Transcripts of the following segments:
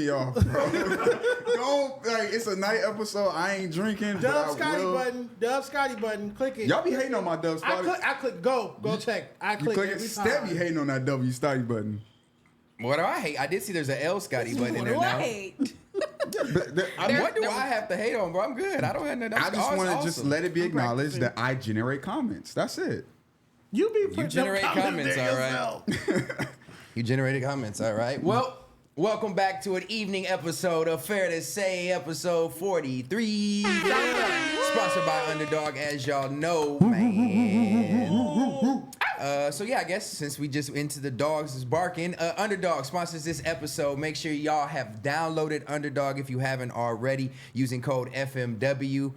me off, bro. Don't, like, it's a night episode. I ain't drinking. Dub Scotty button. Dub Scotty button. Click it. Y'all be hating on my Dub Scotty. I click go check. I click it. every Step time. be hating on that W Scotty button. What do I hate? I did see there's an L Scotty button in there now. What do I have to hate on, bro? I'm good. I don't have nothing. I just want to just let it be acknowledged that I generate comments. That's it. You generate comments, all right. You generated comments, all right. Well, welcome back to an evening episode of Fair to Say, episode 43. Sponsored by Underdog, as y'all know, man. So yeah, I guess since we just into the dogs is barking, Underdog sponsors this episode. Make sure y'all have downloaded Underdog if you haven't already, using code FMW.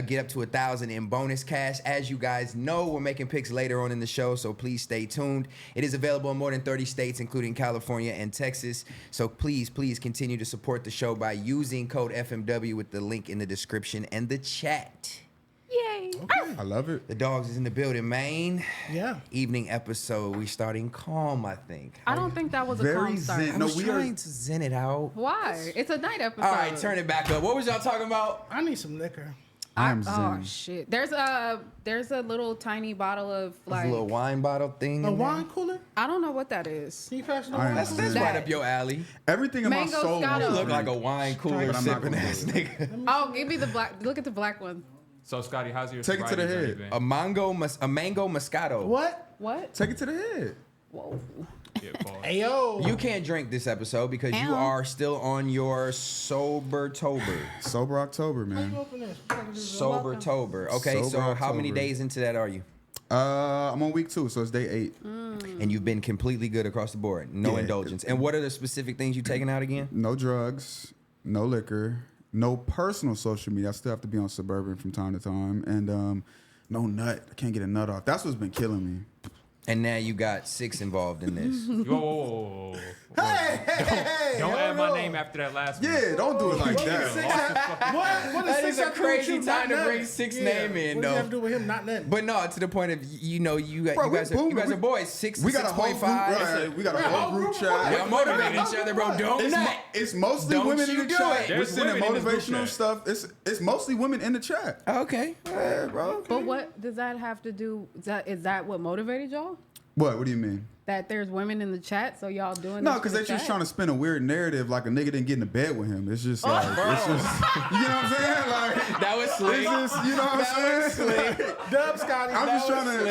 Get up to 1,000 in bonus cash. As you guys know, we're making picks later on in the show, so please stay tuned. It is available in more than 30 states, including California and Texas. So please continue to support the show by using code FMW with the link in the description and the chat. Yay! Okay. I love it. The dogs is in the building, man. Yeah. Evening episode. We starting calm, I think. I don't think that was a Very calm start. zen. I was trying to zen it out. Why? It's a night episode. All right, turn it back up. What was y'all talking about? I need some liquor. I'm zen. Oh shit! There's a little tiny bottle of like a little wine bottle thing. A in there? wine cooler? I don't know what that is. Can you pass the I wine That's cooler? right up your alley. Everything in my Mango soul Scotto. wants to Look like drink. a wine cooler But I'm not sipping gonna ass do it. nigga. Oh, give me the black. Look at the black one. So Scotty, how's your Take it to the sobriety head. journey A mango Moscato. What? What? Take it to the head. Whoa. been? Yeah, pause. Hey, yo. You can't drink this episode because you Ow. are still on your sober-tober. Sober October, How you man. open this? Sober-tober. Okay, Sober so how many October. days into that are you? I'm on week 2, so it's day 8. And you've been completely good across the board. No Yeah. indulgence. And what are the specific things you taking out again? No drugs, no liquor, no personal social media. I still have to be on Suburban from time to time, and no nut. I can't get a nut off. That's what's been killing me. And now you got 6 involved in this. Whoa. Hey, Don't add hold my on. name after that last one. Yeah, don't do it like that. What That does is a 6 crazy have to do with you time to not bring nutting? 6 name in, What does though. it have to do with him not nutting? But no, to the point of you Bro, guys are boys. 6 We got a whole group. 6.5. Right, we got a whole group chat. Y'all motivate each other, bro. Don't It's, nut. it's mostly Don't women in you the do chat. it. We're There's sending women in this group motivational chat. stuff. It's mostly women in the chat. Okay. Yeah, bro. But what does that have to do? Is that what motivated y'all? What do you mean? That there's women in the chat, so y'all doing No, this because for they're the just chat? trying to spin a weird narrative like a nigga didn't get in the bed with him. It's just like, it's just, you know what I'm saying? Like, That was slick. it's just, you know what I'm saying? Dub Scotty. I'm just trying to,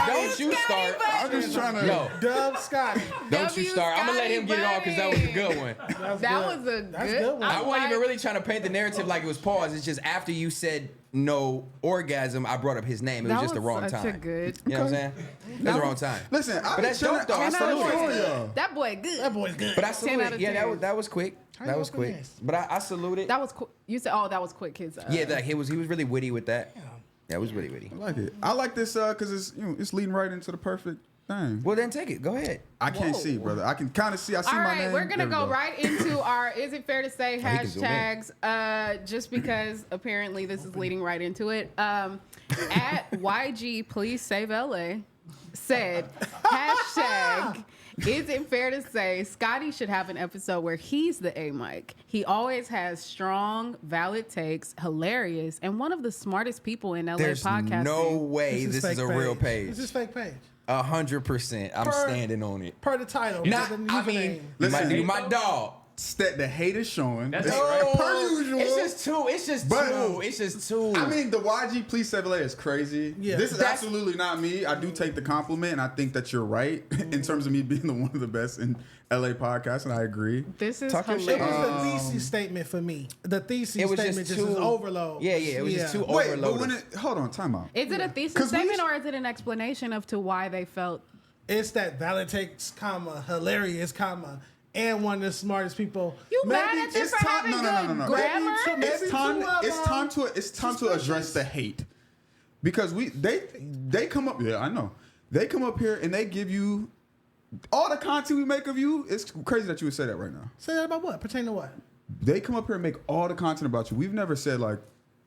Don't you start. I'm just trying to, Yo, Dub Scotty. don't you start. I'm gonna let him get it off because that was a good one. That was a good one. I wasn't even really trying to paint the narrative like it was paused. It's just after you said no orgasm, I brought up his name. It was just the wrong such time. a good. You know what I'm saying? That's the wrong time. listen, But that's dope, though. I salute it. That boy good. That boy's good. But I 10 salute out it. of Yeah, 10. that was quick. How That you was open quick. this? But I salute it. That was quick. You said, "Oh, that was quick, kids." Yeah, like he was really witty with that. Yeah, it was really witty. I like it. I like this because it's, it's leading right into the perfect thing. Well, then take it. Go ahead. I can't Whoa. see, brother. I can kind of see. I see All my right, name. we're gonna There we go right into our "Is it fair to say" he can zoom in. hashtags. Just because apparently this is leading right into it. At YG, please save LA. Said hashtag. Is it fair to say Scotty should have an episode where he's the A mic? He always has strong, valid takes, hilarious, and one of the smartest people in LA There's podcasting. no way this is fake a real page. This is fake page. 100%. I'm Per- standing on it. Per the title. Nah, the I username. mean, Listen. you my dog. The hate is showing. That's It's- all right. Per usual. It's just two. It's just But- two. It's just two. I mean, the YG Please Save LA is crazy. Yeah. This is That's- absolutely not me. I do take the compliment, and I think that you're right in terms of me being one of the best in LA podcasts, and I agree. This is Talk your It shit. hilarious. was the thesis statement for me. The thesis it was statement just just too is overload. Yeah, it was just too Wait, overloaded. but when it hold on, time out. Is it a thesis 'Cause we- statement or is it an explanation of to why they felt? It's that valid takes, comma, hilarious, comma, and one of the smartest people. You Maybe mad at you it's for time- having no, no, good no, no. grammar? Maybe It's time. two of It's time to. It's time to address the hate, because they come up. Yeah, I know. They come up here and they give you all the content we make of you. It's crazy that you would say that right now. Say that about what? Pertain to what? They come up here and make all the content about you. We've never said like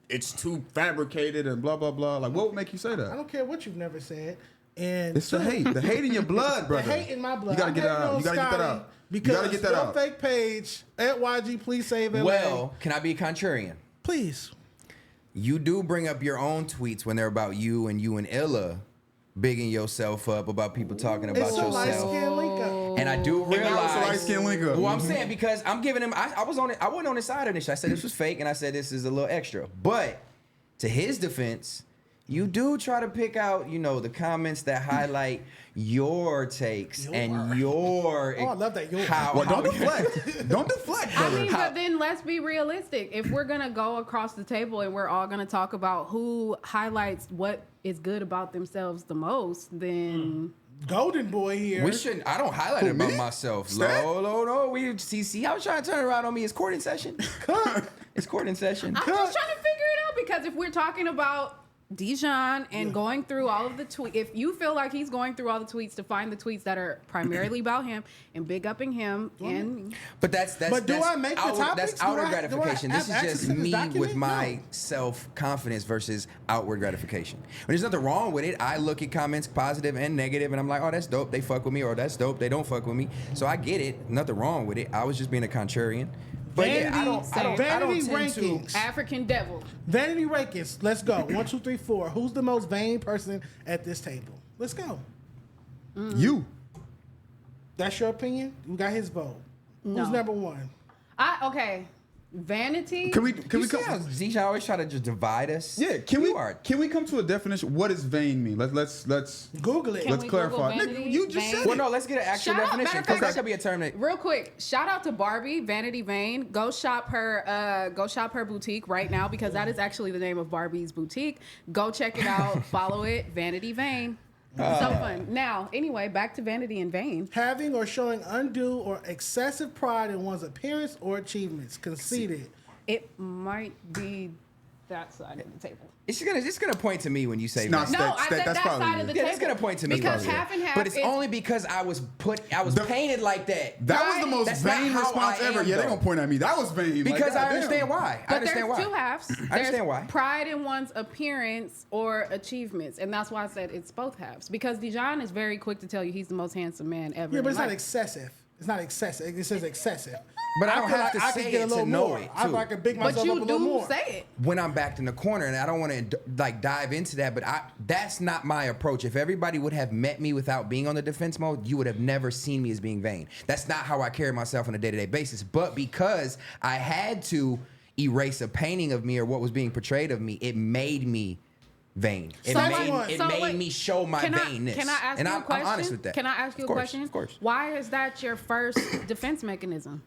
it's too fabricated and blah blah blah. Like, what would make you say I that? don't care what you've never said. And It's the hate. The hate in your blood, the brother. hate in my blood. You gotta get I that out. hate You gotta get that Scotty out. Because You gotta get that your out. fake page at YG, please save LA. Well, can I be a contrarian? Please. You do bring up your own tweets when they're about you and Illa bigging yourself up about people talking about It's a light yourself. skin link up. And I do And that was a realize. light-skinned link up. Well, I'm saying because I'm giving him. I was on it. I wasn't on his side of this. I said this was fake, and I said this is a little extra. But to his defense, you do try to pick out, the comments that highlight your takes and your. Oh, I love that. Well, don't deflect. Don't deflect, I brother. mean, but then let's be realistic. If we're gonna go across the table and we're all gonna talk about who highlights what is good about themselves the most, then Golden boy here. We shouldn't. I don't highlight it about myself. Stat? No. We see. I was trying to turn around on me. It's courting session. It's courting session. I'm just trying to figure it out because if we're talking about Dijon and going through all of the tweets, if you feel like he's going through all the tweets to find the tweets that are primarily about him and big upping him, and But that's But do I make the topics? That's outward Do I gratification. This have is access just to this me document? with my No. self-confidence versus outward gratification. When there's nothing wrong with it, I look at comments positive and negative, and I'm like, oh, that's dope. They fuck with me, or that's dope. They don't fuck with me. So I get it. Nothing wrong with it. I was just being a contrarian. But yeah, I don't Vanity tend to. rankings. African devil. Vanity rankings. Let's go. 1, 2, 3, 4. Who's the most vain person at this table? Let's go. You. That's your opinion? We got his vote. No. Who's number 1? Okay. Vanity. Can we You see how come? Zisha always try to just divide us? Yeah. Can we come to a definition? What does vain mean? Let's Google it. Can let's we clarify. Google Nigga, vanity, you just vain? said Well, it. no, let's get an actual Shout out, definition matter of because fact- that could be a term that. Real quick, shout out to Barbie, Vanity Vain. Go shop her boutique right now because that is actually the name of Barbie's boutique. Go check it out, follow it, Vanity Vain. So fun. Now, anyway, back to Vanity and Vain. Having or showing undue or excessive pride in one's appearance or achievements. Conceited. It might be that side of the table. It's gonna point to me when you say It's not that. No, I Stat- said that's that probably side of the it. Yeah, table. it's gonna point to me because probably. half and half. But it's is- only because I was painted like that. That was the most That's not vain how response I ever. am, Yeah, they though. gonna point at me. That was vain. Because like, I understand why. I But understand there's why. two halves. I understand There's why. pride in one's appearance or achievements, and that's why I said it's both halves. Because Dijon is very quick to tell you he's the most handsome man ever. Yeah, but in it's not life. excessive. It's not excessive. It says excessive. But I don't feel have to I say could get it a to little know more. it, I feel too. like I could big But myself up a you little do more. say it. When I'm backed in the corner, and I don't want to dive into that, but that's not my approach. If everybody would have met me without being on the defense mode, you would have never seen me as being vain. That's not how I carry myself on a day-to-day basis. But because I had to erase a painting of me or what was being portrayed of me, it made me vain. It So made, what- it so made wait, me show my vainness. Can I ask and you a I'm question? honest with that. Can I ask you Of a course, question? Of course. Why is that your first defense mechanism?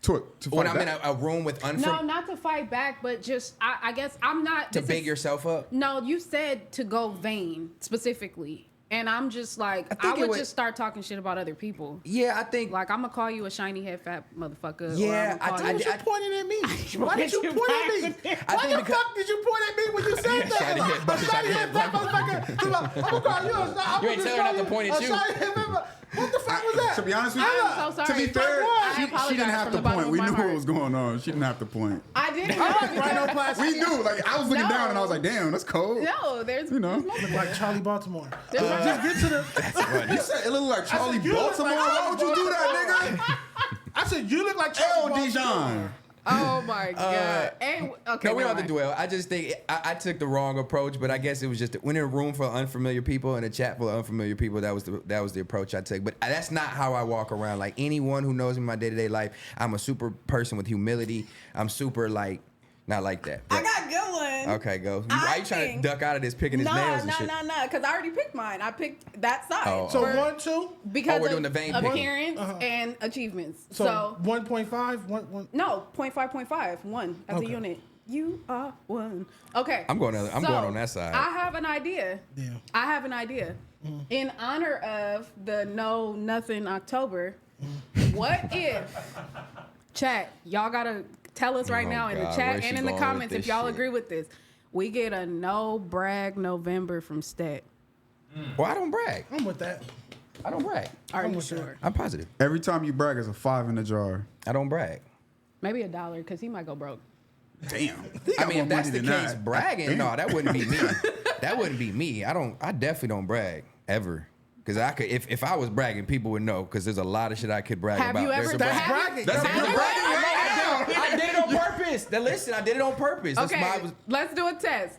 to When fight I'm in back. a room with No, not to fight back, but just I guess I'm not to this big is- yourself up. No, you said to go vain specifically, and I'm just like I I think it would would- just start talking shit about other people. Yeah, I think. Like I'm gonna call you a shiny head fat motherfucker. Yeah, or I'm Why was you pointing at me? Why did you point at me? I Why think the because- fuck did you point at me when you said that? Shiny head, A shiny head fat motherfucker. I'm gonna call you a You ain't telling her not to point at you. shiny head fat- What the fuck was that? To be honest with you, I'm so to be sorry. fair, I she apologize didn't have from to the bottom point. of We my knew heart. what was going on. She didn't have to point. I didn't. Rhinoplasty. We knew. Like I was looking No. down and I was like, damn, that's cold. No, there's You know. Look like Charlie Baltimore. There's Just get to the. You said it looked like Charlie you look Baltimore. like Why would you do that, nigga? I said you look like Charlie L. Baltimore. Dijon. Oh my god. And, okay, No, we don't never have to mind. dwell. I just think I took the wrong approach, but I guess it was just when in a room full of unfamiliar people and a chat full of unfamiliar people, that was the approach I took. But that's not how I walk around. Like anyone who knows me in my day-to-day life, I'm a super person with humility. I'm super like not like that. I But- got a good one. Okay, go. I Why you trying to think- duck out of this picking his nails and shit? No, because I already picked mine. I picked that side. Oh. So Or- 1, 2. Because we're of doing the vein picking. appearance and achievements. So So 1.5. 1. no, 0.5, 1 as Okay. a unit. You are one. Okay. I'm going on that side. I have an idea. Yeah. I have an idea. In honor of the No Nothing October, what if chat, y'all gotta tell us right Oh, now in the God, chat where's she and in the going with comments if this y'all shit? agree with this. We get a no brag November from Stat. Well, I don't brag. I'm with that. I don't brag. Are I'm you with that. sure? I'm positive. Every time you brag, it's a 5 in the jar. I don't brag. Maybe $1 because he might go broke. Damn. I mean, if that's the case, bragging, no, that wouldn't be me. That wouldn't be me. I definitely don't brag ever. Because I could, if I was bragging, people would know. Because there's a lot of shit I could brag Have about. you ever? That's bragging. That's have you're you bragging ever- right now. I did it on purpose. Now listen, I did it on purpose. That's Okay, why I was. let's do a test.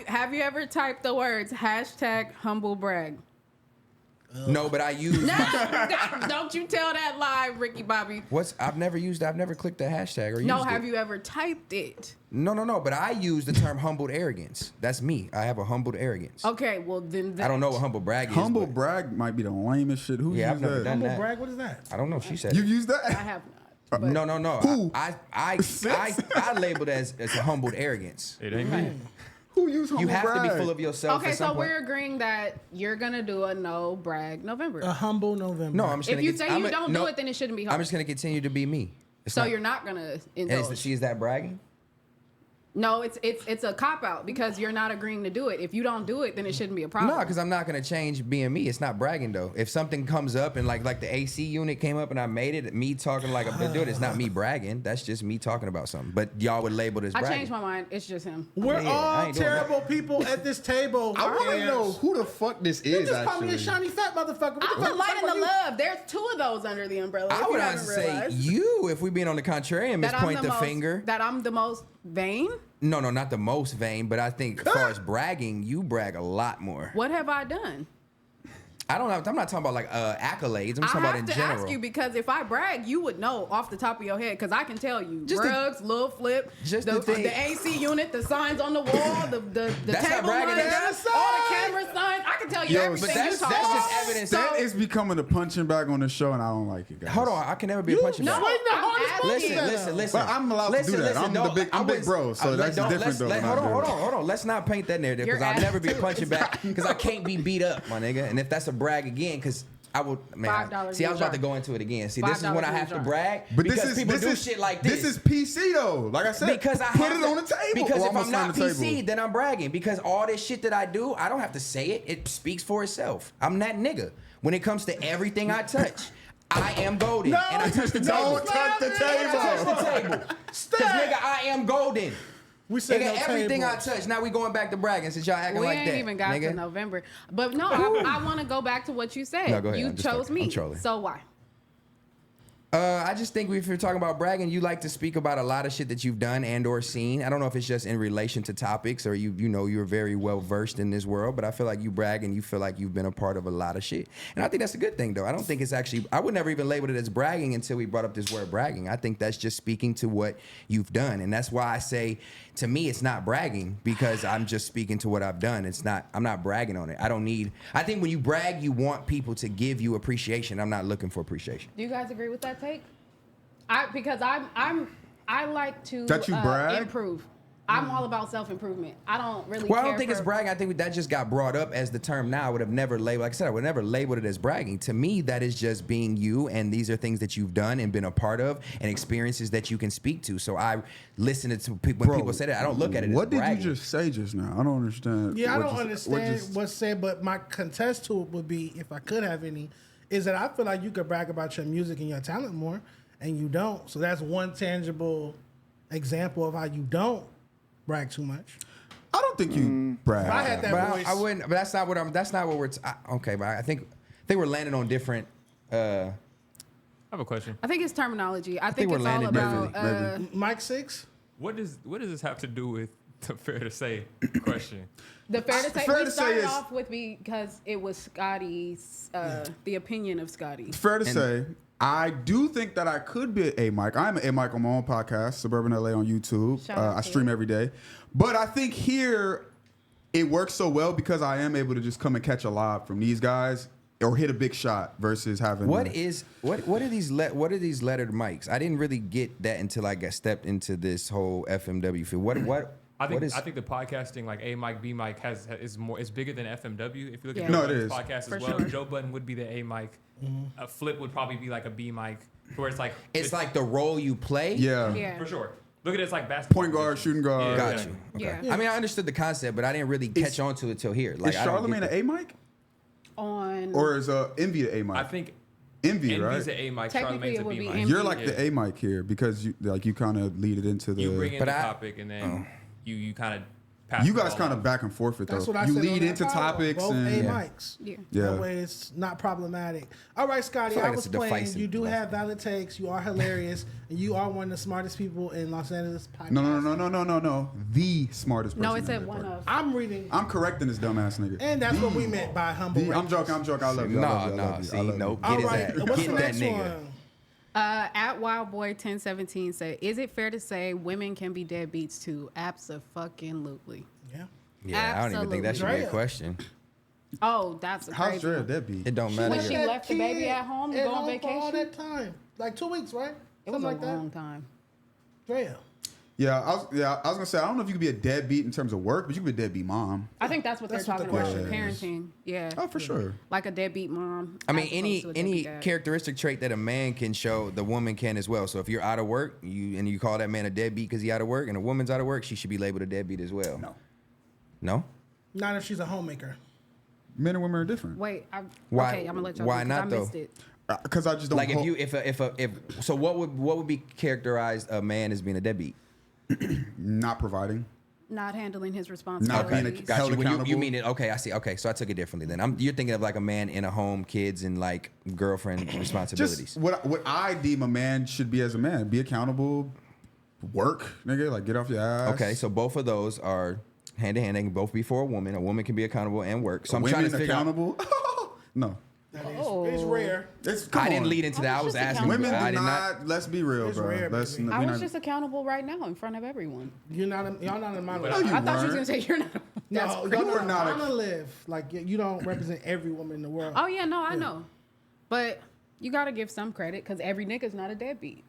Have you ever typed the words #humble brag? No, but I use. Don't you tell that lie, Ricky Bobby. I've never clicked the hashtag or No, used have it. you ever typed it? No, but I use the term humbled arrogance. That's me. I have a humbled arrogance. Okay, well then. I don't know what humble brag is. Humble but- brag might be the lamest shit. Who Yeah, I've used never that? done Humble that. brag, what is that? I don't know. She said. You it. used I that? have not. but- No. Who? I labeled it as a humbled arrogance. It ain't me. Who used humble You have brag? to be full of yourself. Okay, at some so point. we're agreeing that you're gonna do a no brag November. A humble November. No, I'm just If gonna. you say you don't do it, then it shouldn't be hard. I'm just gonna continue to be me. It's So not- you're not gonna And indulge. is that bragging? No, it's a cop out because you're not agreeing to do it. If you don't do it, then it shouldn't be a problem. No, because I'm not gonna change being me. It's not bragging though. If something comes up and like the AC unit came up and I made it, me talking like I'm gonna do it, it's not me bragging. That's just me talking about something. But y'all would label it as I bragging. changed my mind. It's just him. We're Yeah, I all ain't doing terrible people at this table. I want to and know who the fuck this You is, just call me a actually. shiny fat motherfucker. What the I'm fuck the light and are the you? love. There's two of those under the umbrella. I if would you honestly haven't say realized. you, if we being on the contrarian, That I'm point the most, finger. That I'm the most vain. No, not the most vain, but I think as far as bragging, you brag a lot more. What have I done? I don't know. I'm not talking about like accolades. I'm I talking about have in to general. ask you because if I brag, you would know off the top of your head because I can tell you. Just the- Rugs, Lil Flip, Just the the thing- AC unit, the signs on the wall, the That's not table bragging, monitors, that's- all the camera signs. I can tell you Yo, everything but you talk that's about. just evidence. That is becoming a punching bag on the show, and I don't like it, guys. Hold on, I can never be a punching No, bag. Swing the I'm hardest asking monkey you. better. Listen. But I'm allowed to do that. I'm the big- I'm big bro, so that's different though when I do it. Hold on. Let's not paint that narrative because You're I'll never be a asking punching bag because I can't be beat up, my nigga. And if that's a brag again, because I would, man. $5 See, I was in a about to jar. go into it again. See, this is $5 when I in a have to jar. brag But because people do shit like this. This is PC though. Like I said, Because I put have it to- on the table. Because Or if I'ma I'm not slam the PC, table. then I'm bragging. Because all this shit that I do, I don't have to say it. It speaks for itself. I'm that nigga. When it comes to everything I touch, I am golden. No, and I touch the Don't table. touch the And I touch table. the table. Because nigga, I am golden. We said Nigga, no everything table. I touch. Now we going back to bragging since y'all acting We like ain't that. even got nigga. to November. But no, I want to go back to what you said. No, go ahead. You I'm just chose fucking- me. I'm trolling. So why? I just think if you're talking about bragging, you like to speak about a lot of shit that you've done and or seen. I don't know if it's just in relation to topics or you know you're very well versed in this world, but I feel like you brag and you feel like you've been a part of a lot of shit. And I think that's a good thing though. I don't think it's actually, I would never even label it as bragging until we brought up this word bragging. I think that's just speaking to what you've done. And that's why I say to me it's not bragging because I'm just speaking to what I've done. I'm not bragging on it. I think when you brag, you want people to give you appreciation. I'm not looking for appreciation. Do you guys agree with that take? Because I like to That you brag? improve. I'm all about self-improvement. I don't really Well, I care don't think it's for- bragging. I think that just got brought up as the term now. I would have never labeled, like I said, I would never labeled it as bragging. To me, that is just being you, and these are things that you've done and been a part of, and experiences that you can speak to. So I listen to people when people say that. I don't look at it What as did bragging. you just say just now? I don't understand. Yeah, I what don't you- understand just- what's said, but my contest to it would be, if I could have any, is that I feel like you could brag about your music and your talent more, and you don't. So that's one tangible example of how you don't brag too much. I don't think you brag. If I had that But voice. I wouldn't. But that's not what I'm. That's not what we're. Okay, but I think we're landing on different. I have a question. I think it's terminology. I think we're it's all landing about. differently, Mike Six? What does this have to do with the fair to say question? The fair to say. Fair We to say started is- off with because it was Scotty's, the opinion of Scotty. Fair to say, I do think that I could be an A mic. I'm an A mic on my own podcast, Suburban LA on YouTube. Shout out I to stream you. every day. But I think here it works so well because I am able to just come and catch a lob from these guys or hit a big shot versus having What are these lettered mics? I didn't really get that until I got stepped into this whole FMW field. I think what is, I think the podcasting like A mic, B mic is bigger than FMW. If you look Yeah. at No, Joe it Budden's is. podcast For as well, sure. Joe Budden would be the A mic. A Flip would probably be like a B mic, where it's like it's like the role you play. Yeah. Yeah. for sure. Look at it as like basketball. Point guard, position. shooting guard. Got exactly. you. Okay. Yeah. I mean, I understood the concept, but I didn't really catch on to it till here. Like, Is I don't Charlamagne get an A mic? On Or is Envy the A mic? I think Envy, right? Envy's an A mic. Technically, Charlamagne's it a would B be mic. Envy. You're like Yeah. the A mic here because you kind of lead it into the. You bring in But the I- topic and then you kind of pass You the guys ball kind of off. back and forth with That's though. what I You said. lead on that into follow. topics Both and A mics. Yeah. Yeah. That way it's not problematic. All right, Scotty, feel like I it's was a playing. divisive- You do have valid takes. You are hilarious, and you are one of the smartest people in Los Angeles. No. The smartest person. No, it in said there, one bro. of. I'm reading, I'm correcting this dumbass nigga. and that's what we meant by humble. I'm rankings. joking. I love you. I love you. I love you. I See, love you. nope. All Get his right, ass. what's Get the that next nigga. one? At Wildboy1017 said, "Is it fair to say women can be deadbeats too?" Abso-fucking-lutely. Yeah. Yeah, I don't even think that should be a Drea. question. Oh, that's a How's crazy Drea one. deadbeat? It don't When matter. she left the baby at home to go on for all vacation? that time, like 2 weeks, right? It was Something a like long that. time. Drea. I was gonna say I don't know if you could be a deadbeat in terms of work, but you could be a deadbeat mom. I think that's what That's they're what talking the about with question parenting. Yeah. Oh, for sure. Like a deadbeat mom. I mean, as any opposed to a any deadbeat dad. characteristic trait that a man can show, the woman can as well. So if you're out of work, you call that man a deadbeat because he out of work, and a woman's out of work, she should be labeled a deadbeat as well. No, No? Not if she's a homemaker. men and women are different. Wait, Why- okay, I'm gonna let y'all why know 'cause not, I though? missed it. Because I just don't Like hold- if so what would be characterized a man as being a deadbeat? not providing. Not handling his Not responsibilities. being a- Got held you. When you accountable. mean it? Okay, I see. Okay, so I took it differently then. You're thinking of like a man in a home, kids, and like girlfriend responsibilities. Just what I deem a man should be as a man: be accountable, work, nigga. Like get off your ass. Okay, so both of those are hand in hand. They can both be for a woman. A woman can be accountable and work. So I'm trying women to figure out. accountable. No, That is, Oh. it's rare. I didn't lead into that. I was just asking. Women I do did not. Let's be real, It's bro. rare, Let's. baby. We I was not- just accountable right now in front of everyone. Y'all not in my No, you I thought you was gonna weren't. say you're not. That's No, crazy. y'all were not not a- on a live. Like you don't represent every woman in the world. Oh yeah, no, I know, but you gotta give some credit because every nigga's not a deadbeat.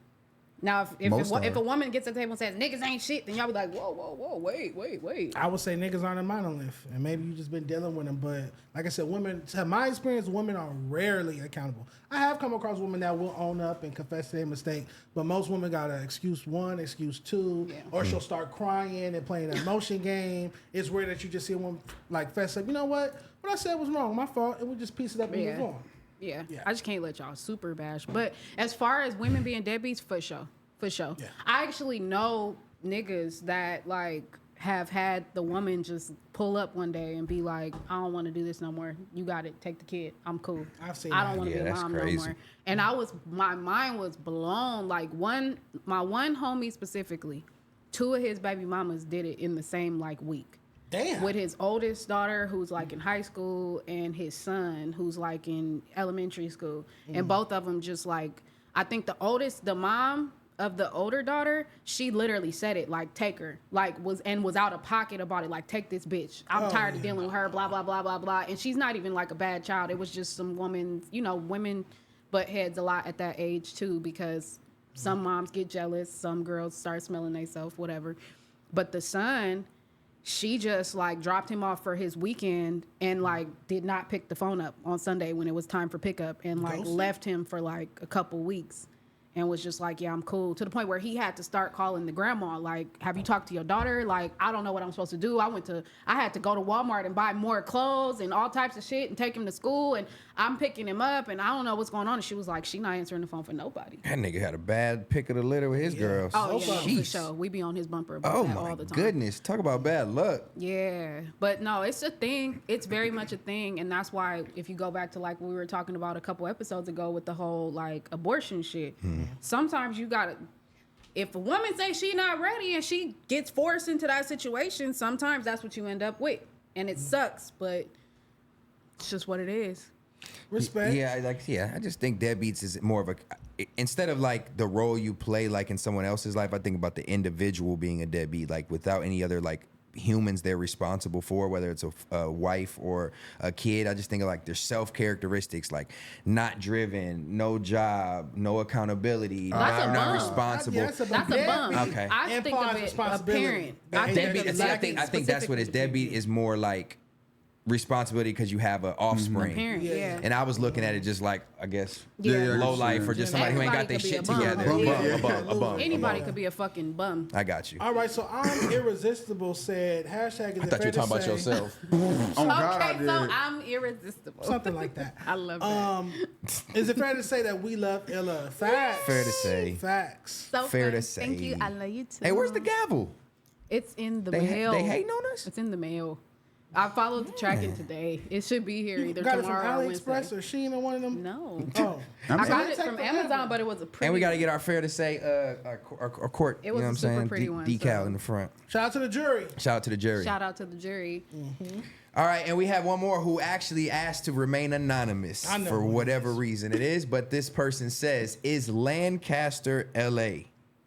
Now, if Most if are. a woman gets at the table and says niggas ain't shit, then y'all be like, whoa, wait. I would say niggas aren't in monolith, and maybe you just been dealing with them. But like I said, women, to my experience, women are rarely accountable. I have come across women that will own up and confess to their mistake, but most women got an excuse one, excuse two, Yeah. or she'll start crying and playing an emotion game. It's rare that you just see a woman like fess up. You know what I said was wrong, my fault, and we just piece it up and Yeah. move on. Yeah. Yeah. I just can't let y'all super bash. But as far as women being deadbeats, for sure. Yeah. I actually know niggas that like have had the woman just pull up one day and be like, I don't want to do this no more. You got it. Take the kid. I'm cool. I've seen I that. don't want to Yeah, be a that's mom crazy. no more. And my mind was blown. Like my one homie specifically, 2 of his baby mamas did it in the same like week. Damn. With his oldest daughter who's like in high school and his son who's like in elementary school. And both of them just like, I think the mom of the older daughter, she literally said it like, take her, like was out of pocket about it, like take this bitch. I'm tired of dealing with her, blah, blah, blah, blah, blah. And she's not even like a bad child. It was just some woman, women butt heads a lot at that age too, because some moms get jealous, some girls start smelling themselves, whatever. But the son, she just like dropped him off for his weekend and like did not pick the phone up on Sunday when it was time for pickup and like Ghosted? left him for like a couple weeks and was just like, yeah, I'm cool, to the point where he had to start calling the grandma like, have you talked to your daughter? Like, I don't know what I'm supposed to do. I had to go to Walmart and buy more clothes and all types of shit and take him to school, and I'm picking him up and I don't know what's going on. And she was like, she not answering the phone for nobody. That nigga had a bad pick of the litter with his girls. Oh yeah, no, for Jeez. sure. We be on his bumper about Oh that my all the time. goodness. Talk about bad luck. Yeah, but no, it's a thing. It's very much a thing, and that's why if you go back to like what we were talking about a couple episodes ago with the whole like abortion shit, sometimes you gotta. If a woman say she not ready and she gets forced into that situation, sometimes that's what you end up with, and it sucks, but it's just what it is. Respect. Yeah, I just think deadbeats is more of instead of like the role you play like in someone else's life, I think about the individual being a deadbeat, like without any other like humans they're responsible for, whether it's a wife or a kid. I just think of like their self characteristics, like not driven, no job, no accountability, That's a not bum. responsible. That's a That's a bum. Okay. I think Implies of it a responsibility. parent. That I ain't think Deadbeat, of see, I that think that's what it is. specifically. Deadbeat is more like responsibility because you have an offspring. Parent, yeah. And I was looking at it just like, I guess, Yeah. low life or just somebody who ain't got their Everybody shit could be a together. bum. Yeah. A bum. Anybody could be a fucking bum. I got you. All right, so I'm irresistible said hashtag is I thought you were talking about yourself. Oh God, I Okay, did. so I'm irresistible. something like that. I love that. Is it fair to say that we love Illa? Facts. Fair to say. Facts. So fair to Thank say. you. I love you too. Hey, where's the gavel? It's in the They mail. hating on us? It's in the mail. I followed the tracking today. It should be here either got it from tomorrow or AliExpress Wednesday. or Shein or one of them. No. Oh, I got Amazon? it from Amazon, but it was a pretty. And we got to get our fair to say our court. It was a super pretty one, Decal so. in the front. shout out to the jury. Shout out to the jury. Shout out to the jury. All right, and we have one more who actually asked to remain anonymous I know for who it whatever is. reason it is, but this person says, is Lancaster, LA?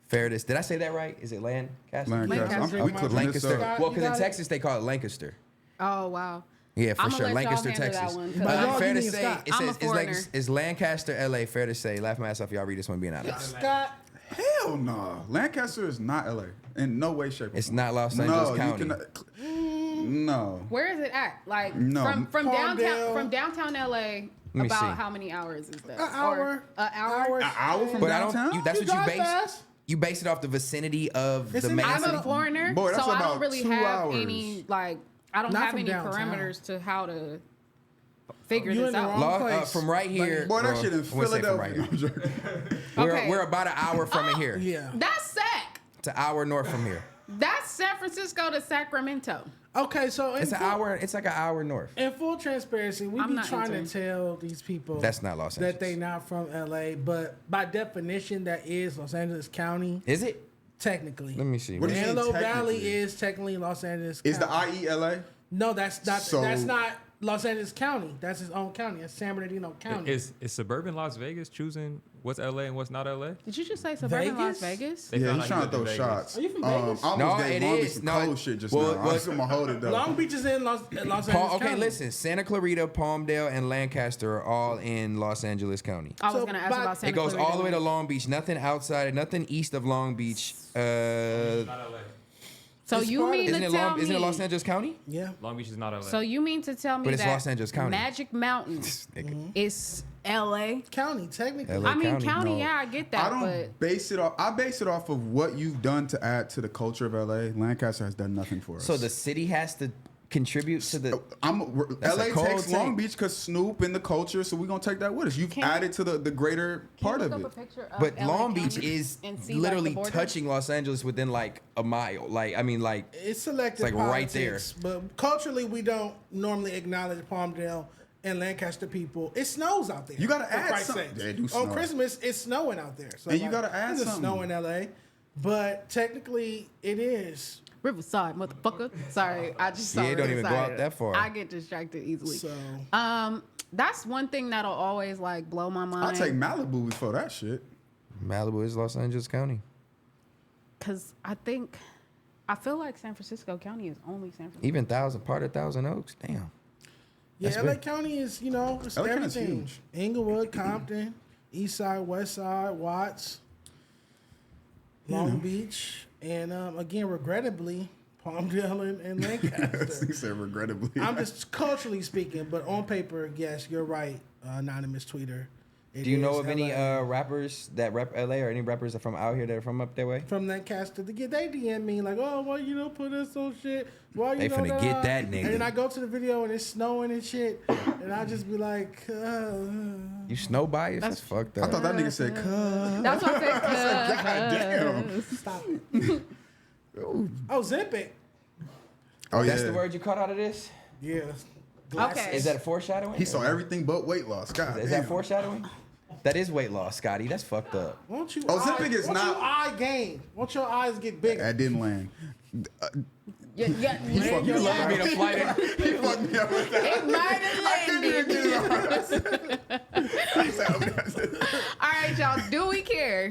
Fair to, did I say that right? Is it Lancaster? Lancaster. We clipping this Lancaster. up. Well, You because in got it? Texas they call it Lancaster. Oh wow. Yeah, for I'ma sure. let y'all Lancaster, handle that Texas. one, 'cause- But y'all Fair give to me a say, Scott. it I'm a says foreigner. is Lancaster, LA? Fair to say, laugh my ass off. Y'all read this one being honest. Scott. Hell no. Lancaster is not LA in no way, shape, or It's form. not Los Angeles no, County. You cannot, no. Where is it at? Like No. from Palmdale. downtown LA. me About see. how many hours is that? An hour. An hour. An hour from But I downtown? don't. That's You what you drive base. fast. You base it off the vicinity of It's the in- main I'm city. a foreigner, Boy, that's so I about don't really 2 have hours. any like. I don't Not have from any downtown. parameters to how to figure You this in the out. wrong place. From right here. Boy, that well, shit in I wouldn't say from right Philadelphia. here. No, I'm joking. Okay. We're about an hour from it here. Yeah. That's Sac. It's an hour north from here. That's San Francisco to Sacramento. Okay, so It's an hour. It's like an hour north. In full transparency, we I'm be not trying to entering. tell these people That's not Los Angeles. that they not from LA, but by definition, that is Los Angeles County, Is it? technically. Let me see. What do you mean Antelope Valley technically? is technically Los Angeles Is the County. IELA? No, that's not. So- That's not Los Angeles County. That's his own county. That's San Bernardino County. Is suburban Las Vegas choosing what's LA and what's not LA? Did you just say suburban Las Vegas? Vegas? They Yeah, found he's out trying he to throw lived in Vegas. Are shots. you from Vegas? I almost No, gave it Long is. Beach some No, cold shit just well, now. well, I'm just gonna hold it though. Long Beach is in Los Angeles Okay, County. listen. Santa Clarita, Palmdale, and Lancaster are all in Los Angeles County. I was So gonna ask by- about Santa It goes Clarita all the way to next. Long Beach. Nothing outside. Nothing east of Long Beach. Not LA. So It's you part of- mean Isn't to it tell Long? me? Isn't it Los Angeles County? Yeah. Long Beach is not LA. So you mean to tell me But it's that Los Angeles County. Magic Mountain is LA? County, technically. LA. I mean, County, county, no. yeah, I get that, I don't but base it off. I base it off of what you've done to add to the culture of LA. Lancaster has done nothing for us. So the city has to contribute to the. That's LA a cold takes Long take. Beach because Snoop and the culture, so we're gonna take that with us. You've Can- added to the greater part Can of you look it. up a picture of But LA Long County Beach is and see, literally like, the border? touching Los Angeles within like a mile. Like I mean, like It's selective It's like right politics, but culturally, we don't normally acknowledge Palmdale and Lancaster people. It snows out there. You gotta for add Christ's something. sakes. Yeah, it do On snow. Christmas, it's snowing out there. So And you gotta add there's something. snow in LA, but technically, it is. Riverside, motherfucker. Sorry, I just saw Yeah, it don't even go Riverside. out that far. I get distracted easily. So That's one thing that'll always like blow my mind. I'll take Malibu before that shit. Malibu is Los Angeles County. Because I feel like San Francisco County is only San Francisco. Even part of Thousand Oaks. Damn. yeah, That's LA big. County is it's LA County's everything. huge. Inglewood, Compton, East Side, West Side, Watts, Long Beach, and again, regrettably, Palmdale and Lancaster. He said regrettably. I'm just culturally speaking, but on paper, yes, you're right, anonymous tweeter. It Do you know is of any LA. rappers that rep LA or any rappers that are from out here that are from up that way? From Lancaster they DM me like, oh, why you don't put us on shit? Why you They don't finna get that nigga. And then I go to the video and it's snowing and shit, and I just be like, You snow bias? That's fucked I up. thought that nigga said, "Cuz." That's what I said. God damn. stop it. Ozempic. Oh That's yeah. the word you caught out of this? Yeah. Okay. Is that a foreshadowing? He saw everything but weight loss. God Is damn. that foreshadowing? That is weight loss, Scotty. That's fucked up. Won't you? Ozempic is won't not- you eye gain? Won't your eyes get bigger? That didn't land. Yeah, He fucked me up. Me to flight it. He fucked me up with that. It might have landed. All right, y'all. Do we care?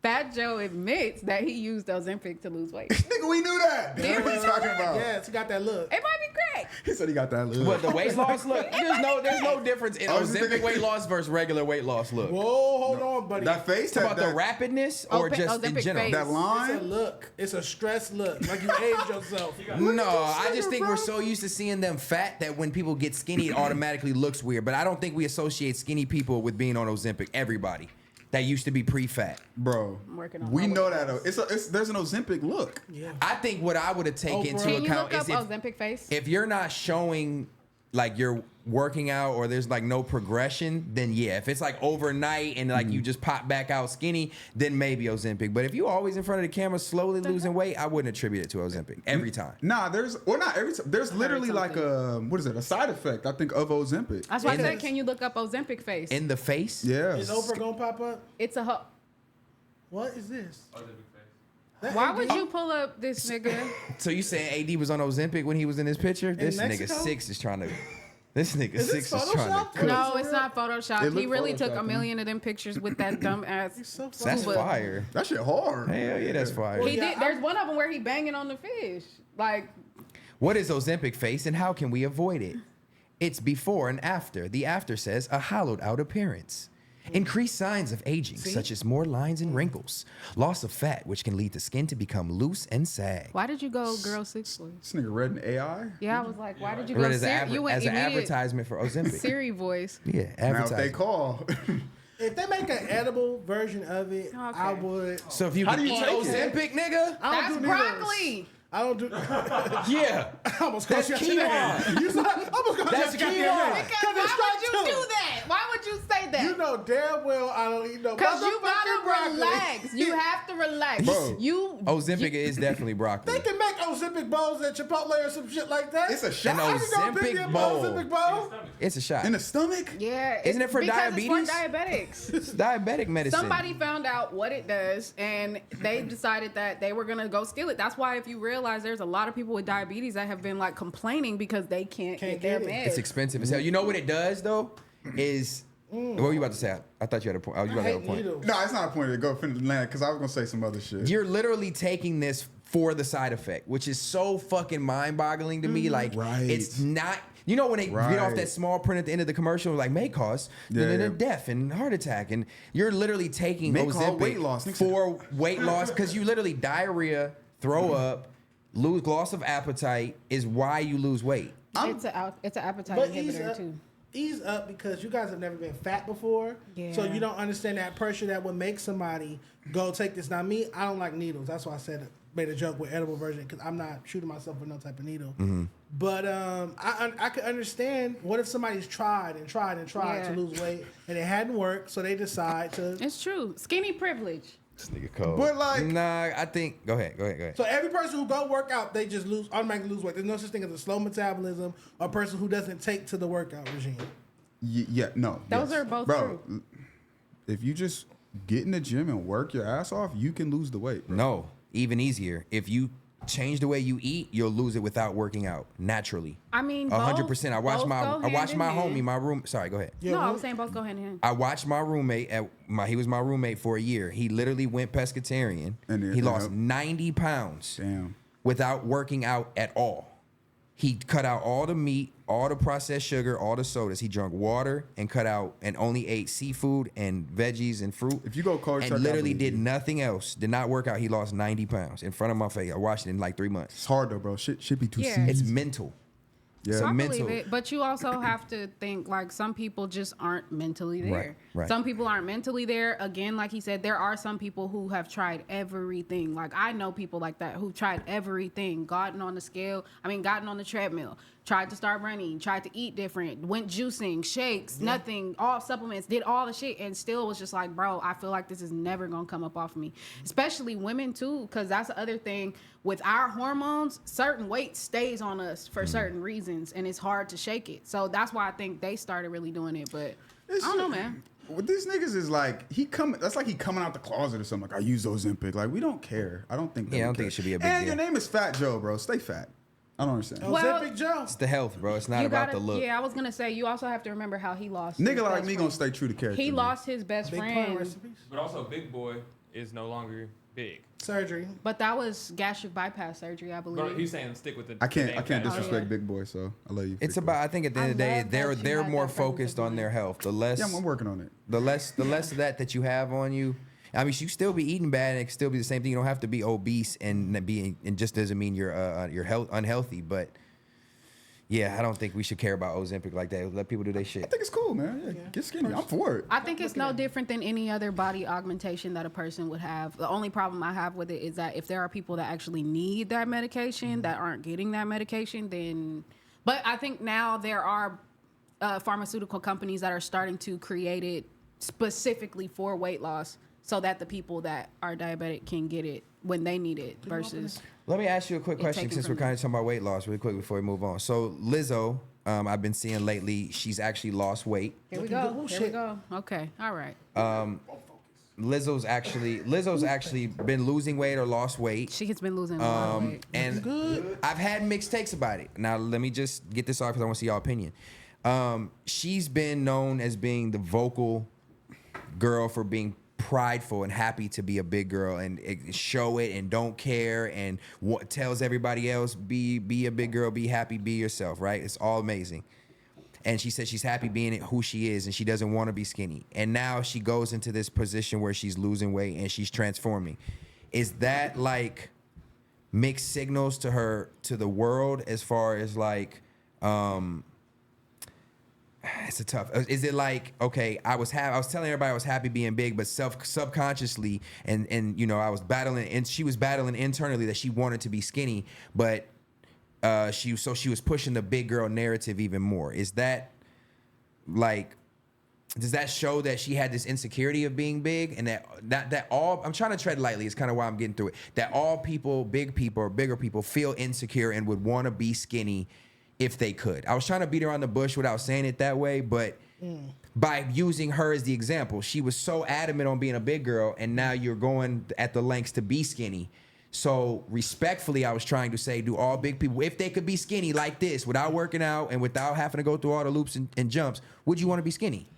Fat Joe admits that he used Ozempic to lose weight. Nigga, we knew that. Did What are you talking about? Yes, you got that look. It might be great. He said he got that look. But the weight loss look, there's no difference in Ozempic weight loss versus regular weight loss look. Whoa, hold on, buddy. That face It's about had the that, rapidness or just in Ozempic general? face. that It's a line. look. It's a stress look. Like you aged yourself. No, I just think we're so used to seeing them fat that when people get skinny, it automatically looks weird. But I don't think we associate skinny people with being on Ozempic. Everybody that used to be pre-fat. Bro, I'm working on we my know weight that. loss. There's an Ozempic look. Yeah. I think what I would have taken Oprah. into Can you account look up is Ozempic face? if you're not showing like you're working out or there's like no progression, then yeah. If it's like overnight and like you just pop back out skinny, then maybe Ozempic. But if you always in front of the camera slowly losing weight, I wouldn't attribute it to Ozempic every time. Nah, not every time. There's literally like a side effect, I think, of Ozempic. That's why I said, can you look up Ozempic face? In the face? Yeah. Is Oprah gonna pop up? It's a. What is this? Why would you pull up this nigga? So you saying AD was on Ozempic when he was in this picture? This nigga Mexico? 6 is trying to. This nigga Is this 6 is trying Photoshop? to. No, it's not Photoshop. It He look really took Photoshopped, a million of them pictures with that dumb ass. So That's funny. fire. That shit hard. Hell yeah, that's fire. He Yeah, did. There's one of them where he banging on the fish. Like, What is Ozempic face and how can we avoid it? It's before and after. The after says a hollowed out appearance. Increased signs of aging, such as more lines and wrinkles. Loss of fat, which can lead the skin to become loose and sag. why did you go girl 6 voice? This nigga read an AI. Yeah, I was like, why did you Read go as, you went as an immediate advertisement for Ozempic. Siri voice. Yeah, Now if advertisement. they call, If they make an edible version of it, I Okay. would. So if you How can do you eat take it? Ozempic, nigga, I That's don't do needles. broccoli. I don't do. yeah. I almost That's called you out quinoa. today. You said I almost called That's you out today. quinoa. Because Cause it's why would you strike do two. that? Why would you say that? You know damn well I don't eat no. Because you motherfucking gotta broccoli. relax. You have to relax. Bro. Ozempic is definitely broccoli. They can make Ozempic bowls at Chipotle or some shit like that. it's a shot An I can go pick Ozempic me up an bowl. Ozempic bowl. It's a shot. in the stomach. Yeah. Isn't it for because diabetes? It's for diabetics. It's diabetic medicine. Somebody found out what it does, and they decided that they were gonna go steal it. That's why, if you realize, there's a lot of people with diabetes that have been like complaining because they can't get their get it. meds. It's expensive as hell. You know what it does though? Is what were you about to say? I thought you had a point. Oh, you I about to have hate a point. needles. No, it's not a point to go finish the land because I was gonna say some other shit. You're literally taking this for the side effect, which is so fucking mind-boggling to me. Like, Right. it's not. You know when they get off Right. that small print at the end of the commercial, like may cause Yeah. death and heart attack, and you're literally taking May cause Ozempic weight loss. for weight loss because you literally diarrhea, throw up, lose loss of appetite is why you lose weight. It's an appetite But ease inhibitor up, too. ease up because you guys have never been fat before. So Yeah. you don't understand that pressure that would make somebody go take this. Now me, I don't like needles. That's why I said made a joke with edible version because I'm not shooting myself with no type of needle. But I could understand what if somebody's tried Yeah. to lose weight and it hadn't worked, so they decide to. It's true. Skinny privilege. This nigga cold. But, like- nah, I think. Go ahead. So every person who go work out, they just automatically lose weight. There's no such thing as a slow metabolism or a person who doesn't take to the workout regime. No. Those are both true. If you just get in the gym and work your ass off, you can lose the weight, bro. No, even easier. If you change the way you eat, you'll lose it without working out naturally. I mean, 100%. I watched both my go hand in homie, hand. my room. Sorry, go ahead. Yeah, No, I what- was saying both go hand in hand. I watched my roommate he was my roommate for a year. He literally went pescatarian. And then- he lost yep. 90 pounds Damn. without working out at all. He cut out all the meat, all the processed sugar, all the sodas. He drank water and cut out and only ate seafood and veggies and fruit. If you go cold and turkey, I literally believe did you. nothing else, did not work out. He lost 90 pounds in front of my face. I watched it in like 3 months. It's hard though, bro. Shit should be too Yeah. serious. It's mental. Yeah. So I mental. believe it, but you also have to think like some people just aren't mentally there. Right. Some people aren't mentally there. Again, like he said, there are some people who have tried everything. Like I know people like that who've tried everything, gotten on the treadmill, tried to start running, tried to eat different, went juicing, shakes, nothing, all supplements, did all the shit, and still was just like, bro, I feel like this is never gonna come up off of me. Especially women too, because that's the other thing with our hormones. Certain weight stays on us for certain reasons, and it's hard to shake it. So that's why I think they started really doing it. But I don't know, man. What these niggas is like, that's like he coming out the closet or something. Like, I use Ozempic. Like, we don't care. I don't think. Yeah, I don't think it should be a big And deal. your name is Fat Joe, bro. Stay fat. I don't understand. Well, Ozempic Joe. It's the health, bro. It's not You about gotta, the look. yeah, I was gonna say you also have to remember how he lost. his Nigga like best me friend. gonna stay true to character. He man. lost his best Big pun friend, recipes. But also, Big Boy is no longer big. Surgery. but that was gastric bypass surgery, I believe. But he's saying stick with the. I can't name disrespect tag. Oh, yeah. Big Boy, so I love you. It's Big Boy. about. I think at the end of the I day, love that you they're had more that friend focused with on you. their health. The less, Yeah, I'm working on it. the less of that you have on you. I mean, you still be eating bad, and it can still be the same thing. You don't have to be obese, and just doesn't mean you're unhealthy. But yeah, I don't think we should care about Ozempic like that. Let people do their I shit. think it's cool, man. Yeah, get skinny. I'm for it. I think it's no different than any other body augmentation that a person would have. The only problem I have with it is that if there are people that actually need that medication that aren't getting that medication, then But I think now there are pharmaceutical companies that are starting to create it specifically for weight loss so that the people that are diabetic can get it when they need it versus. Let me ask you a quick question taken since we're from kind of talking about weight loss really quick before we move on. So Lizzo, I've been seeing lately, she's actually lost weight. Here we go. Here we go. Okay. All right. Lizzo's actually been losing weight or lost weight. She has been losing a lot of weight. And I've had mixed takes about it. Now let me just get this off because I want to see y'all opinion. She's been known as being the vocal girl for being prideful and happy to be a big girl and show it and don't care and tells everybody else be a big girl, be happy, be yourself, right? It's all amazing. And she said she's happy being who she is and she doesn't want to be skinny. And now she goes into this position where she's losing weight and she's transforming. Is that like mixed signals to the world as far as like it's a tough. Is it like, okay, I was telling everybody I was happy being big, but subconsciously and you know I was battling and she was battling internally that she wanted to be skinny, but she was pushing the big girl narrative even more. Is that like, does that show that she had this insecurity of being big and that all, I'm trying to tread lightly, it's kind of why I'm getting through it, that all people, big people or bigger people feel insecure and would want to be skinny if they could. I was trying to beat around the bush without saying it that way, but by using her as the example, she was so adamant on being a big girl and now you're going at the lengths to be skinny. So respectfully, I was trying to say, do all big people, if they could be skinny like this without working out and without having to go through all the loops and jumps, would you want to be skinny?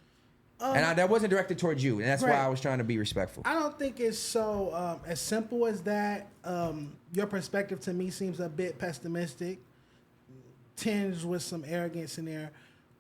That wasn't directed towards you, and that's why I was trying to be respectful. I don't think it's so as simple as that. Your perspective to me seems a bit pessimistic, tinged with some arrogance in there.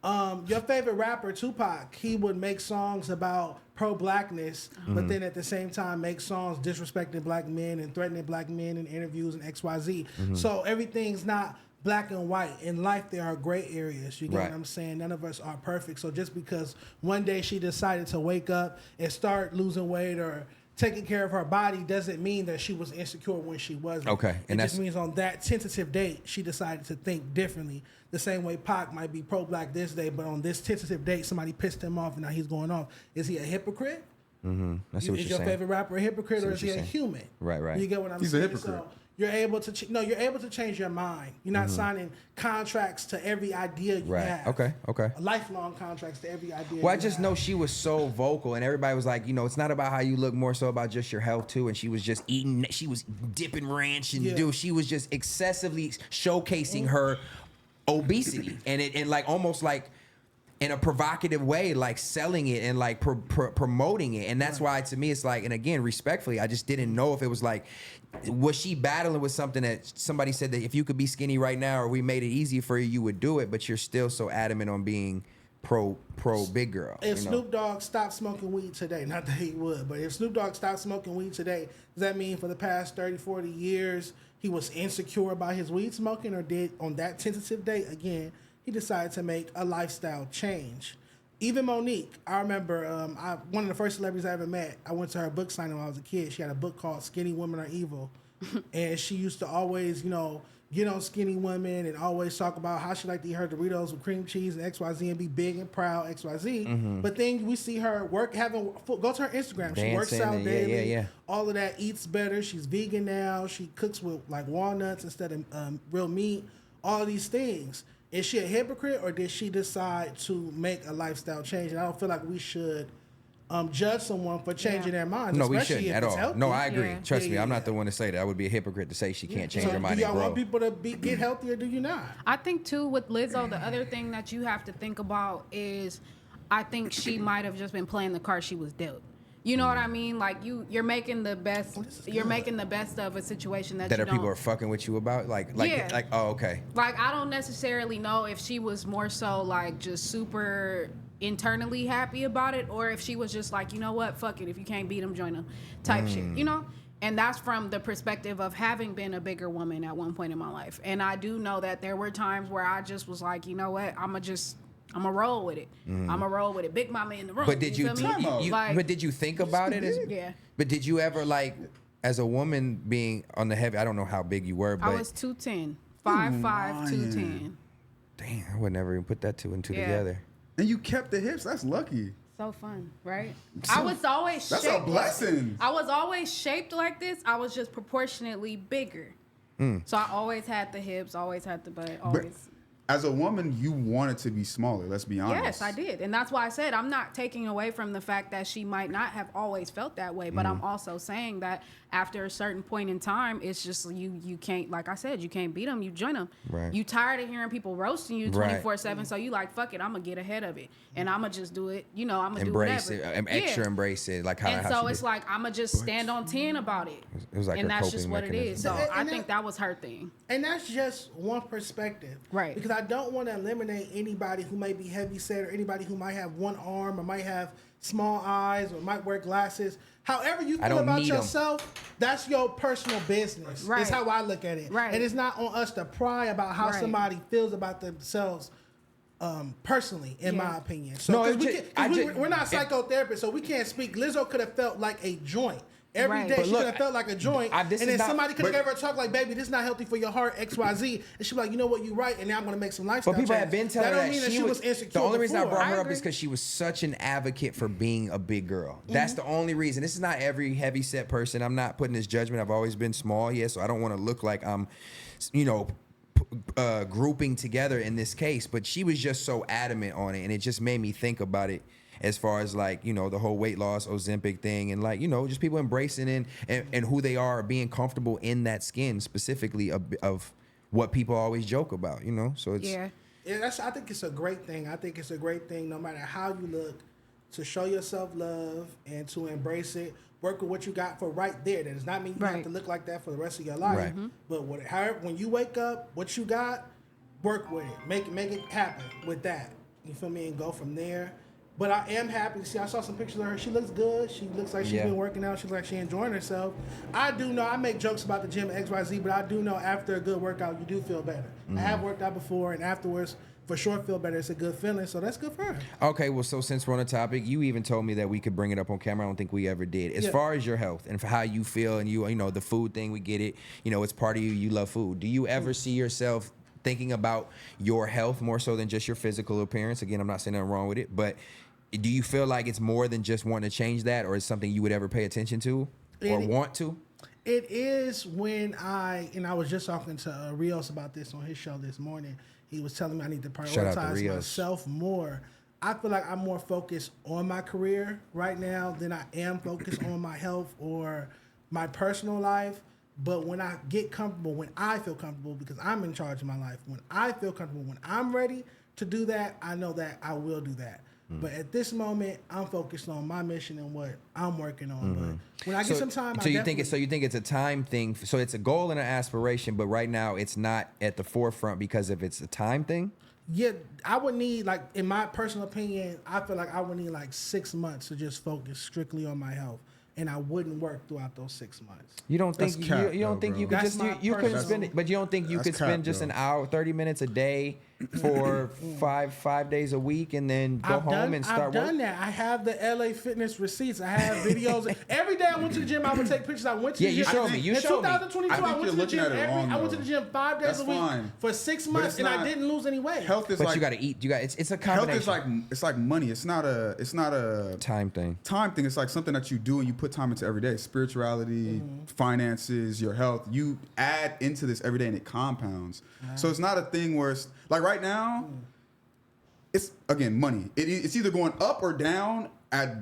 Your favorite rapper, Tupac, he would make songs about pro-blackness, but then at the same time make songs disrespecting black men and threatening black men in interviews and XYZ. So everything's not black and white. In life, there are gray areas. You get what I'm saying? None of us are perfect. So just because one day she decided to wake up and start losing weight or taking care of her body doesn't mean that she was insecure when she wasn't. Okay. And it just means on that tentative date, she decided to think differently. The same way Pac might be pro-black this day, but on this tentative date, somebody pissed him off and now he's going off. Is he a hypocrite? That's what Is you're your saying. favorite rapper a hypocrite, or is he a human? Right. You get what I'm He's a saying? hypocrite. So you're able to you're able to change your mind. You're not signing contracts to every idea you have. Okay. Lifelong contracts to every idea. Well, I just know she was so vocal, and everybody was like, you know, it's not about how you look, more so about just your health too. And she was just eating, she was dipping ranch, and she was just excessively showcasing her obesity, and like almost like in a provocative way, like selling it and like promoting it. And that's why to me it's like, and again, respectfully, I just didn't know if it was like, was she battling with something that somebody said that if you could be skinny right now or we made it easy for you, you would do it, but you're still so adamant on being pro big girl. If Snoop Dogg stopped smoking weed today, not that he would, but if Snoop Dogg stopped smoking weed today, does that mean for the past 30, 40 years he was insecure about his weed smoking, or did on that tentative date, again, he decided to make a lifestyle change? Even Monique, I remember one of the first celebrities I ever met, I went to her book signing when I was a kid. She had a book called Skinny Women Are Evil. And she used to always, get on skinny women and always talk about how she liked to eat her Doritos with cream cheese and XYZ and be big and proud, XYZ. But then we see her go to her Instagram. She works out daily. All of that, eats better. She's vegan now. She cooks with like walnuts instead of real meat. All of these things. Is she a hypocrite, or did she decide to make a lifestyle change? And I don't feel like we should judge someone for changing their minds. No, we especially shouldn't if at it's all. healthy. No, I agree. Yeah. Trust me, I'm not the one to say that. I would be a hypocrite to say she can't change her mind Do y'all and grow. want people to get healthy, or do you not? I think too with Lizzo, the other thing that you have to think about is, I think she might have just been playing the card she was dealt. You know what I mean? Like you're making the best. You're making the best of a situation that you don't. People are fucking with you about, like, oh, okay. Like I don't necessarily know if she was more so like just super internally happy about it, or if she was just like, you know what, fuck it. If you can't beat them, join them, type shit. You know. And that's from the perspective of having been a bigger woman at one point in my life. And I do know that there were times where I just was like, you know what, I'm gonna roll with it. I'm gonna roll with it. Big mama in the room. But did you, but did you think about it? Yeah. But did you ever, like, as a woman being on the heavy, I don't know how big you were, but I was 210, 5'5", 210. Damn, I would never even put that two and two Yeah. together. And you kept the hips. That's lucky. So fun, right? I was always That's shaped a blessing. I was always shaped like this. I was just proportionately bigger. So I always had the hips, always had the butt, always. As a woman, you wanted to be smaller. Let's be honest. Yes, I did. And that's why I said I'm not taking away from the fact that she might not have always felt that way, but I'm also saying that after a certain point in time, it's just you can't, like I said, you can't beat them, you join them. Right. You tired of hearing people roasting you Right. 24/7, so you like, fuck it, I'm going to get ahead of it. And I'm going to just do it, I'm going to do Embrace whatever. it, extra embrace it, like how. And how so she it's did. like, I'm going to just stand on 10 about it. It was like and her that's just coping what it mechanism. is. So And I that- think that was her thing. And that's just one perspective. Right. Because I don't want to eliminate anybody who may be heavy set or anybody who might have one arm or might have small eyes or might wear glasses. However you I feel don't about need 'em. yourself, that's your personal business. Right. It's how I look at it. Right. And it's not on us to pry about how Right. somebody feels about themselves personally, in Yeah. my opinion. So, No, 'cause it's we just- can't- 'cause I just- we're not psychotherapists, so we can't speak. Lizzo could have felt like a joint. Every Right. day But she look, could have felt like a joint, this and is then not- somebody could have but- gave her a talk like, "Baby, this is not healthy for your heart, XYZ," and she'd be like, "You know what, you're right," and now I'm gonna make some lifestyle But people have changes. been telling her don't that mean she was insecure. The only reason I before. brought her I up is agree. because she was such an advocate for being a big girl. That's the only reason. This is not every heavy set person. I'm not putting this judgment. I've always been small, so I don't want to look like I'm, grouping together in this case. But she was just so adamant on it, and it just made me think about it. As far as like, the whole weight loss Ozempic thing and like, just people embracing and who they are, being comfortable in that skin specifically of what people always joke about, So it's Yeah. Yeah, I think it's a great thing. I think it's a great thing, no matter how you look, to show yourself love and to embrace it. Work with what you got for right there. That does not mean you have Right. to look like that for the rest of your life. Right. But however, when you wake up, what you got, work with it. Make it happen with that. You feel me? And go from there. But I am happy to see. I saw some pictures of her. She looks good. She looks like she's Yeah. been working out. She looks like she's enjoying herself. I do know. I make jokes about the gym and XYZ, but I do know after a good workout, you do feel better. I have worked out before, and afterwards, for sure, feel better. It's a good feeling. So that's good for her. Okay, well, so since we're on the topic, you even told me that we could bring it up on camera. I don't think we ever did. As Yeah. far as your health and for how you feel and the food thing, we get it. It's part of you. You love food. Do you ever see yourself thinking about your health more so than just your physical appearance? Again, I'm not saying nothing wrong with it, but do you feel like it's more than just wanting to change that, or is something you would ever pay attention to or want to? It is when I was just talking to Rios about this on his show this morning. He was telling me I need to Shout out to prioritize Rios. myself more. I feel like I'm more focused on my career right now than I am focused on my health or my personal life. But when I get comfortable, when I feel comfortable, because I'm in charge of my life, when I feel comfortable, when I'm ready to do that, I know that I will do that. But at this moment, I'm focused on my mission and what I'm working on. But when I get some time, So you think it's a time thing? So it's a goal and an aspiration, but right now it's not at the forefront because if it's a time thing. Yeah, I would need, like, in my personal opinion, I feel like I would need like 6 months to just focus strictly on my health, and I wouldn't work througth those 6 months. You don't think That's cap, you don't though, think bro. you could That's just my you couldn't personal- spend it, but you don't think you That's could spend cap, just bro. an hour, 30 minutes a day for five days a week and then go home and start I've done work? that. I have the LA Fitness receipts. I have videos. Every day I went to the gym, I would take pictures. I went to Yeah, the you gym. showed me. You in showed me. 2022, I think I went you're to the looking gym at it wrong, I went to though. the gym 5 days That's a week fine. for 6 But months, it's and I not- didn't lose any weight. Health is But like you got to eat. It's a health combination. is like money. It's not a time thing. time thing. It's like something that you do and you put time into every day. Spirituality, finances, your health. You add into this every day and it compounds. So it's not a thing where it's like right now. It's again money. It's either going up or down at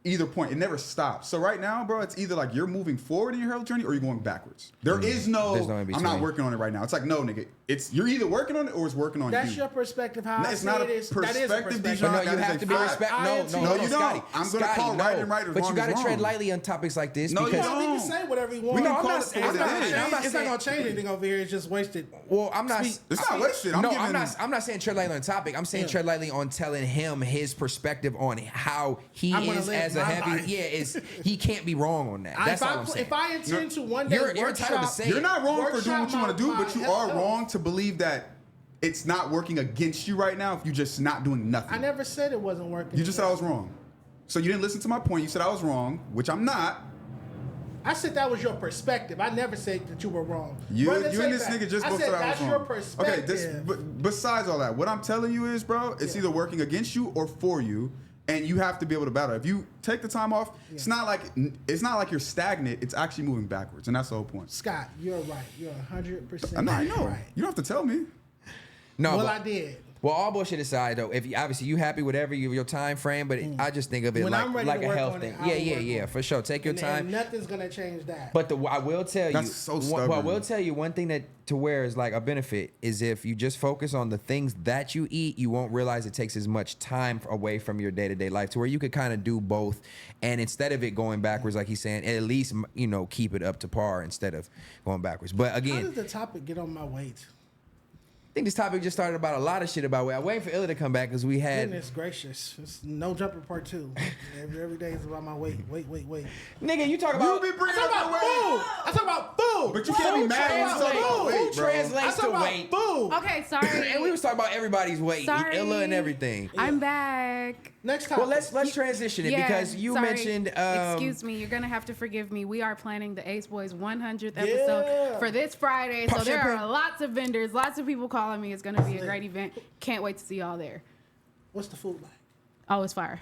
either point. It never stops. So right now, bro, it's either like you're moving forward in your health journey or you're going backwards. There's There's no in I'm between. not working on it right now. It's like no, nigga. It's you're either working on it or it's working on That's you. your perspective. How I It's see not it a is that is a perspective, perspective. Dijon. But no, that you is have a to be fact. respect. I No, am too. no, No, no, you Scotty. don't. I'm gonna call right and right as But wrong you got as to tread wrong. lightly on topics like this No, you because don't. You can say whatever you want. We No, can I'm call not it saying- what I'm not it is. saying- I'm not It's not gonna change anything over here. It's just wasted. well, I'm not. Speak. It's not wasted. I'm not saying tread lightly on the topic. I'm saying Yeah. tread lightly on telling him his perspective on how he I'm gonna is live as a my heavy. life. Yeah, he can't be wrong on that. That's all I'm saying. If I intend to one day You're entitled to workshop, say You're not wrong for doing workshop what you want to do, my but you health. are wrong to believe that it's not working against you right now if you're just not doing nothing. I never said it wasn't working. You just said I was wrong. So you didn't listen to my point. You said I was wrong, which I'm not. I said that was your perspective. I never said that you were wrong. You Run and this back. nigga just I both said said I was that's your wrong. perspective. Okay, but besides all that, what I'm telling you is, bro, it's either working against you or for you, and you have to be able to battle. If you take the time off, it's not like you're stagnant. It's actually moving backwards, and that's the whole point. Scott, you're right. You're 100% I know. right. You don't have to tell me. No, Well, but, I did. well, all bullshit aside though, if you obviously you happy whatever your time frame, but I just think of it When like I'm ready like to a work health on thing. it, I will work on it. For sure. Take your And time. nothing's gonna change that. But I will tell you, That's so well, I stubborn. will tell you one thing that to where is like a benefit is if you just focus on the things that you eat, you won't realize it takes as much time away from your day-to-day life to where you could kind of do both. And instead of it going backwards, like he's saying, at least, keep it up to par instead of going backwards. But how again, did the topic get on my weight? I think this topic just started about a lot of shit about weight. I'm waiting for Illa to come back because we had Goodness gracious. It's no jumper part 2. Every day is about my weight. Wait. nigga. You talk about You be bringing I up talk the about weight. food. I talk about food. But you can't be Food mad when you talk translates- about weight, Food bro. I translates talk to about weight. food. Okay, sorry. And we was talking about everybody's weight, Sorry. Illa and everything. I'm back. Next topic. Well, let's transition it Yeah, because you sorry. mentioned. Excuse me, you're gonna have to forgive me. We are planning the Ace Boys 100th episode for this Friday, so Pop there champagne. are lots of vendors, lots of people calling me. It's gonna be a great event. Can't wait to see y'all there. What's the food like? Oh, it's fire.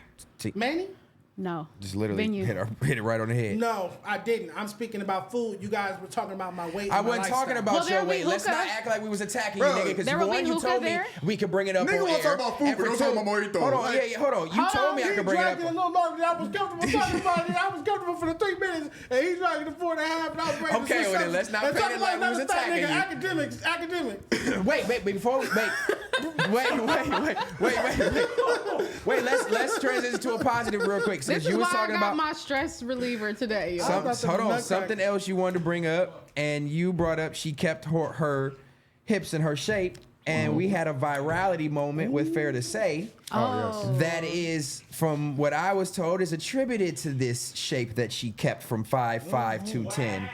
Manny? No, Just literally Venue. hit it right on the head. No, I didn't. I'm speaking about food. You guys were talking about my weight. I and my wasn't talking lifestyle. about Well, your there'll be weight. Let's hookah. not act like we was attacking Bro, you, nigga. Because there will one, be you hookah told me there. we could bring it up Nigga on wanna air. talk about food, And but for don't two- talk about mojito. Hold on, Like- hold on. You told me I could bring it He dragged it a up. little longer than I was comfortable talking about it. I was comfortable for the 3 minutes, and he dragged it to 4.5, and I was ready to Okay, say well then something. let's not And paint talk it about like we was another fat attacking nigga. Academics. Wait, before we wait. Let's transition to a positive real quick. This Since is you why was I talking got about my stress reliever today. y'all. about the hold on, nutcracker. something else you wanted to bring up, and you brought up she kept her hips in her shape, and we had a virality moment with Fair to Say. Oh, That is, from what I was told, is attributed to this shape that she kept from 5'5" to 10.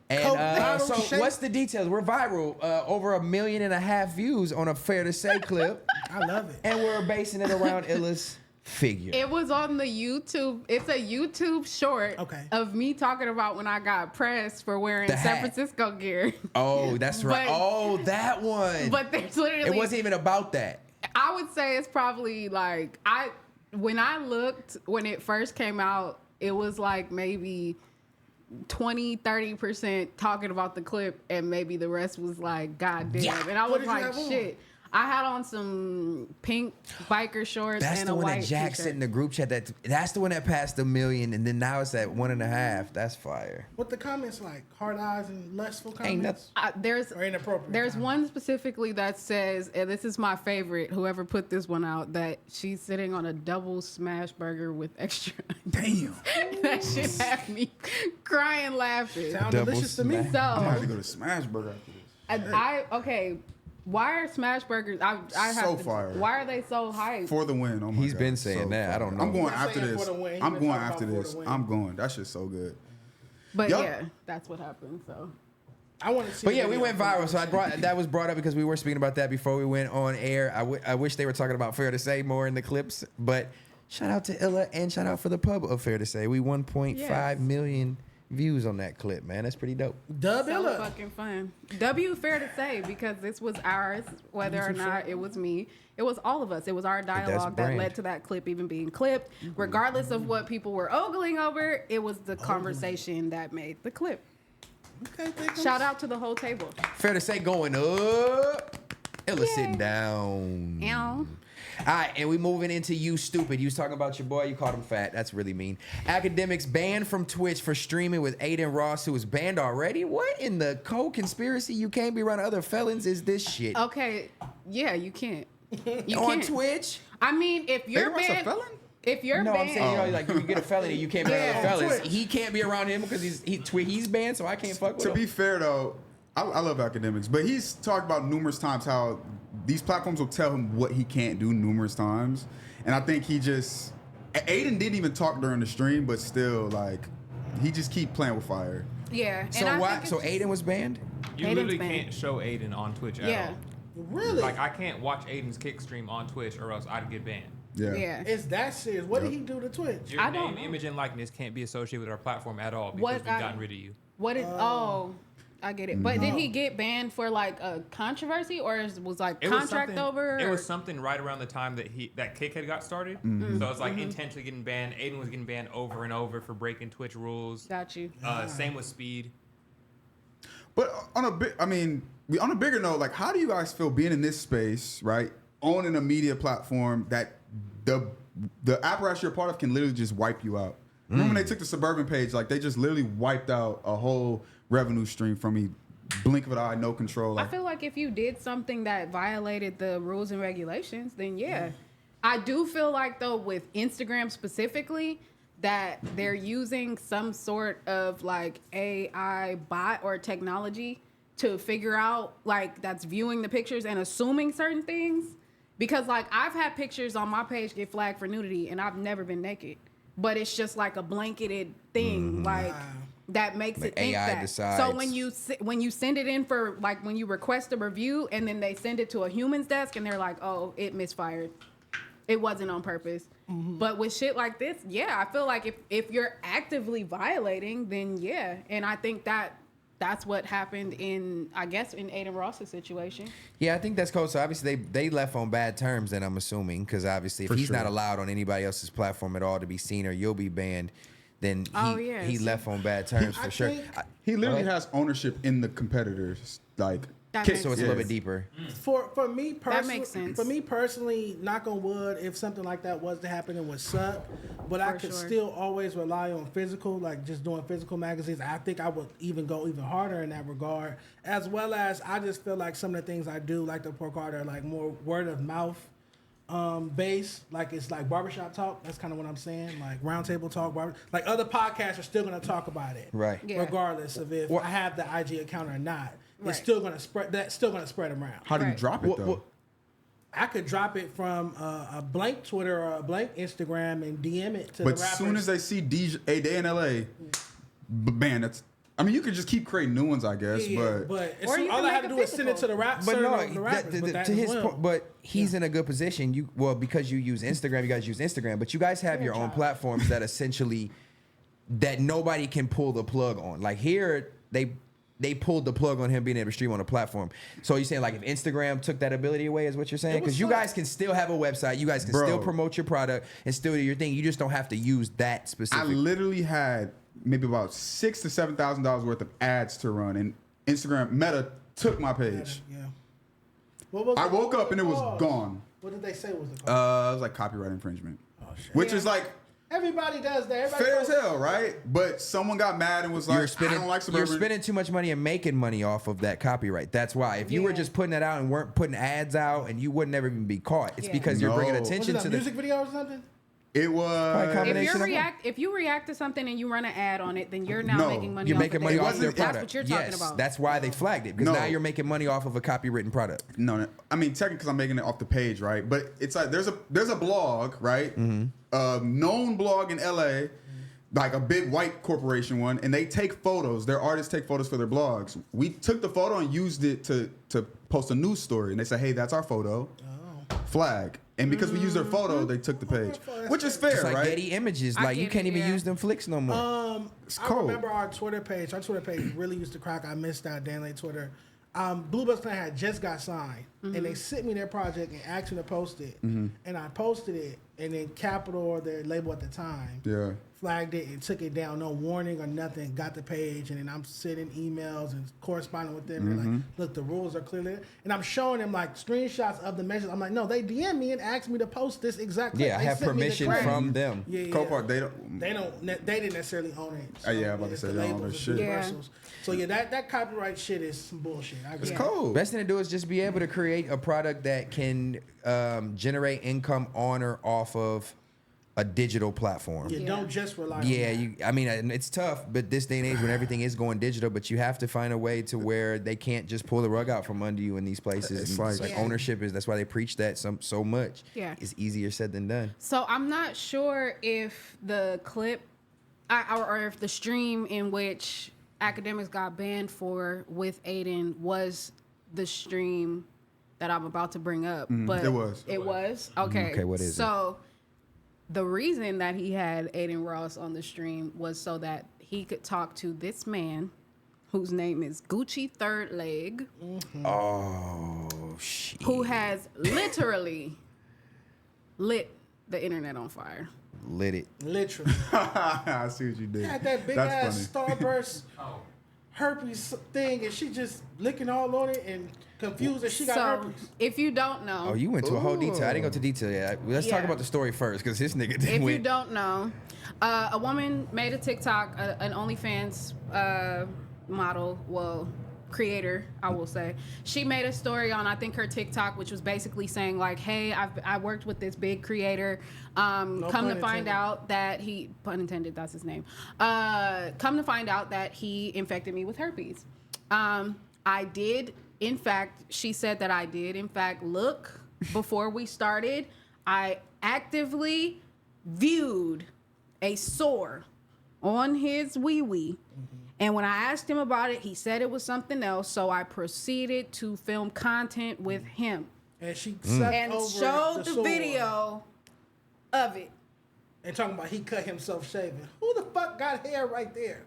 And Viral so, shape? what's the details? We're viral, over 1.5 million views on a Fair to Say clip, I love it. and we're basing it around Illa's figure. It was on the YouTube. It's a YouTube short of me talking about when I got pressed for wearing The San hat. Francisco gear. Oh, that's right. But- Oh, that one. But there's literally. It wasn't even about that. I would say it's probably like when I looked when it first came out, it was like maybe 20-30% talking about the clip, and maybe the rest was like, God damn. Yeah. And I What was did you like, have on? shit. I had on some pink biker shorts That's and the a one white that Jack t-shirt. sent in the group chat. That's the one that passed 1 million, and then now it's at 1.5. That's fire. What the comments like? Hard eyes and lustful Ain't comments? There's Or inappropriate? There's comments? one specifically that says, and this is my favorite, whoever put this one out, that she's sitting on a double smash burger with extra onions. Damn. That shit had me crying laughing. Sound Double delicious to me. smash. So I have to go to Smash Burger after this. okay, why are smash burgers? I have So to, fire. Why are they so hyped? For the win. Oh my He's God. been saying that. I fire. don't know. I'm going He's been after saying this. for the win. He's I'm been going talking after about this. for the win. I'm going. That shit's so good. But Yup. yeah, that's what happened. So I want to see. But yeah, the we video. went viral. So that was brought up because we were speaking about that before we went on air. I wish they were talking about Fair to Say more in the clips. But shout out to Illa and shout out for the pub of Fair to Say. We 1.5 million views on that clip, man. That's pretty dope. Dub so Illa. fucking fun. W Fair to Say, because this was ours, whether or not it was me. It was all of us. It was our dialogue that brand. led to that clip even being clipped. Regardless of what people were ogling over, it was the conversation that made the clip. Okay, thank you. Shout out to the whole table. Fair to Say going up. Illa Yay. sitting down. Ow. All right, and we moving into You Stupid. You was talking about your boy. You called him fat. That's really mean. Akademiks banned from Twitch for streaming with Aiden Ross, who was banned already. What in the co-conspiracy? You can't be around other felons is this shit? Okay, yeah, you can't. You On can't. Twitch? I mean, if you're Aiden Ross a banned, felon? if you're No, I'm banned, saying, like, you get a felony, you can't be around Yeah, other felons. Twitch. He can't be around him because he's banned, so I can't fuck with To him. be fair though, I love Akademiks, but he's talked about numerous times how these platforms will tell him what he can't do numerous times, and I think he just Aiden didn't even talk during the stream, but still like he just keep playing with fire. yeah. So and I why? think So it's- Aiden was banned? You Aiden's literally banned. can't show Aiden on Twitch at Yeah. all. Really? Like I can't watch Aiden's kick stream on Twitch or else I'd get banned. Yeah. It's that serious. What did he do to Twitch? Your I don't name, know. image, and likeness can't be associated with our platform at all because What we've gotten rid of you. What did? I get it. But did he get banned for like a controversy, or was like contract over? It was something right around the time that Kick had got started. So it's like intentionally getting banned. Aiden was getting banned over and over for breaking Twitch rules. Got you. Same with Speed. But on a bigger note, like, how do you guys feel being in this space, right? Owning a media platform that the apparatus you're a part of can literally just wipe you out. Remember when they took the Suburban page, like they just literally wiped out a whole revenue stream from me. Blink of an eye, no control. I feel like if you did something that violated the rules and regulations, then yeah. I do feel like though with Instagram specifically that they're using some sort of like AI bot or technology to figure out like that's viewing the pictures and assuming certain things. Because like I've had pictures on my page get flagged for nudity and I've never been naked. But it's just like a blanketed thing, like that makes it think AI that. decides. So when you send it in for like when you request a review and then they send it to a human's desk and they're like, oh, it misfired, it wasn't on purpose. But with shit like this, yeah, I feel like if you're actively violating, then yeah, and I think that's what happened in Aiden Ross's situation. Yeah, I think that's cool. So obviously they left on bad terms, then I'm assuming, because obviously if he's not allowed on anybody else's platform at all to be seen or you'll be banned, then he left on bad terms for sure. He literally has ownership in the competitors, like. That So makes it's a little sense. bit deeper. For me personally, That makes sense. For me personally, knock on wood, if something like that was to happen, it would suck. But I could still always rely on physical, like just doing physical magazines. I think I would even go even harder in that regard. As well as I just feel like some of the things I do, like the pork hard, are like more word of mouth based. Like it's like barbershop talk. That's kind of what I'm saying. Like roundtable talk. Like other podcasts are still going to talk about it, Right. Yeah. regardless of if I have the IG account or not. Right. It's still gonna spread. That's still gonna spread around. How do you drop it though? I could drop it from a blank Twitter or a blank Instagram and DM it to But the rappers. as soon as they see DJ a day in LA, man, that's. I mean, you could just keep creating new ones, I guess. but Or you all can I have make to it do is send it to the But the no, rappers. But that to as his well. point, but he's in a good position. Because you use Instagram, you guys use Instagram, but you guys have your own platforms that essentially that nobody can pull the plug on. Like here, they pulled the plug on him being able to stream on a platform. So you're saying like if Instagram took that ability away is what you're saying? Because you guys can still have a website, you guys can still promote your product and still do your thing. You just don't have to use that specific. I literally had maybe about $6,000 to $7,000 worth of ads to run, and Instagram Meta took my page. Yeah. What was I it? woke up and it was cause? gone. What did they say was the cause? It was like copyright infringement, which is like Everybody does that. Everybody fair as knows. hell, right? But someone got mad and was like, I don't like you're Suburban. spending too much money and making money off of that copyright. That's why. If you were just putting it out and weren't putting ads out, and you would never even be caught. It's because you're bringing No. Was attention it to a the music video or something? It was. If you react to something and you run an ad on it, then you're now making money. You're off making of money it. off their That's product. what you're talking about. That's why they flagged it, because now you're making money off of a copywritten product. No, I mean technically because I'm making it off the page, right? But it's like there's a blog, right? Known blog in LA, like a big white corporation one, and they take photos. Their artists take photos for their blogs. We took the photo and used it to post a news story, and they said, "Hey, that's our photo." Flag. And because we used their photo, they took the page, which is fair, It's like right? Getty Images. I Like you get can't it, even yeah. use them flicks no more. It's I cold. remember our Twitter page. Our Twitter page really used to crack. I missed out Dan Lay Twitter. Bluebell's Clan had just got signed, and they sent me their project and asked me to post it. And I posted it, and then Capital, or their label at the time, Yeah. flagged it and took it down, no warning or nothing. Got the page, and then I'm sending emails and corresponding with them. They're like, look, the rules are clearly, and I'm showing them like screenshots of the message. I'm like, no, they DM me and asked me to post this exact. Yeah, I they have sent me the permission credit. from them. Yeah, Copart, they don't. They didn't necessarily own it. So Yeah, I'm about to it's say the they don't own labels, that it's shit. Universals. So yeah, that copyright shit is some bullshit. I agree. It's cold. Best thing to do is just be able to create a product that can generate income on or off of a digital platform. Yeah, don't just rely on Yeah, that. I mean, and it's tough, but this day and age when everything is going digital, but you have to find a way to where they can't just pull the rug out from under you in these places. It's And like- Yeah. ownership is. That's why they preach that so much. Yeah. It's easier said than done. So I'm not sure if the clip or if the stream in which Akademiks got banned for with Aiden was the stream that I'm about to bring up. But it was. It was? Okay. Okay, what is it? So the reason that he had Aiden Ross on the stream was so that he could talk to this man whose name is Gucci Third Leg, Oh shit. who has literally lit the internet on fire. Lit it. Literally. I see what you did. Had that big ass Starburst herpes thing, and she just licking all on it and confused that she got herpes. If you don't know, Oh, you went to a whole detail. I didn't go to detail yet. Let's talk Yeah. about the story first, because this nigga didn't if win. you don't know, a woman made a TikTok, an OnlyFans model, well, creator, I will say. She made a story on, I think, her TikTok, which was basically saying like, hey, I worked with this big creator. Come to find intended. out that he, pun intended, that's his name. Come to find out that he infected me with herpes. I did, in fact, she said that I did, in fact, look before we started. I actively viewed a sore on his wee-wee. And when I asked him about it, he said it was something else. So I proceeded to film content with him And she sucked and over showed the sore. video of it. And talking about he cut himself shaving. Who the fuck got hair right there?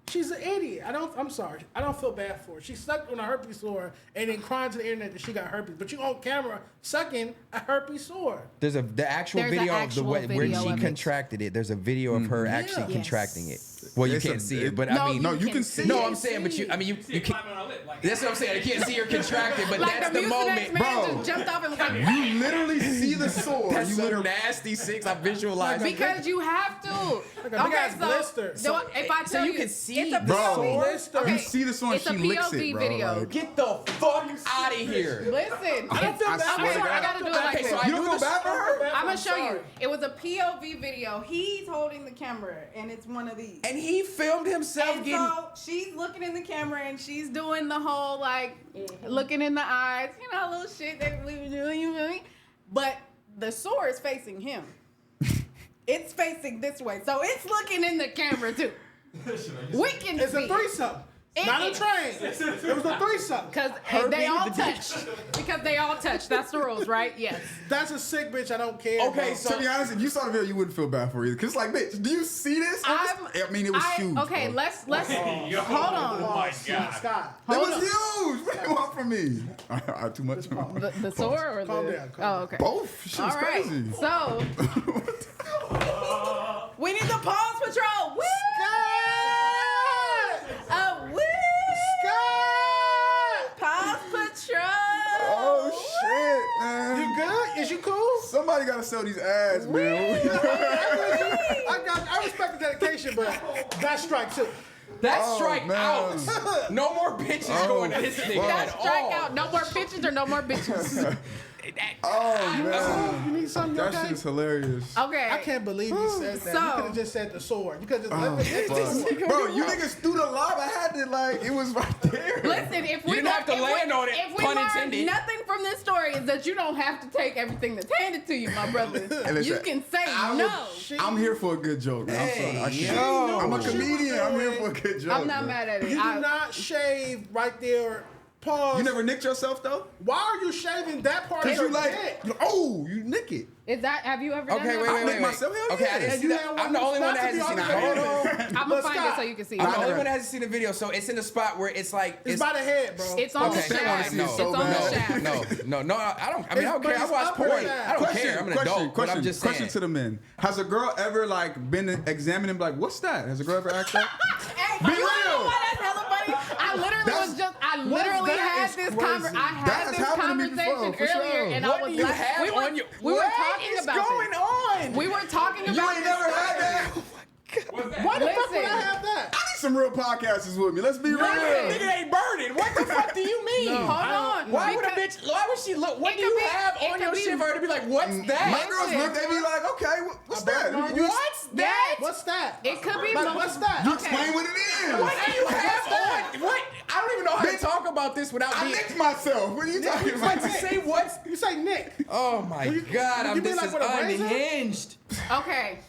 She's an idiot. I'm sorry. I don't feel bad for her. She sucked on a herpes sore and then crying to the internet that she got herpes. But you on camera sucking a herpes sore. There's the actual There's video an of the actual way where video she of it. contracted it. There's a video of her actually Yes. contracting it. Well, you It's can't a- see it, but No, I mean, No, you can see No, it. I'm saying, but you See it can't. climbing on her lip. Like, That's what I'm saying. You can't see her contracted, but Like that's the the Mucinex moment. man Bro. just jumped off and was like, You literally see the sore. That's you so literally. nasty, Six. I visualized it. because you have to. Like a big ass blister. If I So tell you you, can see it's a Bro. POV. Blister. Okay, You see the sore and it's a she licks POV it, bro. video. Like, Get the fuck out of here. Listen, I don't feel I bad. swear to I'm sorry, God. I gotta do it like Okay, this. so I you knew don't feel the bad for her? I'm gonna show you. sorry. It was a POV video. He's holding the camera, and it's one of these. And he filmed himself And getting. so she's looking in the camera, and she's doing the whole like looking in the eyes, you know, little shit that we were doing. You feel me? But the sore is facing him. It's facing this way, so it's looking in the camera too. We can It's see a threesome. Not a train. It was a threesome. because they all touched. Because they all touched. That's the rules, right? Yes. That's a sick bitch. I don't care. Okay, bro. so- to be honest, if you saw the video, you wouldn't feel bad for her either. Cause like, bitch, do you see this? I mean, it was huge. Okay, bro. let's Yo, hold on. Oh my Scott. god. Scott. It hold was on. huge. What do you want from me? Too much. The sore or Calm the? down, calm Oh, okay. Both. Shit's All right. crazy. So we need the pause patrol. Woo! Woo! Pause patrol. Oh shit, man. You good? Is you cool? Somebody gotta sell these ads, man. I respect the dedication, but that's strike two. That's Oh, strike man. out. No more bitches going to this nigga That's at strike all. out. No more bitches or no more bitches. Oh man, You need something? that okay? shit is hilarious. Okay. I can't believe you said that. So- You could have just said the sword. You could have just Oh, left it at the sword. fuck. Bro, you niggas threw the lob. I had to like, it was right there. Listen, if we didn't have to if we- land on it, if we pun learned intended. nothing from this story is that you don't have to take everything that's handed to you, my brother. listen, You can say I would- no. I'm here for a good joke, man. I'm sorry. I Hey, can't. yo. I'm a She was comedian. I'm here doing- for a good joke. I'm not man. mad at it. You do not shave right there. Pause. You never nicked yourself though? Why are you shaving that part of Cause your you like, dick? you nick it. Is that? Have you ever done Okay, that? wait, I wait, nicked wait. myself, hell Okay, I yeah. didn't And see you that. had I'm the one only one not that to be hasn't seen on it. the Hold video. on. I'm But gonna find it Scott, so you can see. I'm the Hold only on. one that hasn't seen the video, so it's in the spot where it's like It's by the head, bro. It's on the Okay. They wanna shaft. see it It's so on the bad. shaft. no. I don't. I mean, I don't But care. I it's watch upper porn. shaft. I don't care. I'm an adult, but I'm just saying. Question to the men: has a girl ever like been examining, like, what's that? Has a girl ever asked that? Hey, Be you wanna know real. why that's hella funny? I literally that had is this crazy. I That had has this happened to me conversation before, for earlier, sure. and What I was do you like, have we were, on your? we were What talking is about going this. on? We were talking You about ain't this. never had that? What's that? Why the fuck would I Listen. have that? I need some real podcasters with me. Let's be real. Nigga ain't burning. What the fuck do you mean? No. Hold on. Why would a because- bitch? Why would she look? What It do you could be- have it on could your be- shit for her to be like, what's that? My girls look, they be like, okay, what's that? You What's that? That- What's that? It could be. Like, what's that? You Okay. explain what it is. What do you have on? What? I don't even know how to Bitch, talk about this without I being. nicked myself. What are you talking Like about? to say what's? You say Nick. Oh my You- God! you I'm mean this like is with a razor? unhinged. Okay.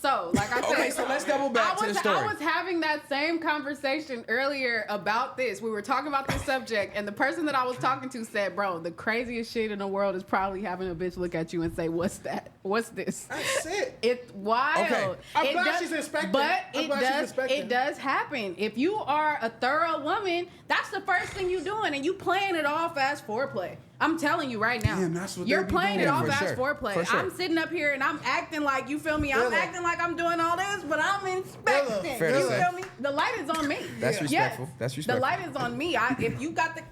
So, like I said, Okay, so let's double back to the story. I was having that same conversation earlier about this. We were talking about this subject, and the person that I was talking to said, "Bro, the craziest shit in the world is probably having a bitch look at you and say, "What's that? What's this?" That's it. It's wild. Okay. I'm glad she's inspecting. But I'm glad she's inspecting. it does happen. If you are a thorough woman, that's the first thing you're doing, and you playing it off as foreplay. I'm telling you right now. Damn, that's what you're they be playing doing. it off For as sure. foreplay. For sure. I'm sitting up here and I'm acting like, you feel me? I'm Really? acting like I'm doing all this, but I'm inspecting. Fair to You say. feel me? The light is on me. That's respectful. Yes. That's The respectful. light is on me. If you got the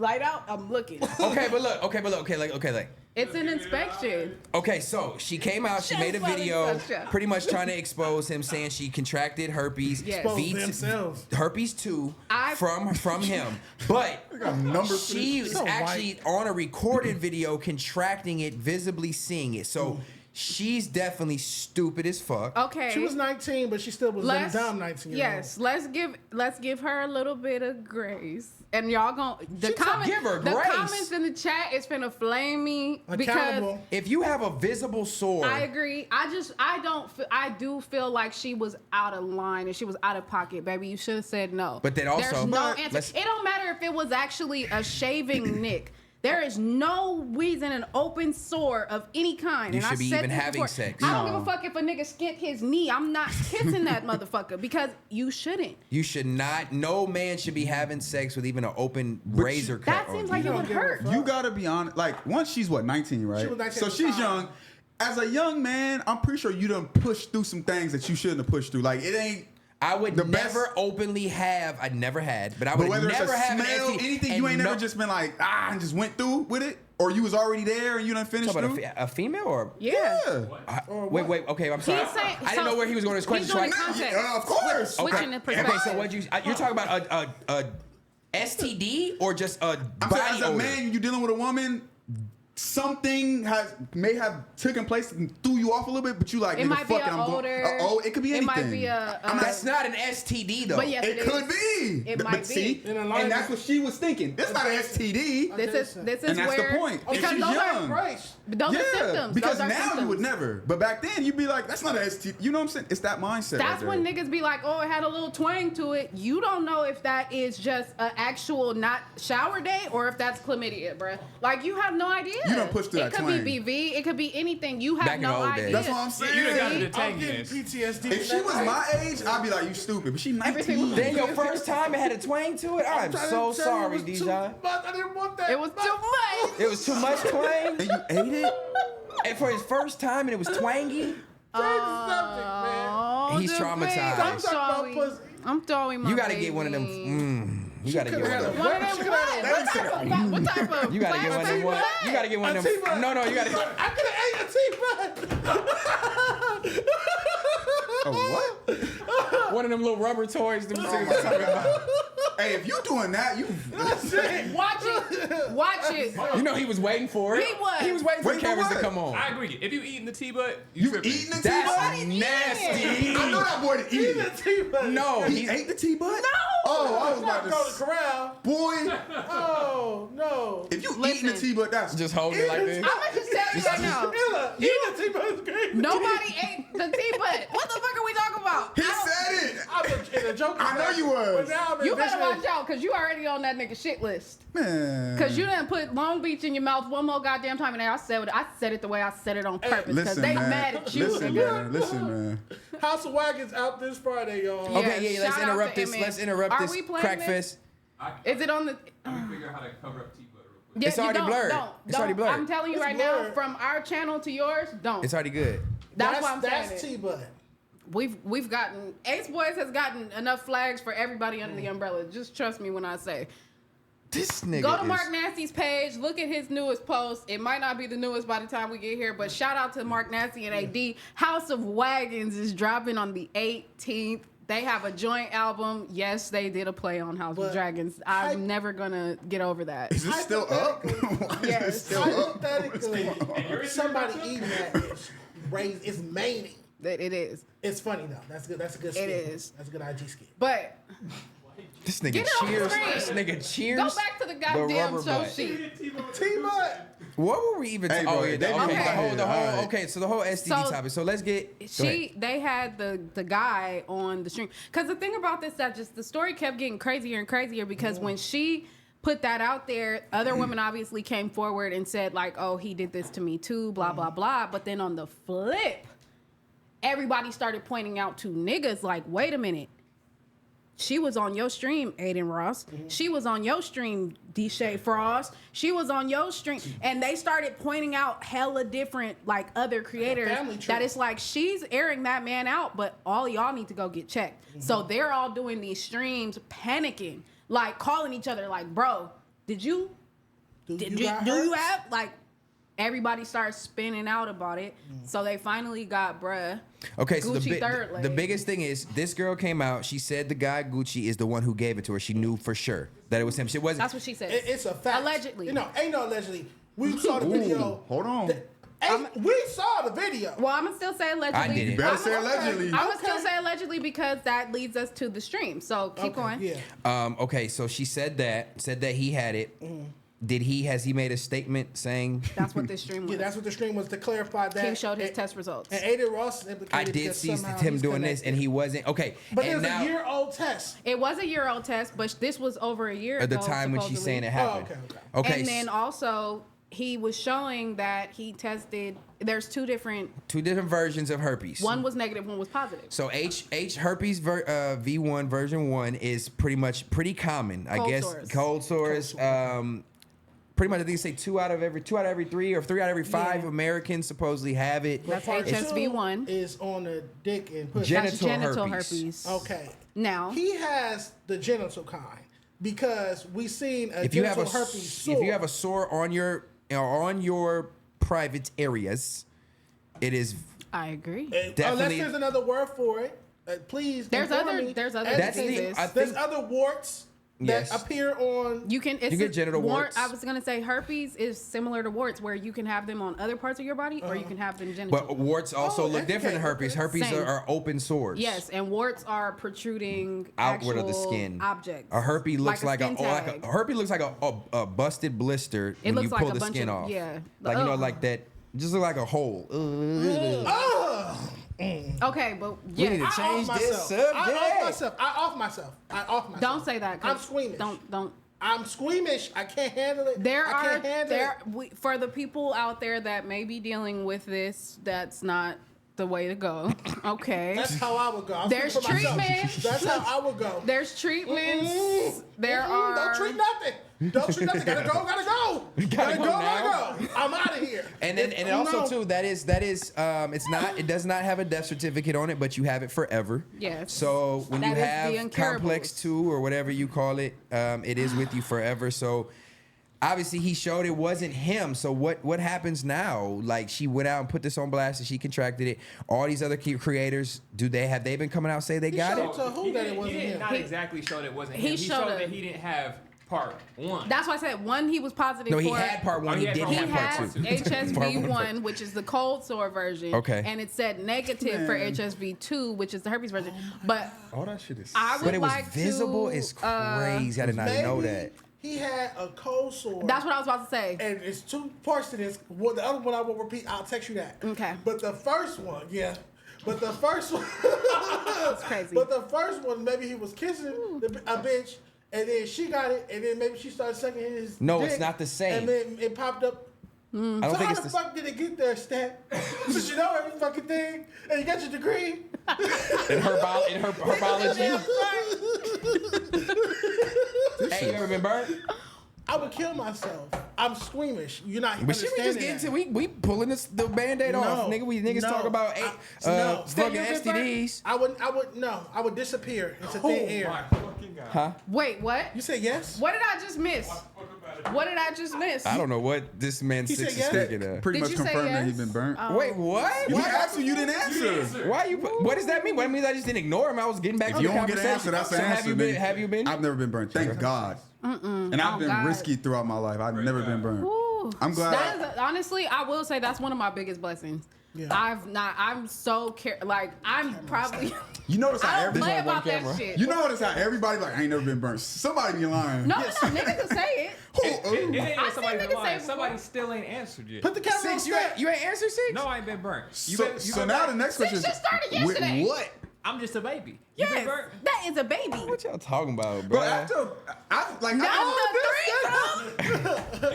light out, I'm looking. Okay, but look. Like, It's an inspection. okay, so she came out. She made a Just video, funny stuff, yeah. pretty much trying to expose him, saying she contracted herpes. Yes. Expose V- themselves. Herpes 2 I- from him, but numbers for she this was So actually on a recorded video contracting it, visibly seeing it. So she's definitely stupid as fuck. Okay. She was 19, but she still was Let's- dumb 19 years Yes, let's give her a little bit of grace. And y'all gon' the comments, give her the grace. comments in the chat is finna flame me because Accountable. If you have a visible sore, I agree. I do feel like she was out of line and she was out of pocket, baby. You should have said no. But then also- there's no But answer. let's- It don't matter if it was actually a shaving nick. There is no reason an open sore of any kind. You and I should be said even this having before. sex. I don't give No. a fuck if a nigga skint his knee. I'm not kissing that motherfucker because you shouldn't. you should not. No man should be having sex with even an open razor cut. That on seems you. like it don't would give a hurt. fuck. You gotta be honest. Like, once she's what, 19, right? She was 19 so at the she's time. young. As a young man, I'm pretty sure you done pushed through some things that you shouldn't have pushed through. Like, it ain't. I would The never best- openly have. I never had, but I But would whether it's never a have smell, an STD. anything, and you ain't no- never just been like, and just went through with it? Or you was already there and you done finished Talk about through? a female or Yeah. wait. Okay, I'm sorry. He's saying- I didn't know where he was going with his question. He's So doing I- context. Yeah, of course. Switching the Okay, perspective. so what you're talking about a STD or just a I'm body saying, as a odor? man, you dealing with a woman, something may have taken place and threw you off a little bit, but you like, It nigga, might be fuck it, an I'm odor. going. Oh, it could be It anything. might be a. That's not an STD though. But yes, It it could is. be. It But might be. see, In a and line- that's what she was thinking. It's not an STD. This is And that's the where point. And because she's those young. are those are symptoms. because Those are now symptoms. you would never. But back then you'd be like, that's not an STD. You know what I'm saying? It's that mindset. That's right when there. niggas be like, oh, it had a little twang to it. You don't know if that is just an actual not shower day or if that's chlamydia, bruh. Like, you have no idea. You done pushed through It that could twang. be BV. It could be anything. You have Back in the no old idea. days. That's what I'm saying. You done got the I'm getting detanginess. PTSD. If she was my age, I'd be like, you stupid. But she 19. Everything was- Then your first time it had a twang to it. I'm so sorry, Dijon. I didn't want that. It was too much. It was too much twang. And you ate it? And for his first time, and it was twangy. Oh, He's the traumatized. baby. I'm talking about Sorry. pussy. I'm throwing my You gotta get one of them. baby. You gotta get one of them. One of them what? What type of? You gotta get one of them. plastic You gotta get one of them. T-bud. No, you gotta. I could have ate a T-bud. Oh, what? One of them little rubber toys. Them things I'm talking about. Hey, if you doing that, you. Watch it. Watch it. You know he was waiting for it. He was. He was waiting for the Wait for cameras to what? come on. I agree. If you eating the T-butt, You tripping. eating the That's T-bud? nasty. I know that boy to eat it. T-bud. No, He he's ate the T-bud? No. Oh, I was about Go to to. corral. Boy, Oh no. if you Listen. eating the T-bud, that's just holding it like this. I'm gonna just tell you right now. Illa, eating a T-bud is great. Nobody ate the T-butt. What the fuck are we talking about? He I don't- said it. I was in a joke. I know you was. But now I'm You better envisioning- watch out, cause you already on that nigga shit list. Man. Cause you didn't put Long Beach in your mouth one more goddamn time, and I said it the way I said it on purpose, cause Listen, they man. mad at you. Listen, nigga. man. Listen, man. House of Wagons out this Friday, y'all. Yeah. Okay, yeah, let's shout out interrupt to this. MN. Let's interrupt Are this we playing crack this? fest. Is it on the? Let me figure out how to cover up T-butt real quick. Yeah, It's you already don't, blurred. Don't, It's already don't. blurred. I'm telling you It's right now, blurred. from our channel to yours, don't. It's already good. That's why I'm saying That's it. T-bud. We've gotten Ace Boys has gotten enough flags for everybody under the umbrella. Just trust me when I say. This nigga Go to is- Mark Nasty's page. Look at his newest post. It might not be the newest by the time we get here, but shout out to Mark Nasty and AD. House of Wagons is dropping on the 18th. They have a joint album. Yes, they did a play on House But of Dragons. I'm never gonna get over that. Is it still up? Why is it Yes. still up? Hypothetically, somebody eating that is raised. It's maining. That it is. It's funny though. That's good. That's a good skit. It is. That's a good IG skit. But This nigga Get it off the cheers. screen. This nigga cheers. Go back to the goddamn rubber show butt. sheet. T-Butt. What were we even? Hey, bro, they the leave whole. it out here. All right. Okay, so the whole STD So, topic. So let's get. go ahead. They had the guy on the stream, because the thing about this, that just the story kept getting crazier and crazier, because when she put that out there, other women obviously came forward and said like, oh, he did this to me too, blah blah blah. But then on the flip, everybody started pointing out to niggas like, wait a minute, she was on your stream, Aiden Ross. She was on your stream, Deshae Frost. She was on your stream. And they started pointing out hella different, like, other creators that it's like, she's airing that man out, but all y'all need to go get checked. So they're all doing these streams, panicking, like, calling each other, like, bro, did you have, like, everybody started spinning out about it. So they finally got bruh. Okay, so Gucci third the leg. biggest thing is this girl came out. She said the guy Gucci is the one who gave it to her. She knew for sure that it was him. She wasn't. That's what she said. It's a fact. Allegedly. You know, ain't no allegedly. We saw the video. Hold on. We saw the video. Well, I'm gonna still say allegedly. I didn't. You better say allegedly. I'm gonna still say allegedly, because that leads us to the stream. So keep going. Yeah. Okay, so she said that he had it. Has he made a statement saying? That's what this stream was. Yeah, that's what the stream was, to clarify that. He showed his test results. And Aiden Ross is implicated. I did because see somehow him he's doing this, and he wasn't. Okay, But and there's now a year-old test. It was a year-old test, but this was over a year at the ago, time when she's supposedly. saying it happened. okay. And then also, he was showing that he tested. There's two different versions of herpes. One was negative, one was positive. So herpes V1 version 1 is pretty common, I guess. Cold sores. Pretty much, I think they say 2 out of every 3 or 3 out of every 5 Americans supposedly have it. That's Part HSV1. 2 is on the dick and pussy. Genital That's genital herpes. Okay. Now He has the genital kind, because we seen a If you have genital a herpes sore. if you have a sore on your private areas, it is I agree. Unless definitely. there's another word for it, please. There's inform other me. there's other Educate me. diseases. I There's think- other warts Yes. that appear on. You can get genital warts. I was gonna say herpes is similar to warts, where you can have them on other parts of your body, or you can have them genital. But warts also look different than herpes. okay. Herpes Same. are open sores. Yes, and warts are protruding Outward of the actual skin. objects. A herpes looks like skin tag. a herpes looks like a busted blister It when looks you like pull a the bunch skin of- off. yeah. Like Ugh. like that. Just look like a hole. Okay, but We need yeah, to change this subject. I off myself. don't say that. 'cause I'm squeamish. Don't. I'm squeamish. I can't handle it. I can't handle it. For the people out there that may be dealing with this, that's not the way to go. Okay. That's how I would go. I'll There's speak for myself. treatment. That's how I would go. There's treatments. There Mm-mm, are. Don't treat nothing. Don't treat nothing. Gotta go. Gotta go. Gotta go. I'm out of here. And also too, that is it does not have a death certificate on it, but you have it forever. Yes. So when That you is the have incurables. complex 2 or whatever you call it, it is with you forever. So obviously he showed it wasn't him. So what happens now? Like, she went out and put this on blast and she contracted it. All these other creators, have they been coming out and say they got it? So who that it wasn't He did him? not exactly show that it wasn't He him. He showed showed it. that he didn't have part 1. That's why I said one. He was positive. No, he for, had part 1. Oh, He he had didn't part have one. part 2. has Part HSV1, one. which is the cold sore version. Okay. And it said negative for HSV2, which is the herpes version. But All that shit is. I would But it was like visible. to. It's crazy. I did not know that. He had a cold sore. That's what I was about to say. And it's 2 parts to this. Well, the other one I will repeat. I'll text you that. Okay. But the first one, yeah. But the first one, That's crazy. But the first one, maybe he was kissing a bitch, and then she got it, and then maybe she started sucking his. No, dick, it's not the same. And then it popped up. I don't So think how it's the the fuck did it get there, Stat? Since you know every fucking thing, and you got your degree. in herbology. Hey, you ever been burnt? I would kill myself. I'm squeamish. You're not. But should we just get into we pulling the band-aid off, nigga? We niggas talk about fucking STDs. I would disappear into thin air. My fucking God. Huh? Wait, what? You say yes? What did I just miss? What did I just miss? I don't know what this man He six said is yes? thinking of. Pretty Did much you say confirmed that yes? he's been burnt. Wait, what? He asked you, you didn't answer. Why you? What does that mean? What it means I just didn't ignore him. I was getting back If to you the don't get an conversation. answer, that's the So answer. Have you been? I've never been burnt. Thank God. And I've been God. risky throughout my life. I've never been burnt. Ooh. I'm glad. That is, honestly, I will say that's one of my biggest blessings. I'm so like I'm probably. You notice how I don't play everybody. about that shit. You notice how everybody like I ain't never been burnt. Somebody be lying. No, niggas can say it. It ain't I even somebody seen niggas lying. say Somebody before. still ain't answered yet. Put the camera on Six, stage. you ain't answered Six? No, I ain't been burnt. So now the next question is just started yesterday. what? I'm just a baby. You been Yes, burnt? that is a baby. What y'all talking about, Bro, bro?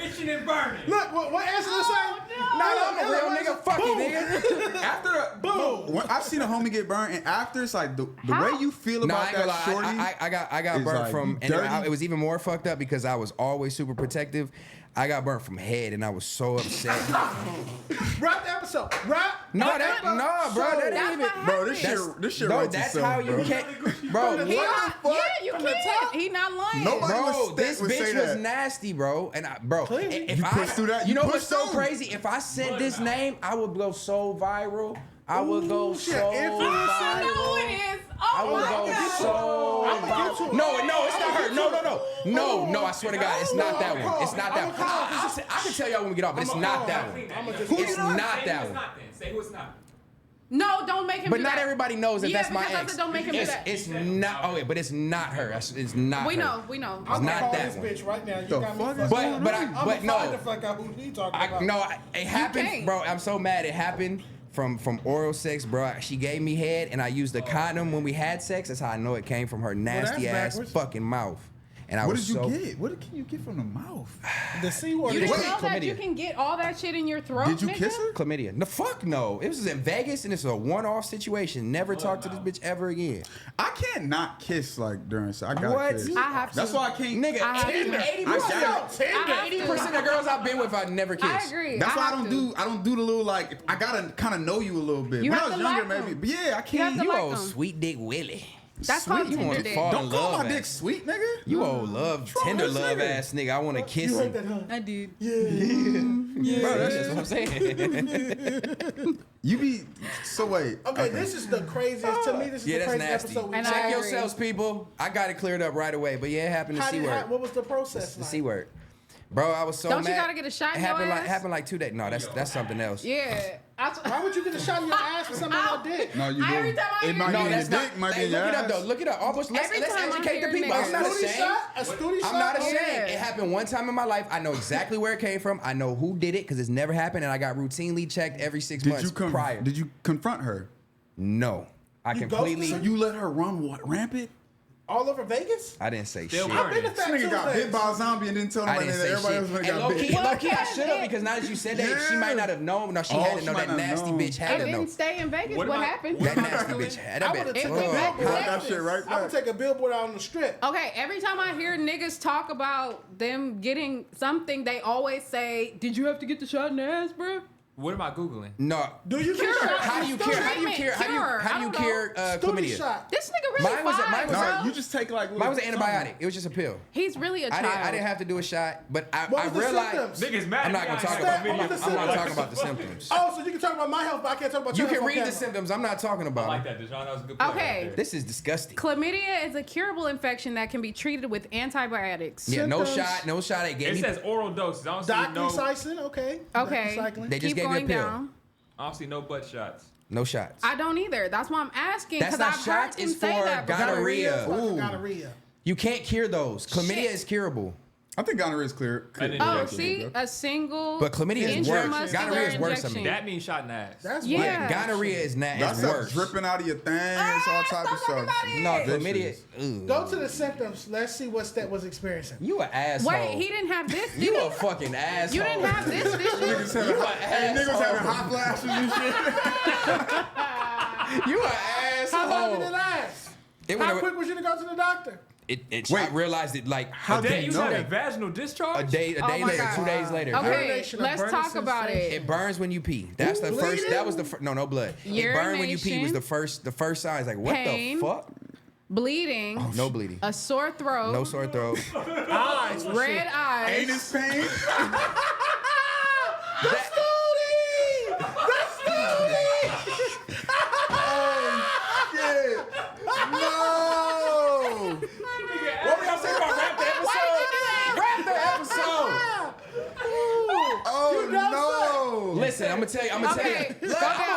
Itching and burning. Look, what answer to say? I'm a real nigga. Fuck you, nigga. after Boom. when I've seen a homie get burned, and after it's like the How? way you feel No, I about ain't gonna that lie. shorty. I got is burnt like, from, you and dirty. it was even more fucked up because I was always super protective. I got burnt from head, and I was so upset. Wrap the episode. Wrap. No, bro, that That's ain't even. what Bro, this happened. shit No, writes that's itself, how you bro. can't, bro. He What? not, fuck? yeah, you From the can't. top? He not lying. Nobody Bro, would this would say bitch was that. nasty, bro. And bro, Clearly. if You I, pushed through that, you you know what's pushed so through. crazy? If I said this name, I would go so viral. I would go shit, so influencer. I know viral. it is. I Oh would my go God. so I'ma get to viral. it. No, it's not her. No, I swear to God, it's not that one. It's not that one. I'ma I can tell y'all when we get off, but it's not that one. It's not that one. Say who it's not. No, don't make him But do not that. everybody knows that Yeah, that's my because I ex. said don't make him do It's that. it's not. Oh wait, but it's not her. It's not. We her. know. I'm not gonna call that this one. bitch right now. You The got me fuck fucked is up. going But on? I'm but gonna find no. the fuck out who he talking about. No, it happened, can't. bro. I'm so mad. It happened from oral sex, bro. She gave me head, and I used a condom when we had sex. That's how I know it came from her nasty ass backwards. fucking mouth. And I What was did you so. get? What can you get from the mouth? The C word. You Wait, didn't know that you chlamydia. can get all that shit in your throat. Did you nigga? kiss her? Chlamydia. No, fuck no. It was in Vegas, and it's a one-off situation. Never talk to this bitch ever again. I can't not kiss like during sex. I got What? kiss. I have to. That's why I can't. Nigga, I have to. 80% of girls I've been with, I never kiss. I agree. That's why I have don't to. do the little like. I gotta kind of know you a little bit. You When I have was to younger, like maybe. them. But yeah, I You have can't. to You like old them. sweet dick Willie. That's called You tender want to dick. fall Don't in call love my dick ass. sweet, nigga. You old love, wrong tender with this love nigga? ass nigga. I want to kiss You heard him. that, huh? I did. Bro, that's just what I'm saying. You be so wait. Okay, this is the craziest. To me, this is Yeah, the that's craziest nasty. episode we've And I Check had. agree. yourselves, people. I got it cleared up right away. But yeah, it happened to How C did- word. What was the process The like? C word. Bro, I was so Don't mad. you gotta get a shot It in your happened like ass? happened like 2 days. No, that's something else. Yeah. Why would you get a shot in your ass for something on your dick? No, you Every do. time I It hear might No, be in that's your not. dick. Might be Hey, in your look it up ass. though. Look it up. Almost. Let's Every time I educate the hear people. niggas- I'm not Stooty ashamed. shot? A stooty shot? I'm not ashamed. Yeah. It happened one time in my life. I know exactly where it came from. I know who did it because it's never happened, and I got routinely checked every 6 months prior. Did you confront her? No, I You completely. ghosted So you let her run rampant? All over Vegas? I didn't say Still shit. I've been to burning. Fat This nigga got Tuesdays. bit by a zombie and didn't tell I nobody didn't that say everybody else shit. would And have got low key, bit. low key, I should have Yeah. because now that you said that, she Yeah. might not have known. No, she Oh, had to she know. might That not have nasty known. bitch had And to know. didn't stay in Vegas. What What about- happened? That nasty bitch had. I That would've bitch. took a Oh, billboard Hold out that shit right I would back. take a billboard out on the strip. Okay, every time I hear niggas talk about them getting something, they always say, "Did you have to get the shot in the ass, bro?" What am I googling? No. Do you get Cure. shot? How do you cure? How do you cure? How do you I don't cure Stooty chlamydia? shot. This nigga really Mine was a- fine, mine was bro. a- No, you just take like. Mine was an antibiotic. It was just a pill. He's really a I child. didn't have to do a shot, but I What was the realized. symptoms? Niggas mad. I'm not gonna at me. talk I ain't about. got What was the I'm not symptoms? talking about the symptoms. Oh, so you can talk about my health, but I can't talk about You your can health on read the camera. symptoms. I'm not talking I about. like them. that, Deshaun. That was a good point. Okay. Right there. This is disgusting. Chlamydia is a curable infection that can be treated with antibiotics. Yeah, no Symptoms. shot. No shot. They gave It me. says oral doses. I don't see no. Doxycycline, okay. Okay. Doxycycline. They just Keep gave me a going pill. down. I don't see no butt shots. No shots. I don't either. That's why I'm asking. That's Because not I've shots, heard him it's say for that before. gonorrhea. Like Ooh. gonorrhea. You can't cure those. Chlamydia Shit. is curable. I think gonorrhea is clear. didn't Oh, Yeah, see, a single But chlamydia is worse. intramuscular Gonorrhea is worse than me. injection. That means shot in the ass. That's Yeah. weird. Gonorrhea is not. That Is stuff worse. dripping out of your things, all type of stop talking stuff. about it. No, Vicious. chlamydia. Ugh. Go to the symptoms. Let's see what Step was experiencing. You an asshole. Wait, he didn't have this, did You he? a fucking asshole. You didn't have this, did you? Niggas having, hey, niggas having hot flashes and shit. You an How long did it asshole. last? It How went- quick was you to go to the doctor? It Wait. I realized it like How a did day, You you had know? a vaginal discharge? a day Oh my later, God. 2 days later. Okay, Urination, a let's burning talk about sensation. it. It burns when you pee. That's the first. That was the first. No blood. It burned when you pee was Urination. the first signs. Like what Pain. the fuck? Bleeding, No bleeding. a sore throat, No sore throat. Eyes. red eyes. Anus pain. That- Shit. No. What were y'all saying about wrap the episode? Wrap the episode. Oh no. Listen, I'm gonna tell you. Okay, Look, I'm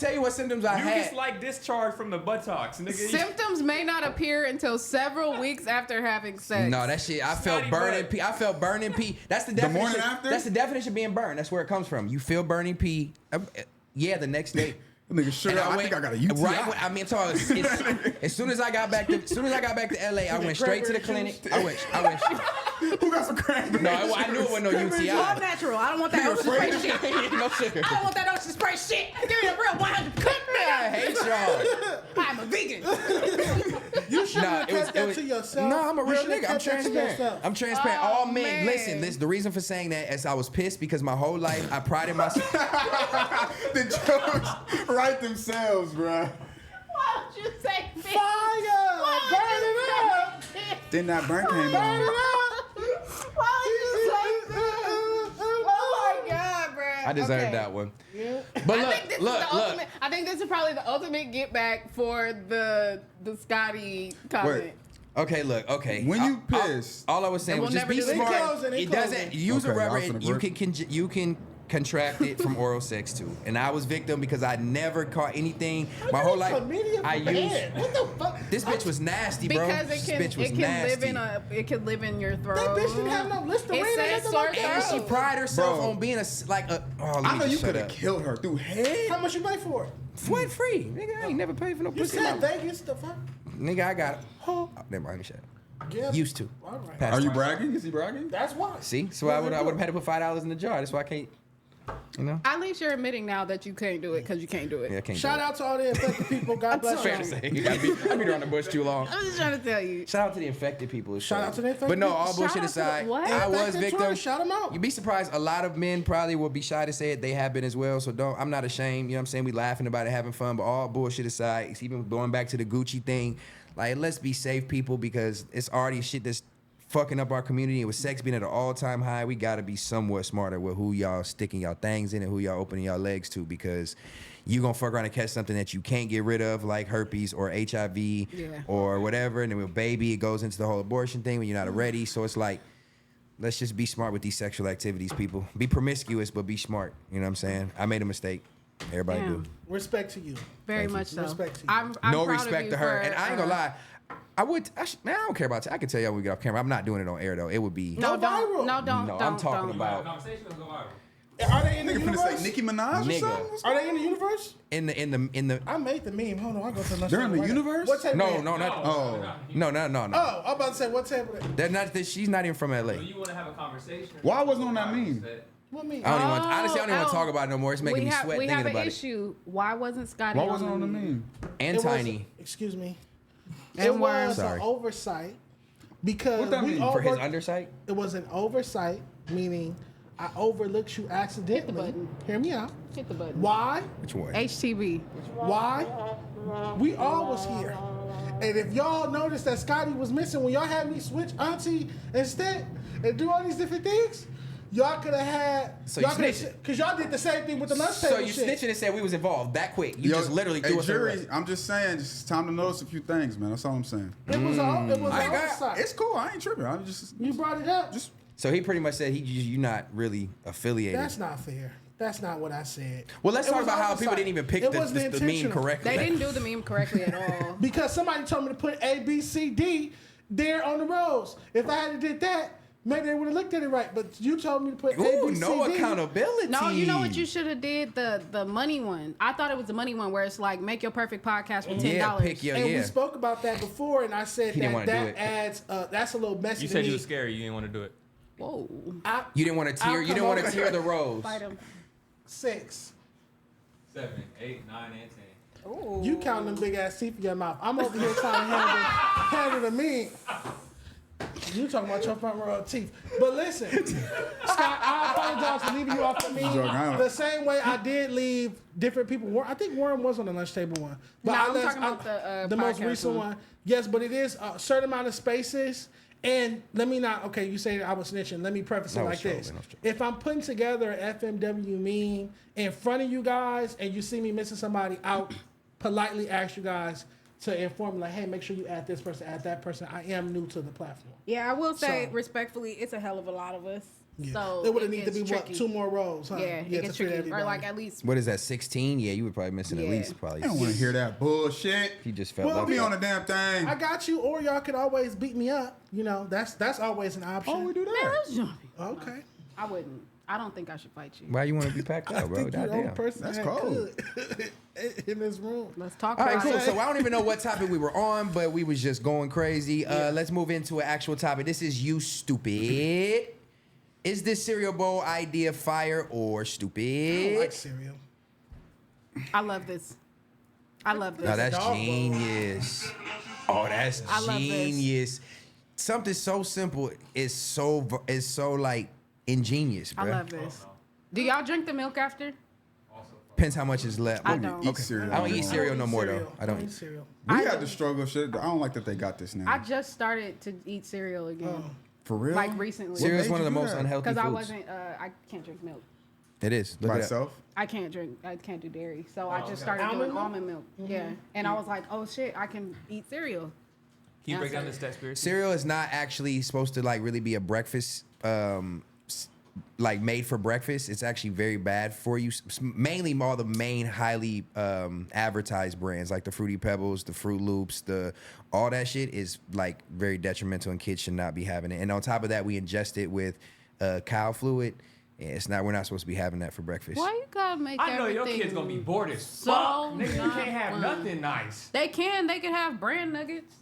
tell you what symptoms I had. Mucus like discharge from the buttocks, nigga. Symptoms may not appear until several weeks after having sex. No, that shit. I felt Scotty burning butt. pee. I felt burning pee. That's the The definition. morning after? That's the definition of being burned. That's where it comes from. You feel burning pee. Yeah, the next day. Nigga, sure. I think I got a UTI. Right, I mean, as soon as I got back to LA, I went straight to the clinic. I went. Who got some cranberries? No, I knew it wasn't no It's all UTI. natural. I don't want that ocean spray shit. No sugar. I don't want that ocean spray shit. Give me a real 100. Cook me. I hate y'all. I'm a vegan. You should Nah, have kept that to yourself. No, I'm a You real should've nigga. I'm kept that to transparent. yourself. I'm transparent. Oh, All men, man. listen. The reason for saying that is I was pissed because my whole life I prided myself. The jokes write themselves, bruh. Why would you say me? Fire! Burn it up! Then that burn came Burn on. it up! Why would you say that? Oh my God, bro. I deserved that one. But I look, think this is look, the look. ultimate. I think this is probably the ultimate get back for the Scotty comment. Wait. Okay, look, okay. When you pissed- all I was saying And was we'll just never be do this. smart. It It closing. doesn't use a Okay, rubber. I was And finna you can contract it from oral sex too. And I was victim because I never caught anything. My whole life, I used. What the fuck? This bitch was nasty, bro. Because This it bitch was can nasty. it can live in your throat. That bitch didn't have no Listerine. It says nothing sore like And that. she pride herself Bro. on being a. Oh, let I me know you just shut could have up. killed her through head. How much you pay for it? What free? Nigga, I ain't never paid for no You pussy. said Vegas, the fuck? Nigga, I got it. Huh? Oh, never mind, shut up. Yeah. Used to. All right. Past Are you time. bragging? Is he bragging? That's why. See? So I would have had to put $5 in the jar. That's why I can't. You know? At least you're admitting now that you can't do it because you can't do it. Yeah, I can't. Shout do it. out to all the infected people. God bless Fair you. to say. You gotta be. I be around the bush too long. I'm just trying to tell you. Shout out to the infected people. Shout out to the infected But no, people. all Shout bullshit out to aside, the- what? I was Infected victim. tourists, shout 'em out. You'd be surprised. A lot of men probably will be shy to say it. They have been as well. So don't. I'm not ashamed. You know what I'm saying? We laughing about it, having fun. But all bullshit aside, it's even going back to the Gucci thing. Like, let's be safe, people, because it's already shit that's fucking up our community. And with sex being at an all-time high, we gotta be somewhat smarter with who y'all sticking y'all things in and who y'all opening y'all legs to, because you gonna fuck around and catch something that you can't get rid of, like herpes or HIV or whatever. And then with baby, it goes into the whole abortion thing when you're not ready. So it's like, let's just be smart with these sexual activities, people. Be promiscuous, but be smart. You know what I'm saying? I made a mistake. Everybody Damn. do. Respect to you. Very Thank you. much so. Respect to you. I'm No proud of respect you to her. for, And I ain't gonna lie. Man, I don't care about it. I can tell y'all when we get off camera. I'm not doing it on air though. It would be. No, Go viral. don't. No, don't. No, don't, I'm talking don't. about Conversation will go viral. Are they in the Nigga finna universe? say Nicki Minaj or Nigga. something? What's Are going they in the universe? in the. I made the meme. Hold on, I go to the next They're in table the right now. universe? What table? No, they at? no, not. Oh. No. Oh, I'm about to say what table? they at? They're not. She's not even from LA. So you want to have a conversation? Why wasn't on that meme? What meme? I don't even want. Honestly, I don't even want Oh, to talk about it no more. It's making me sweat we thinking have an about it. issue. Why wasn't Scotty Why wasn't on the meme? And It was- Tiny excuse me. And It Worm. was Sorry. an oversight because What that we mean? all for his worked- undersight. It was an oversight, meaning I overlooked you accidentally. button. Hear me out. Hit the button. Why? Which one? HTB. Why? We all was here. And if y'all noticed that Scotty was missing when y'all had me switch auntie instead and do all these different things, y'all could have had. So you snitching. Because y'all did the same thing with the lunch So table you shit. snitching and said we was involved that quick. You just literally hey, threw us in the jury, arrest. I'm just saying, it's time to notice a few things, man. That's all I'm saying. It was an I ain't oversight. got, it's cool. I ain't tripping. I'm just You brought it up. So he pretty much said you're not really affiliated. That's not fair. That's not what I said. Well, let's It talk was about how oversight. people didn't even pick It the wasn't meme intentional. correctly. They didn't do the meme correctly at all. Because somebody told me to put A, B, C, D there on the rows. If I had did that, maybe they would have looked at it right. But you told me to put A, Ooh, B, C, no D. accountability. No, you know what you should have did? The money one. I thought it was the money one where it's like make your perfect podcast for $10. Yeah, pick your And we yeah. spoke about that before, and I said He didn't that wanna do that it. adds. That's a little messy You to said me. you was scary. You didn't want to do it. Whoa. You didn't want to tear. I'll You come didn't want to over. tear the rows. Fight him. 6. 7, 8, 9, and 10. Ooh. You count them big ass teeth in your mouth. I'm over here trying to handle the meat. You talking about your front row of teeth. But listen, Scott, I apologize for leaving you off the joking. meat. The same way I did leave different people. I think Worm was on the lunch table one. But No, I I'm left, talking about the most podcast recent one. Yes, but it is a certain amount of spaces. And let me not, okay, you say I was snitching. Let me preface it I was like this. trolling, I was trolling. If I'm putting together an FMW meme in front of you guys and you see me missing somebody, I'll politely ask you guys to inform me, like, hey, make sure you add this person, add that person. I am new to the platform. Yeah, I will say So- respectfully, it's a hell of a lot of us. Yeah. So There would have it need to be gets tricky. 2 more rows, huh? Yeah, it to gets fit tricky. Or everybody. like at least What is that? 16? Yeah, you were probably missing at Yeah. least probably. I don't want to hear that bullshit. He just felt Well, like Put me that. on the damn thing. I got you, or y'all could always beat me up. You know, that's always an option. Oh, we do man, that. let's jump. Okay. I wouldn't. I don't think I should fight you. Why you want to be packed I out, bro? think you're the only Goddamn. person That's that cold. could in this room. Let's talk All right, about cool. it. So I don't even know what topic we were on, but we was just going crazy. Let's move into an actual topic. This is You Stupid. Is this cereal bowl idea fire or I stupid? don't like cereal. I love this. I love this. No, that's dog bowl. genius. Oh, that's I love this. genius. Something so simple is so like ingenious, bro. I love this. Do y'all drink the milk after? Depends how much is left. I don't. Eat cereal. I don't eat cereal no more though. Cereal. I don't eat eat. cereal. We I had do. the struggle shit. I don't like that they got this now. I just started to eat cereal again, For real? like recently. Cereal is made one of you the do most that? unhealthy foods. Because I wasn't. I can't drink milk. It is. Look By at that. itself? I can't drink. I can't do dairy. So I just okay. started doing Almond milk? almond milk. Yeah, and I was like, oh shit, I can eat cereal. Can you break down That's this stat, Cereal is not actually supposed to like really be a breakfast, like made for breakfast. It's actually very bad for you. Mainly all the main highly advertised brands like the Fruity Pebbles, the Fruit Loops, all that shit is like very detrimental and kids should not be having it. And on top of that, we ingest it with cow fluid. Yeah, we're not supposed to be having that for breakfast. Why you gotta make I know your everything kid's gonna be bored as so fuck. Nigga, you not can't have fun. nothing nice. They can. They can have brand nuggets.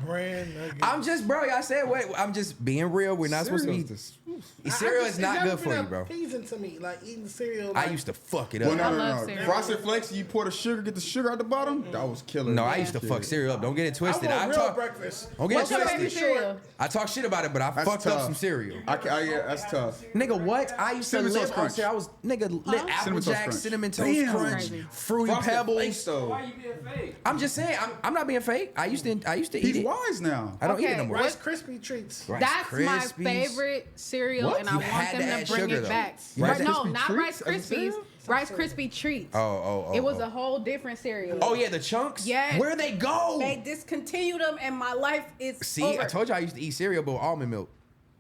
Brand nuggets. I'm just, bro. Y'all said what? I'm just being real. We're not supposed to be. Cereal is not good for you, bro. Pleasing to me, like eating cereal. I Like, used to fuck it Well, up. no, I no, love no. cereal. Frosted Flakes, you pour the sugar, get the sugar out the bottom. That was killer. No, I used to fuck cereal up. Don't get it I twisted. want I real talk. breakfast. Don't get What's it your twisted. favorite cereal? I talk shit about it, but I That's fucked up tough. some cereal. Yeah, that's tough. Nigga, what? I used to Cinnamon live Toast on Crunch. cereal. I was nigga lit Apple Cinnamon Toast Jack, Crunch. cinnamon toast Damn. crunch, Crazy. fruity Frosted pebbles. Flakes, though. Why you being fake? I'm just saying, I'm not being fake. I used to eat He's it. wise now. I don't eat it Okay, no more. Rice Krispie treats. Rice That's my Krispies. favorite cereal, What? and I You want had to them add to bring sugar, it though. back. You had Rice to- No, Krispie not Rice treats as a Krispies. cereal? Rice Krispie treats. Oh. It was a whole different cereal. Oh yeah, the chunks. Yes. Where they go? They discontinued them, and my life is See, over. I told you I used to eat cereal with almond milk.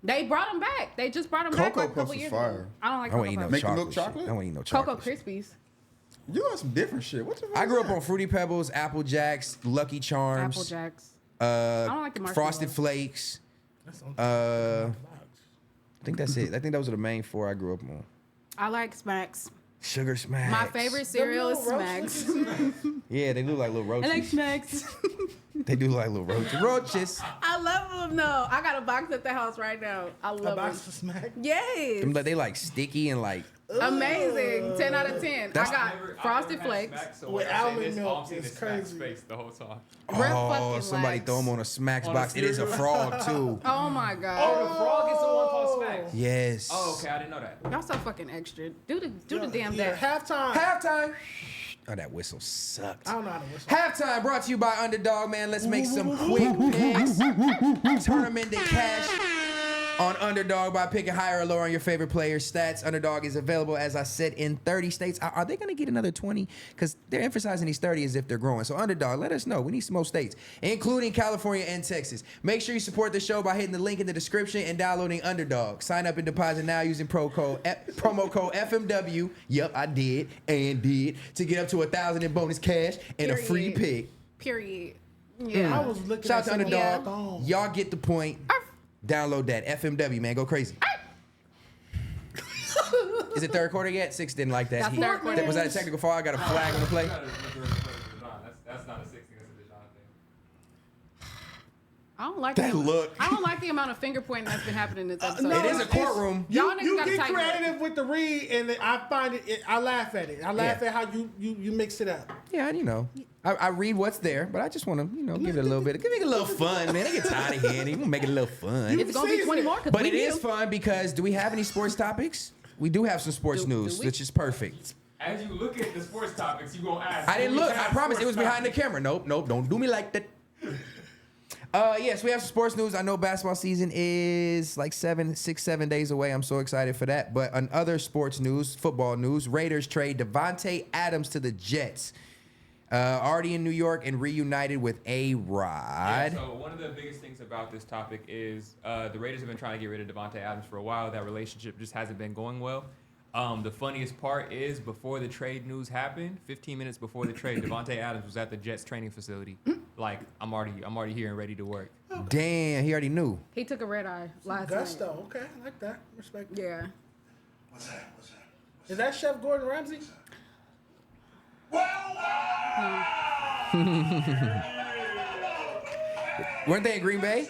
They brought them back. They just brought them back Cocoa like a couple Puffs is years fire. ago. I don't like I won't Cocoa eat no Puffs. Make the chocolate. milk shit. chocolate? I won't eat no Cocoa chocolate. shit. Krispies. You got some different shit. What the fuck I is grew up that? on Fruity Pebbles, Apple Jacks, Lucky Charms, Apple Jacks. don't like the marshmallows. Frosted Flakes. I think that's it. I think those are the main 4 I grew up on. I like Smacks. Sugar Smacks. My favorite cereal is little Smacks. Yeah, they look like little I like roaches. Smacks. They do look like little roaches. Roaches. I love them though. I got a box at the house right now. I A love box them. of smack. Yes. Them, they like sticky and like. Amazing. 10 out of 10. That's- I got Frosted Flakes. With almond milk, it's crazy. Face the whole time. Red Oh, fucking somebody legs. throw them on a Smacks On a box. It is a cereal. frog too. Oh my Oh, god. the frog is the one called Smacks. Yes. Oh, okay, I didn't know that. Y'all so fucking extra. Do the damn Yeah, thing. halftime. Halftime. Oh, that whistle sucked. I don't know how to whistle. Halftime brought to you by Underdog, man. Let's make some quick picks. Turn them into cash on Underdog by picking higher or lower on your favorite player's stats. Underdog is available, as I said, in 30 states. Are they going to get another 20? Because they're emphasizing these 30 as if they're growing. So Underdog, let us know. We need some more states, including California and Texas. Make sure you support the show by hitting the link in the description and downloading Underdog. Sign up and deposit now using promo code FMW. Yep, I did and did to get up to 1,000 in bonus cash and a free Period. pick. Period. I Yeah. was looking Shout out at to some of Underdog. my phone. Y'all get the point. Download that. FMW, man. Go crazy. Is it third quarter yet? 6 didn't like that. That's third quarter. Was that a technical foul? I got a flag on the play. That's not a 60, that's a Dijon thing. I don't like That look. I don't like the amount of finger pointing that's been happening in this episode. no, It is a courtroom. Y'all niggas You gotta get tighten up. creative with the read, and I find it. I laugh at it. I laugh Yeah. at how you mix it up. Yeah, you know. I read what's there, but I just want to, give it a little bit. Give it a little fun, man. They get tired of hearing it. You want to make it a little fun. It's gonna be 20 more because But we it is do. fun because do we have any sports topics? We do have some sports Do news, we? which is perfect. As you look at the sports topics, you gonna ask. I didn't do we look. I have promise. It sports was behind the topics? camera. Nope. Don't do me like that. Yes, we have some sports news. I know basketball season is like 7 days away. I'm so excited for that. But on other sports news, football news, Raiders trade Devontae Adams to the Jets. Already in New York and reunited with A-Rod. Yeah, so one of the biggest things about this topic is the Raiders have been trying to get rid of Davante Adams for a while. That relationship just hasn't been going well. The funniest part is before the trade news happened, 15 minutes before the trade, Davante Adams was at the Jets training facility. Like, I'm already here and ready to work. Damn, he already knew. He took a red eye last night. Gusto. Okay, I like that. Respect. Yeah. What's that? Is that Chef Gordon Ramsay? Weren't they in Green Bay?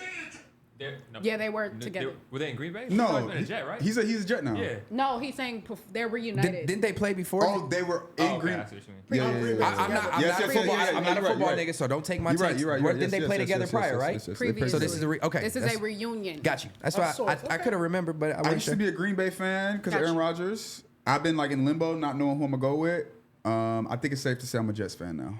Yeah, they were together. Were they in Green Bay? No, He's been a Jet, right? he's a Jet now. Yeah. No, he's saying they're reunited. Didn't they play before? Oh, they were in Okay, Green. I see what you mean. Yeah, yeah, yeah. I'm not Yes, a yes, football. yeah, yeah, I'm not a you're football right. nigga, so don't take my You're right. takes. You're right. Didn't Yes, they yes, play yes, together yes, prior, yes, right? yes, yes, yes. Previously. So this is okay. This is that's- a reunion. Got you. That's Of why sorts, I okay. could have remembered, but I I wasn't used sure. to be a Green Bay fan because of Gotcha. Aaron Rodgers. I've been like in limbo, not knowing who I'm gonna go with. I think it's safe to say I'm a Jets fan now.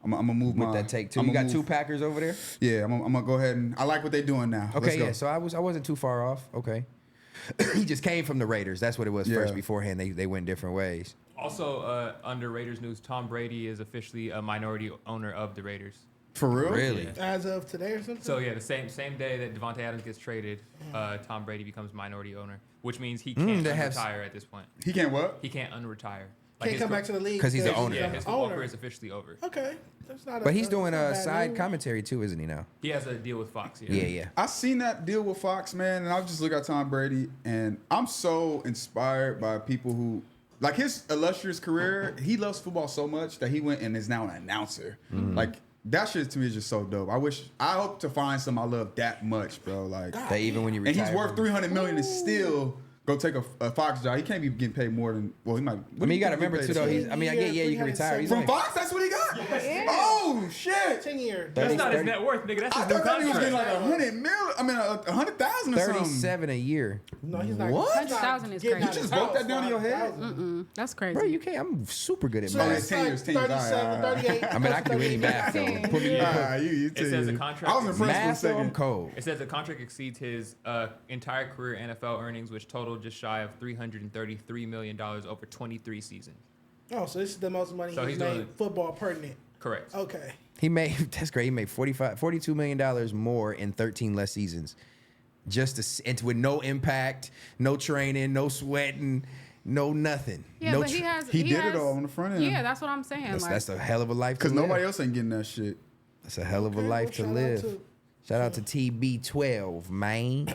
I'm gonna move With my that take too. I'ma You got move- two Packers over there. Yeah, I'm gonna go ahead and I like what they're doing now. Let's Okay, go. yeah. So I wasn't too far off. Okay. He just came from the Raiders. That's what it was first. Yeah. Beforehand, they went different ways. Also, under Raiders news, Tom Brady is officially a minority owner of the Raiders. For real? Really? As of today or something? So yeah, the same day that Davante Adams gets traded, Tom Brady becomes minority owner, which means he can't they have- retire at this point. He can't what? He can't unretire. Can't his come career- back to the league 'Cause he's the because owner. Yeah, an his football owner. career is officially over. Okay. That's not But he's doing that's a not side bad news. commentary too, isn't he now? He has a deal with Fox. Yeah. I seen that deal with Fox, man, and I just look at Tom Brady, and I'm so inspired by people who, like his illustrious career. He loves football so much that he went and is now an announcer. Like that shit to me is just so dope. I hope to find some I love that much, bro. Like, That even when you and retire, he's worth $300 million and still go take a Fox job. He can't be getting paid more than. Well, he might. I mean, you got to remember too, though. He's. I mean, I get. Yeah, you can retire. He's From like, Fox. That's what he got. Yeah. Oh shit! 10 year. That's not his 30. net worth, nigga. That's I his new thought that he was getting contract. like 100 mil. I mean, 100,000 or something. 37 a year. No, he's not. What? he's not 100,000 is getting crazy. out You of just his wrote that house, down in your head? 5,000. That's crazy. Bro, you can't. I'm super good at So Oh, math. it's 10 years, 10 years. 37, 38. I mean, I can do any math though. Put me. You It says the too. contract- I was impressed for a Math though, I'm second. cold. It says the contract exceeds his entire career NFL earnings, which totaled just shy of $333 million over 23 seasons. Oh, so this is the most money So he's he's doing made it. football pertinent. Correct. Okay. He made. That's great. He made $42 million more in 13 less seasons, and with no impact, no training, no sweating, no nothing. Yeah, no but he has. He did has, it all on the front end. Yeah, that's what I'm saying. That's a hell of a life. Because to live. nobody else ain't getting that shit. That's a hell of a Okay, life well, to shout out live. to- Shout out to TB12, man.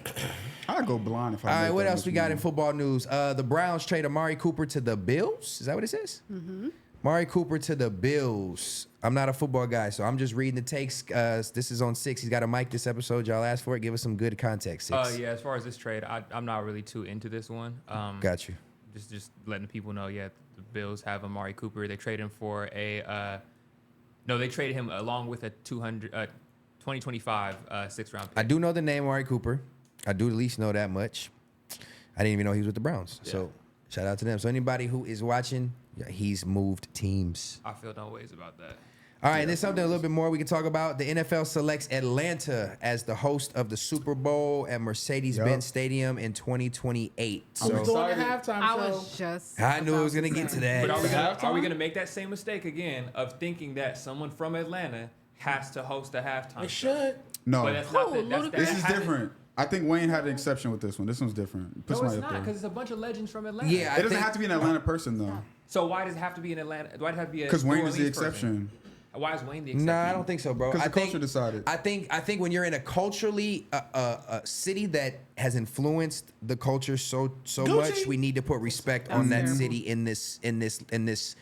I'd go blind if I All made right, what that else much we got money. in football news? The Browns trade Amari Cooper to the Bills. Is that what it says? Mm-hmm. Amari Cooper to the Bills. I'm not a football guy, so I'm just reading the takes. This is on 6. He's got a mic this episode. Y'all asked for it. Give us some good context, 6. Yeah, as far as this trade, I'm not really too into this one. Got you. Just letting people know, yeah, the Bills have Amari Cooper. They traded him for they traded him along with a 2025 6th-round pick. I do know the name Amari Cooper. I do at least know that much. I didn't even know he was with the Browns. Yeah. So shout out to them. So anybody who is watching, yeah, he's moved teams. I feel no ways about that. All right, and there's something a little bit more we can talk about. The NFL selects Atlanta as the host of the Super Bowl at Mercedes-Benz Stadium in 2028. I was So doing a halftime I show. was just. I knew I about was going to get to that. But halftime? are we gonna make that same mistake again of thinking that someone from Atlanta has to host a halftime? They show? should. No, But that's not Cool, the, that's, Ludacris. that this is hasn't- different. I think Wayne had an exception with this one. This one's different. Put No, it's somebody up not there. because it's a bunch of legends from Atlanta. Yeah, It doesn't have to be an Atlanta person though, So why does it have to be in Atlanta? Why does it have to be a because New Wayne is the Orleans person? exception. Why is Wayne the exception? No, I don't think so, bro. Because I the think culture decided. I think when you're in a culturally a city that has influenced the culture so Gucci. much, we need to put respect on that terrible. city in this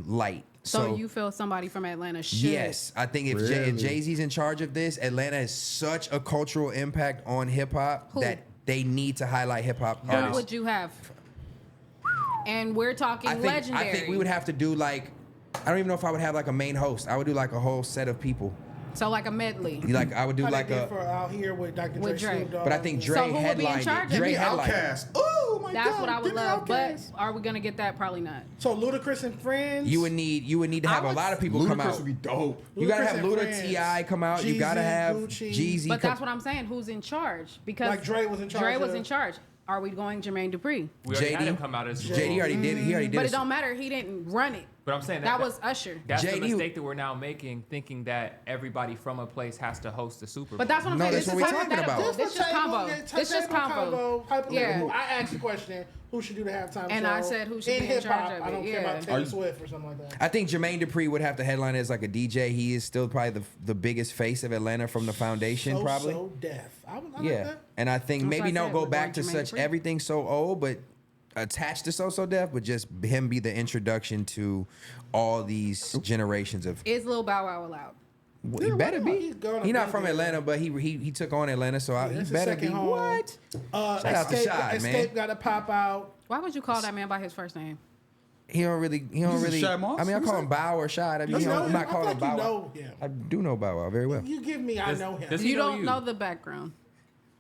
light. So you feel somebody from Atlanta should? Yes, I think if Really? Jay-Z's in charge of this, Atlanta has such a cultural impact on hip hop Who? that they need to highlight hip hop Who artists. would you have? And we're talking I legendary. think we would have to do like, I don't even know if I would have like a main host. I would do like a whole set of people. So like a medley. Like I would do How like they did a, for out here with Dr. With Dre, Dre. Snoop Dogg. but I think Dre So who would be in headlined charge it. of Give Dre me headlined it. Outkast. Oh my That's god. what I would give me love. But Outkast. are we gonna get that? Probably not. So Ludacris and Friends. You would need to have I a would- lot of people come Ludacris out. would be dope. You gotta Ludacris have and Luda Friends. T.I. come out. You gotta Jeezy, have Gucci. Jeezy. But come- that's what I'm saying. Who's in charge? Because Like Dre was in charge Dre was of- in charge. Are we going Jermaine Dupri? We already had JD him come out as JD already did it. He already did But it. it don't matter. He didn't run it. But I'm saying That was Usher. That's the JD mistake that we're now making, thinking that everybody from a place has to host the Super Bowl. But that's what I'm No, saying. that's This what is we're talking hypothetical. about. This just combo. This just combo. Hypothetical. Yeah. I asked the question, who should do the halftime And show? I said who should in be in hip-hop. charge of I don't it, care yeah. about Taylor Swift or something like that. I think Jermaine Dupri would have to headline as like a DJ. He is still probably the biggest face of Atlanta from the foundation, probably. So deaf. I like Yeah, that. and I think That's maybe what I don't said, go we're back to going such Jermaine Dupri. everything so old, but attached to so deaf, but just him be the introduction to all these generations of. Is Lil Bow Wow allowed? Well, he Yeah, better why be. not? He's He's not gonna from be Atlanta, but he took on Atlanta, so he that's his better be. second home. What? Shout out to Shad, Escape man. got to pop out. Why would you call that man by his first name? He don't really. Shad Moss? I mean, I Who's call that? him Bow or Shad. I mean, You know I'm him? not I calling him thought Bow you Wow. know him. I do know Bow Wow very well. You give me, I know him. does he You know don't you? know the background.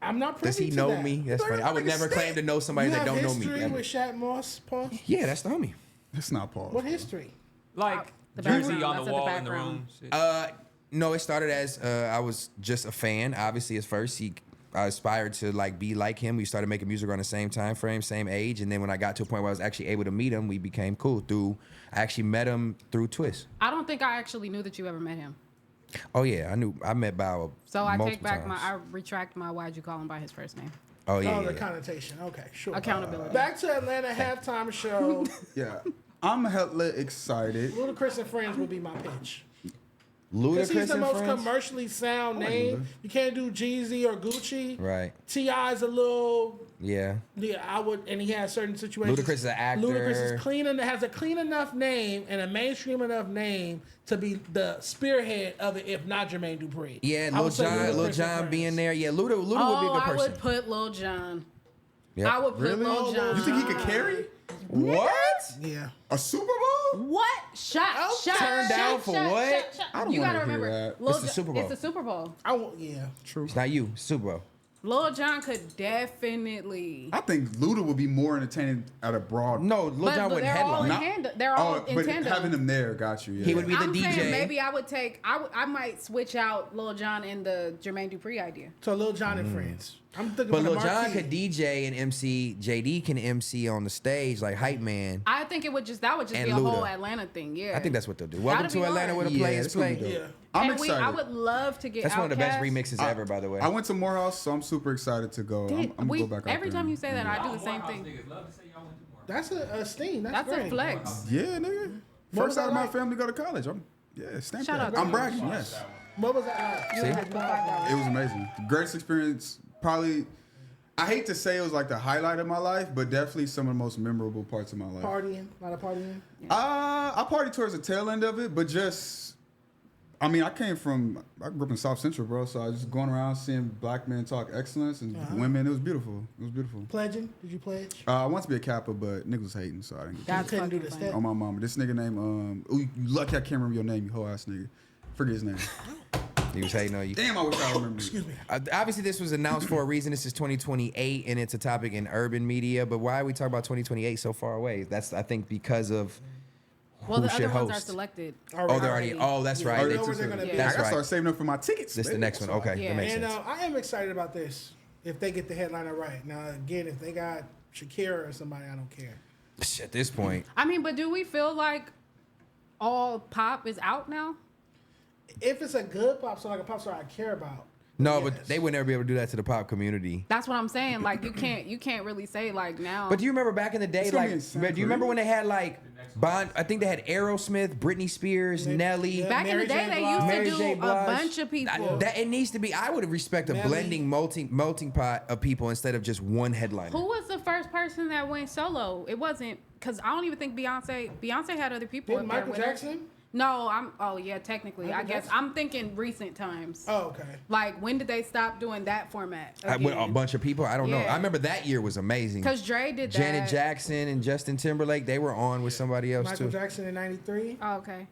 I'm not privy Does he to know that. me? That's You funny. know I would that never nigga claim to know somebody You that have don't know me. history ever. with Shad Moss, Paul? Yeah, that's the homie. It's not Paul. What history? Like The jersey background, on that's the in the wall in the background. room. Shit. No, it started as I was just a fan. Obviously, at first, I aspired to like be like him. We started making music around the same time frame, same age, and then when I got to a point where I was actually able to meet him, we became cool. I actually met him through Twist. I don't think I actually knew that you ever met him. Oh yeah, I met Bow. So I take multiple back times. I retract my why'd you call him by his first name? Oh yeah, Oh, yeah, the yeah. connotation. Okay, sure. Accountability. Back to Atlanta halftime show. Yeah. I'm hella excited. Ludacris and Friends would be my pitch. Because Ludacris he's the and most Friends? commercially sound name. You can't do Jeezy or Gucci. Right. T.I.'s a little. Yeah. Yeah, I would, and he has certain situations. Ludacris is an actor. Ludacris is clean and has a clean enough name and a mainstream enough name to be the spearhead of it, if not Jermaine Dupri. Yeah, I Lil would say Ludacris John and Friends. being there. Yeah, Luda would be a Oh, good I person. would put Lil Jon. Yep. I would put Really? Lil Jon. You think he could carry What? Yeah. a Super Bowl? What? Shot. Turned down for what? I don't You gotta wanna hear remember, that. Lil It's the Jon- Super Bowl. It's the Super Bowl. Yeah. True. It's not you, Super Bowl. Lil Jon could definitely. I think Luda would be more entertaining at a broad. No, Lil Jon wouldn't they're all headline. in tandem. They're all in but tandem. having him there, got you. Yeah. He would be the I'm DJ. saying maybe I would take. I might switch out Lil Jon and the Jermaine Dupri idea. So Lil Jon and Friends. I'm thinking But about Lil the Jon marquee. could DJ and MC. JD can MC on the stage like hype man. I think it would just And be a Luda. whole Atlanta thing. Yeah, I think that's what they'll do. Welcome That'd to be Atlanta, hard. where the Yeah, players it's gonna be play. dope. Yeah. I'm and excited. I would love to get. That's one of the best Outkast. remixes ever, by the way. I went to Morehouse, so I'm super excited to go. I'm gonna go back out every there. time you say that, I do the Y'all same Morehouse thing. niggas love to say y'all went to more. That's a sting. That's That's great. a flex. Yeah, nigga. What was First out of that my like? family to go to college. Stamp Shout that. out to I'm you. bragging, yes. What was that like? You would have to $5. It was amazing. Greatest experience. Probably, I hate to say it was like the highlight of my life, but definitely some of the most memorable parts of my life. Partying? A lot of partying? I partied towards the tail end of it, but just, I mean, I grew up in South Central, bro, so I was just going around seeing black men talk excellence and women. It was beautiful. It was beautiful. Pledging? Did you pledge? I wanted to be a Kappa, but niggas was hating, so I didn't get That's couldn't do fucking the funny. step. on my mama. This nigga named, you lucky I can't remember your name, you hoe ass nigga. Forget his name. He was hating on you. Damn, I wish I remembered. Excuse me. Obviously, this was announced for a reason. This is 2028, and it's a topic in urban media. But why are we talking about 2028 so far away? That's, I think, because of Well, who the should other ones are host. selected. Oh, they're already. Oh, that's right. Yeah. They know where took they're some- gonna be. I That's gotta start right. saving up for my tickets. This the baby. next one. Okay, Yeah. that makes And sense. I am excited about this. If they get the headliner right. Now, again, if they got Shakira or somebody, I don't care. At this point, I mean, but do we feel like all pop is out now? If it's a good pop star, like a pop star I care about. no, yes. but they would never be able to do that to the pop community. That's what I'm saying. Like you can't really say like now. But do you remember back in the day, It's gonna like, be insane but do you for remember you. when they had like Bond? I think they had Aerosmith, Britney Spears, Maybe- Nelly. yeah. back in Mary the day, J. they Blige. used Mary to do J. a Blige. bunch of people. That it needs to be. I would respect a Nelly. blending, melting pot of people instead of just one headliner. Who was the first person that went solo? It wasn't because I don't even think Beyonce. Beyonce had other people. Did up there Michael with her. Jackson? No, I'm. Oh yeah, technically, Michael I guess Jackson? I'm thinking recent times. Oh, okay. Like when did they stop doing that format? With a bunch of people. I don't know. Yeah. I remember that year was amazing. Because Dre did that. Janet Jackson and Justin Timberlake, they were on with somebody else Michael too. Jackson in 93? Oh, okay.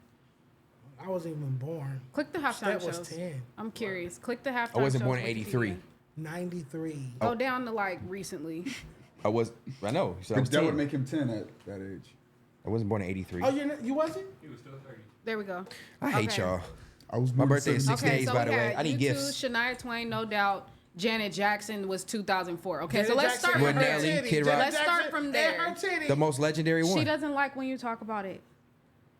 I wasn't even born. Click the halftime That was shows. 10. I'm curious. Click the halftime. I wasn't shows born in Wikipedia. 83. 93. Go down to like recently. I know. So I was That 10. would make him 10 at that age. I wasn't born in 83. Oh, you wasn't? He was still 30. There we go. I hate Okay. y'all. I was My born in birthday is 76. 6 days, so by the we way. had I need U2, gifts. Shania Twain, no doubt. Janet Jackson was 2004. Okay, so Janet let's Jackson start and With from her there. Nelly, titty. Kid Janet Rock. Let's start Jackson from and there. her titty. The most legendary one. She doesn't like when you talk about it.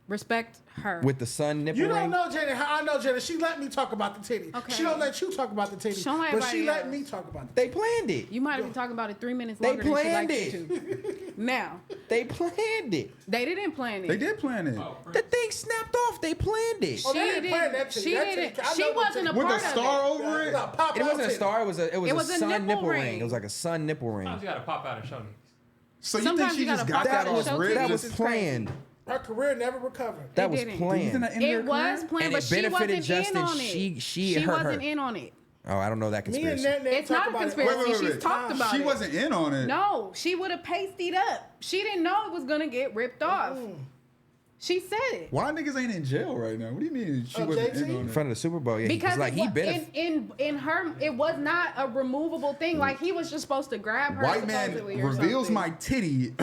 Respect her. With the sun nipple You ring. don't know Jenny. I know Jenny. She let me talk about the titty. Okay. She don't let you talk about the titty. She don't let but she everybody let else. me talk about the They planned it. You might have been talking about it 3 minutes They longer than she planned likes it. you to. Now, They planned it. they didn't plan it. They did plan it. The thing snapped off. They planned it. Oh, She they didn't plan that didn't. titty. She That didn't. titty- I She know the wasn't a titty. With part the of star it. over it. No, pop It out wasn't a titty. star. It was It a was a sun nipple nipple ring. ring. It was like a sun nipple ring. Sometimes you gotta pop out and show niggas. So you Sometimes think she you just gotta got pop that out off and show rib? That titties. was This is planned. Her career never recovered. That It was didn't. Do you think planned. that ended her It was career? planned, And but it she benefited wasn't Justin. in on it. She hurt wasn't her. in on it. Oh, I don't know that Me and conspiracy. Nat Nat It's talk not a about it. conspiracy. Wait. She's talked about She it. wasn't in on it. No, she would have pasted up. She didn't know it was gonna get ripped off. She said it. Why niggas ain't in jail right now? What do you mean she Oh, wasn't JT? in on In it? front of the Super Bowl, yeah. Because Like he benefit. in her, it was not a removable thing. Like he was just supposed to grab her. White man supposedly, or reveals something. my titty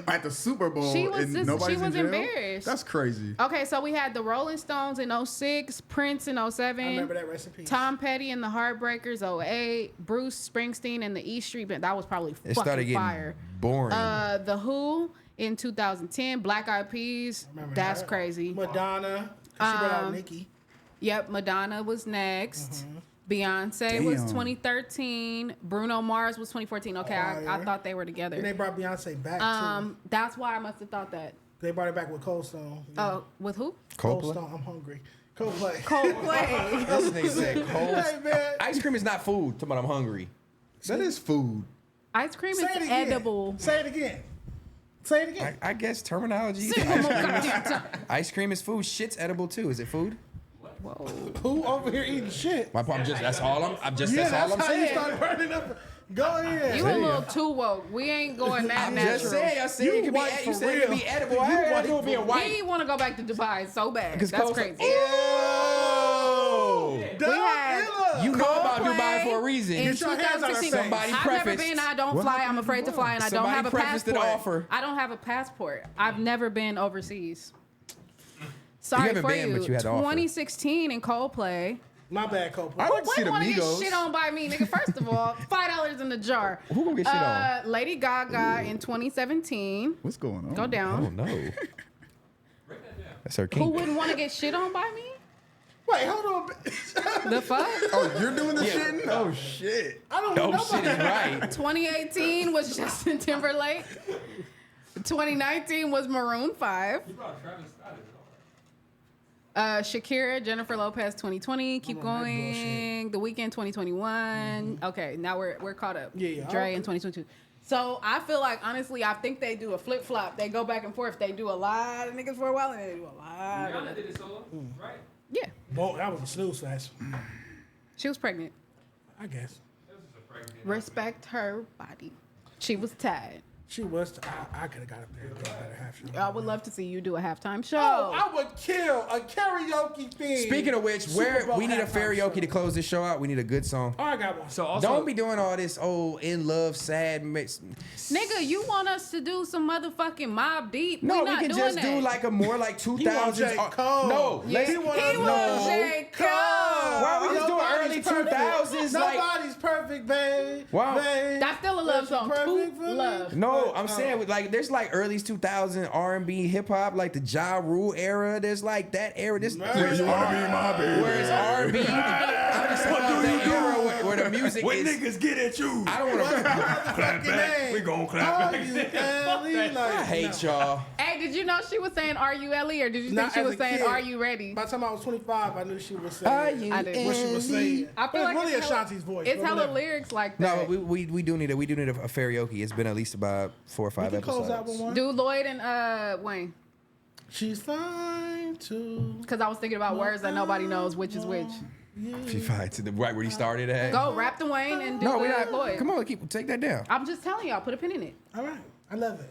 at the Super Bowl. She was and just- nobody's she was in jail? embarrassed. That's crazy. Okay, so we had the Rolling Stones in 06, Prince in 07. I remember that recipe. Tom Petty and the Heartbreakers 08, Bruce Springsteen and the E Street Band. That was probably It started fucking getting fire. boring. The Who in 2010, Black Eyed Peas. Remember That's that. crazy. Madonna. She brought out Nicki. Yep, Madonna was next. Beyonce was Damn. 2013. Bruno Mars was 2014. Okay, I Fire. thought they were And they together. brought Beyonce back too. That's why I must have thought that. They brought it back with Cold Stone. Oh, with who? Cold Coldplay. Stone. I'm hungry. Coldplay. Coldplay. This nigga said cold. Hey man. Ice cream is not food. Talking about I'm hungry. That is food. Ice cream Say is it again. edible. Say it again. Say it again. I guess terminology. Single more goddamn time. Ice cream is food. Shit's edible too. Is it food? Whoa. Who over here eating shit? That's all I'm Yeah, that's all I'm how you saying. start burning up. Go ahead. You a little too woke. We ain't going that I'm natural. just saying. I said You it could be. white You for said it could be real. edible. You I heard white it would be a for white. We want to go back to Dubai so bad. That's Cold- crazy. Ew. Dumb had- Illa. You know about Coldplay Dubai for a reason. In Get your hands out of 2016. Somebody I've never prefaced. been. I don't What fly. happened I'm to afraid to Dubai? fly, and I don't Somebody have a prefaced the passport. offer. I don't have a passport. I've never been overseas. Sorry haven't for been, you. but you had the offer. 2016 in Coldplay. My bad, Coldplay. I like to see Wouldn't the want to get Migos. shit on by me, nigga. First of all, $5 in the jar. Who gonna get shit on? Lady Gaga in 2017. What's going on? Go I down. don't know. That's her Who king. wouldn't want to get shit on by me? Wait, hold on. The fuck? Oh, you're doing the shitting? Oh shit. I don't know. Oh shit is right. 2018 was Justin Timberlake. 2019 was Maroon 5. You brought Travis Scott as well. Shakira, Jennifer Lopez 2020. Keep I'm on that going. The Weeknd 2021. Okay, now we're caught up. Yeah. Dre in 2022. So I feel like honestly, I think they do a flip flop. They go back and forth. They do a lot of niggas for a while, and they do a lot. Rihanna did it solo, right? Yeah, Well, that was a snooze fest. she was pregnant. I guess. That was just a pregnant. Respect her body. She was tired. She was. I could have got up there and done a better half show. I would love to see you do a halftime show. Oh, I would kill a karaoke thing. Speaking of which, Super Bowl we need a halftime karaoke show. to close this show out. We need a good song. Oh, I got one. So also, Don't be doing all this in love, sad mix. Nigga, you want us to do some motherfucking Mob Deep? No, we not can doing just that. do like a more like 2000s. J. Cole. No, Yeah, let's he want was us- J. Cole. Why we just doing Nobody's early perfect. 2000s? Like, Nobody's perfect, babe. Wow. Babe. That's still a love song. Perfect Too for me. love. no, I'm saying with, like there's like early 2000 R&B hip hop, like the Ja Rule era. There's like that era. This where's You wanna be my baby? where's R&B? I'm just talking about that era where the music When is. niggas get at you, I don't want to. clap back. We gon' clap Are back. you Ellie? Like, I hate y'all. Hey, did you know she was saying "Are you Ellie" or did you think Not she as was a saying kid. "Are you ready"? By the time I was 25, I knew she was saying Are you I did. what she was saying. I feel But like it's really it's hella- Ashanti's voice. It's but hella whatever. lyrics like No, that. but we do need a karaoke. It's been at least about 4 or 5 We can close out with episodes. one. Do Lloyd and Wayne, She's fine too. because I was thinking about words that nobody knows which is which. She fight to the right where he started at. Go rap the Wayne and do No, the we not. Lloyd. Come on, take that down. I'm just telling y'all, put a pin in it. All right, I love it.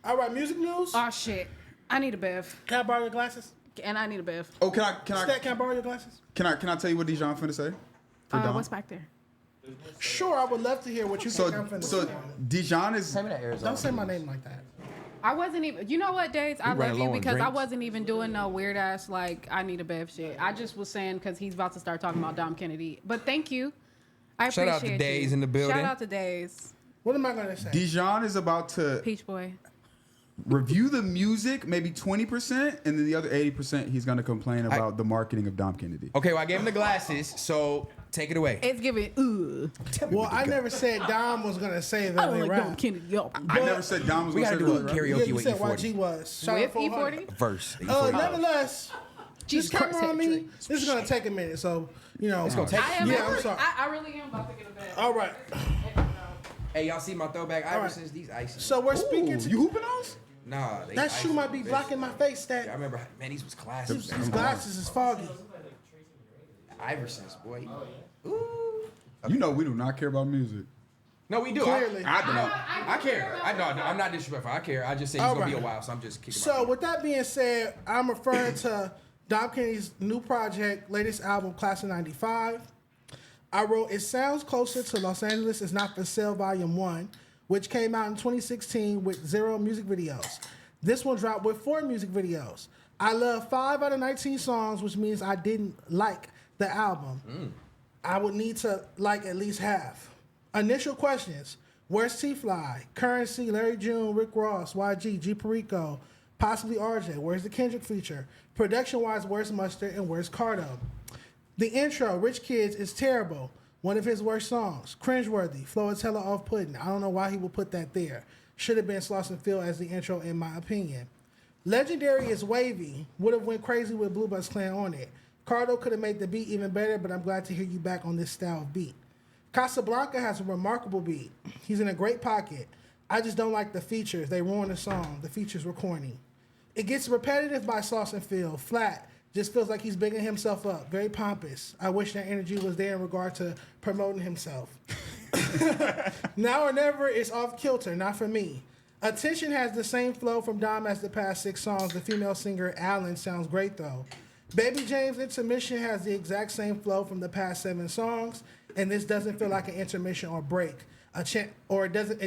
All right, music news. Oh shit, I need a bev, Can I borrow your glasses? and I need a bev. Oh, can I Stat, can I borrow your glasses? can I tell you what Dijon finna say? For Dom? What's back there? Sure, I would love to hear what you think I'm finna So say. Dijon is Don't say my name like that. I wasn't even. You know what, Dates? I running love low you on because I drinks. wasn't even doing no weird ass like I need a bev shit. I just was saying because he's about to start talking about Dom Kennedy. But thank you. I Shout appreciate out to Days you. in the building. Shout out to Days. What am I gonna say? Dijon is about to Peach Boy. review the music, maybe 20%, and then the other 80% he's gonna complain about the marketing of Dom Kennedy. Okay, well I gave him the glasses, so take it away. It's giving. Well, I never said Dom was gonna say that I don't they like Dom rap. Kennedy. Yo. I never said Dom was We gonna gotta say do a that. Yeah, karaoke you with said E40 YG was. Shout With out 400. E40. verse. Nonetheless, Jesus this camera Christ, on me, Hendrix. this is gonna take a minute, so you know. It's gonna take. I am. Yeah, I'm sorry. I really am about to get a bed. All right. Hey, y'all see my throwback right. Iversons? These icy. So we're Ooh, speaking to you hooping those? Nah, they that icy, shoe might be bitch. blocking my face. Yeah, I That remember, man, these was classic. these glasses is foggy. Iversons, boy. Oh. Ooh. You know we do not care about music. No, we do. Clearly. I don't. I care. I'm not disrespectful. I care. I just say he's All gonna be a right. while, so I'm just kicking. So with that being said, I'm referring to Dom Kennedy's new project, latest album, Class of '95. I wrote, "It sounds closer to Los Angeles Is Not for Sale Volume 1, which came out in 2016 with 0 music videos. This one dropped with 4 music videos. I love 5 out of 19 songs, which means I didn't like the album. I would need to like at least half. Initial questions: where's T-Fly, Currency, Larry June, Rick Ross, YG, G Perico, possibly RJ? Where's the Kendrick feature? Production-wise, where's Mustard and where's Cardo? The intro, Rich Kids, is terrible. One of his worst songs. Cringeworthy. Flow is hella off-putting. I don't know why he would put that there. Should have been Sloss and Phil as the intro, in my opinion. Legendary is wavy. Would have went crazy with Blue Bus Clan on it. Cardo could have made the beat even better, but I'm glad to hear you back on this style of beat. Casablanca has a remarkable beat. He's in a great pocket. I just don't like the features. They ruin the song. The features were corny. It gets repetitive by Sloss and Phil. Flat. Just feels like he's bigging himself up. Very pompous. I wish that energy was there in regard to promoting himself. Now or Never is off kilter, not for me. Attention has the same flow from Dom as the past 6 songs. The female singer Alan sounds great though. Baby James Intermission has the exact same flow from the past 7 songs, and this doesn't feel like an intermission or break. It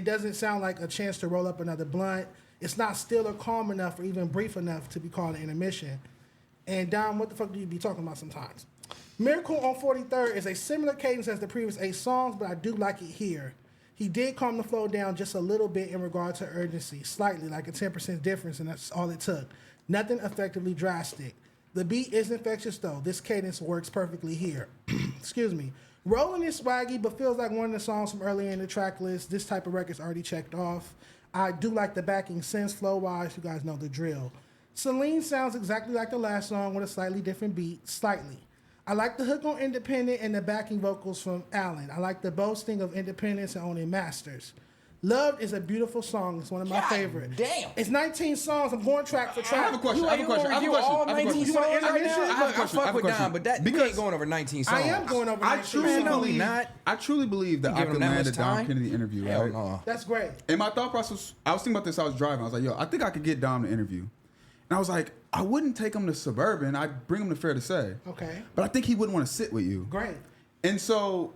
doesn't sound like a chance to roll up another blunt. It's not still or calm enough or even brief enough to be called an intermission. And Dom, what the fuck do you be talking about sometimes? Miracle on 43rd is a similar cadence as the previous 8 songs, but I do like it here. He did calm the flow down just a little bit in regard to urgency, slightly, like a 10% difference, and that's all it took. Nothing effectively drastic. The beat is infectious though. This cadence works perfectly here. Excuse me. Rolling is swaggy, but feels like one of the songs from earlier in the track list. This type of record's already checked off. I do like the backing synths flow-wise. You guys know the drill. Celine sounds exactly like the last song with a slightly different beat, slightly. I like the hook on Independent and the backing vocals from Alan. I like the boasting of independence and owning masters. Loved is a beautiful song. It's one of my favorites. damn. It's 19 songs. I'm going track for track. I have a question. I have a question. I have a You question. all I have a 19 question. songs You want right to now? answer? I have a question. I fuck have a with question. Dom, but that Because you ain't going over 19 songs. I am going over 19 truly songs. no, we believe. not. I truly believe that You I give could him that land a much Dom time? Kennedy interview, Hell right? no. That's great. And my thought process, I was thinking about this. I was driving. I was like, yo, I think I could get Dom to interview. And I was like, I wouldn't take him to Suburban. I'd bring him to Fair to Say. Okay. But I think he wouldn't want to sit with you. Great. And so,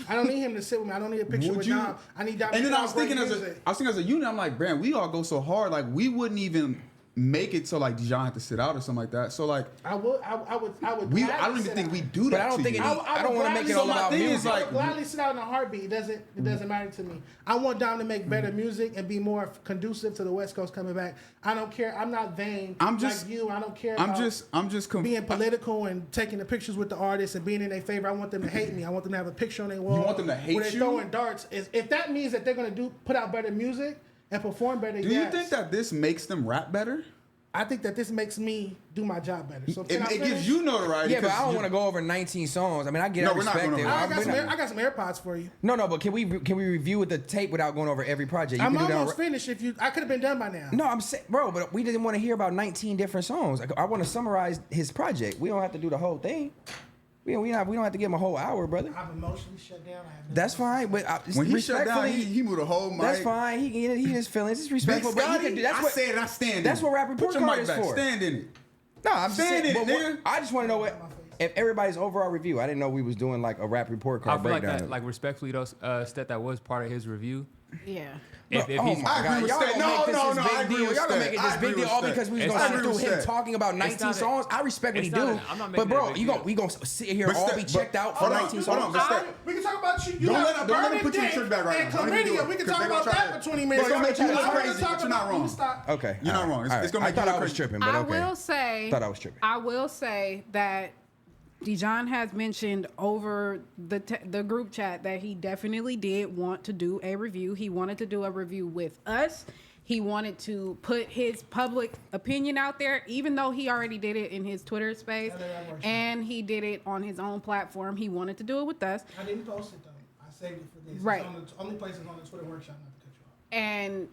I don't need him to sit with me. I don't need a picture would with you? Dom. I need Dom. And then to I was thinking as a unit, I'm like, man, we all go so hard. Like we wouldn't even make it so like Dijon had to sit out or something like that. So like, I would. I don't even think we do that. But I don't to think you. it need- I don't want to make it all about thing is, music. like, I would gladly sit out in a heartbeat. It doesn't matter to me. I want Dom to make better music and be more conducive to the West Coast coming back. I don't care. I'm not vain. I'm just- like you. I don't care. I'm about just being political and taking the pictures with the artists and being in their favor. I want them to hate me. I want them to have a picture on their wall. want them to hate where they're you? throwing darts. If that means that they're gonna put out better music and perform better, Do yes. you think that this makes them rap better? I think that this makes me do my job better. So It, it gives you notoriety. Yeah, but I don't 'cause want to go over 19 songs. I mean, I get No, I we're not respect going it. over- I got some AirPods for you. No, but can we review with the tape without going over every project? You I'm can do that almost finished. I could have been done by now. No, I'm saying, bro, but we didn't want to hear about 19 different songs. I want to summarize his project. We don't have to do the whole thing. We don't have to give him a whole hour, brother. I'm emotionally shut down. I have no That's fine, but when he shut down, respectfully, he moved a whole mic. that's fine. He in his feelings. It's Big respectful, but he Scotty, can do, that's I what said it. I stand. that's in what it. rap Put report your card mic is back. for. Stand in it. No, I'm just Stand saying. in it, but nigga. I just want to know if everybody's overall review. I didn't know we was doing like a rap report I card feel like breakdown. that, like respectfully though, Stet, that was part of his review. Yeah. If Oh he's, my I agree God, with y'all Stat. gonna No, make this no, this no, I big agree deal. with Y'all gonna Stat. make it I this big agree deal with all Stat. because we was It's gonna not sit a- through him Stat. talking about 19 not a- songs. I respect what it's he not do. a- I'm not But making bro, that big we deal. gonna sit here But all Stat- be but- checked out for hold on, 19 hold on, songs. but All Stat- right, we can talk about you. You Don't have let a them burning put you in dick trick bag right and now. Don't even do chlamydia. it. We can 'Cause talk they gonna about try that to- for 20 minutes. It's gonna make you look I wanna crazy, talk but you're not about- wrong. you stop. Okay, You're not all right, wrong. It's all right. gonna I make thought you I look was crazy. tripping, but I okay. will say. Thought I was tripping. I will say that Dijon has mentioned over the group chat that he definitely did want to do a review. He wanted to do a review with us. He wanted to put his public opinion out there, even though he already did it in his Twitter space, and he did it on his own platform. He wanted to do it with us. I didn't post it though. I saved it for this. Right. It's on the only place is on the Twitter workshop, not to cut you off. And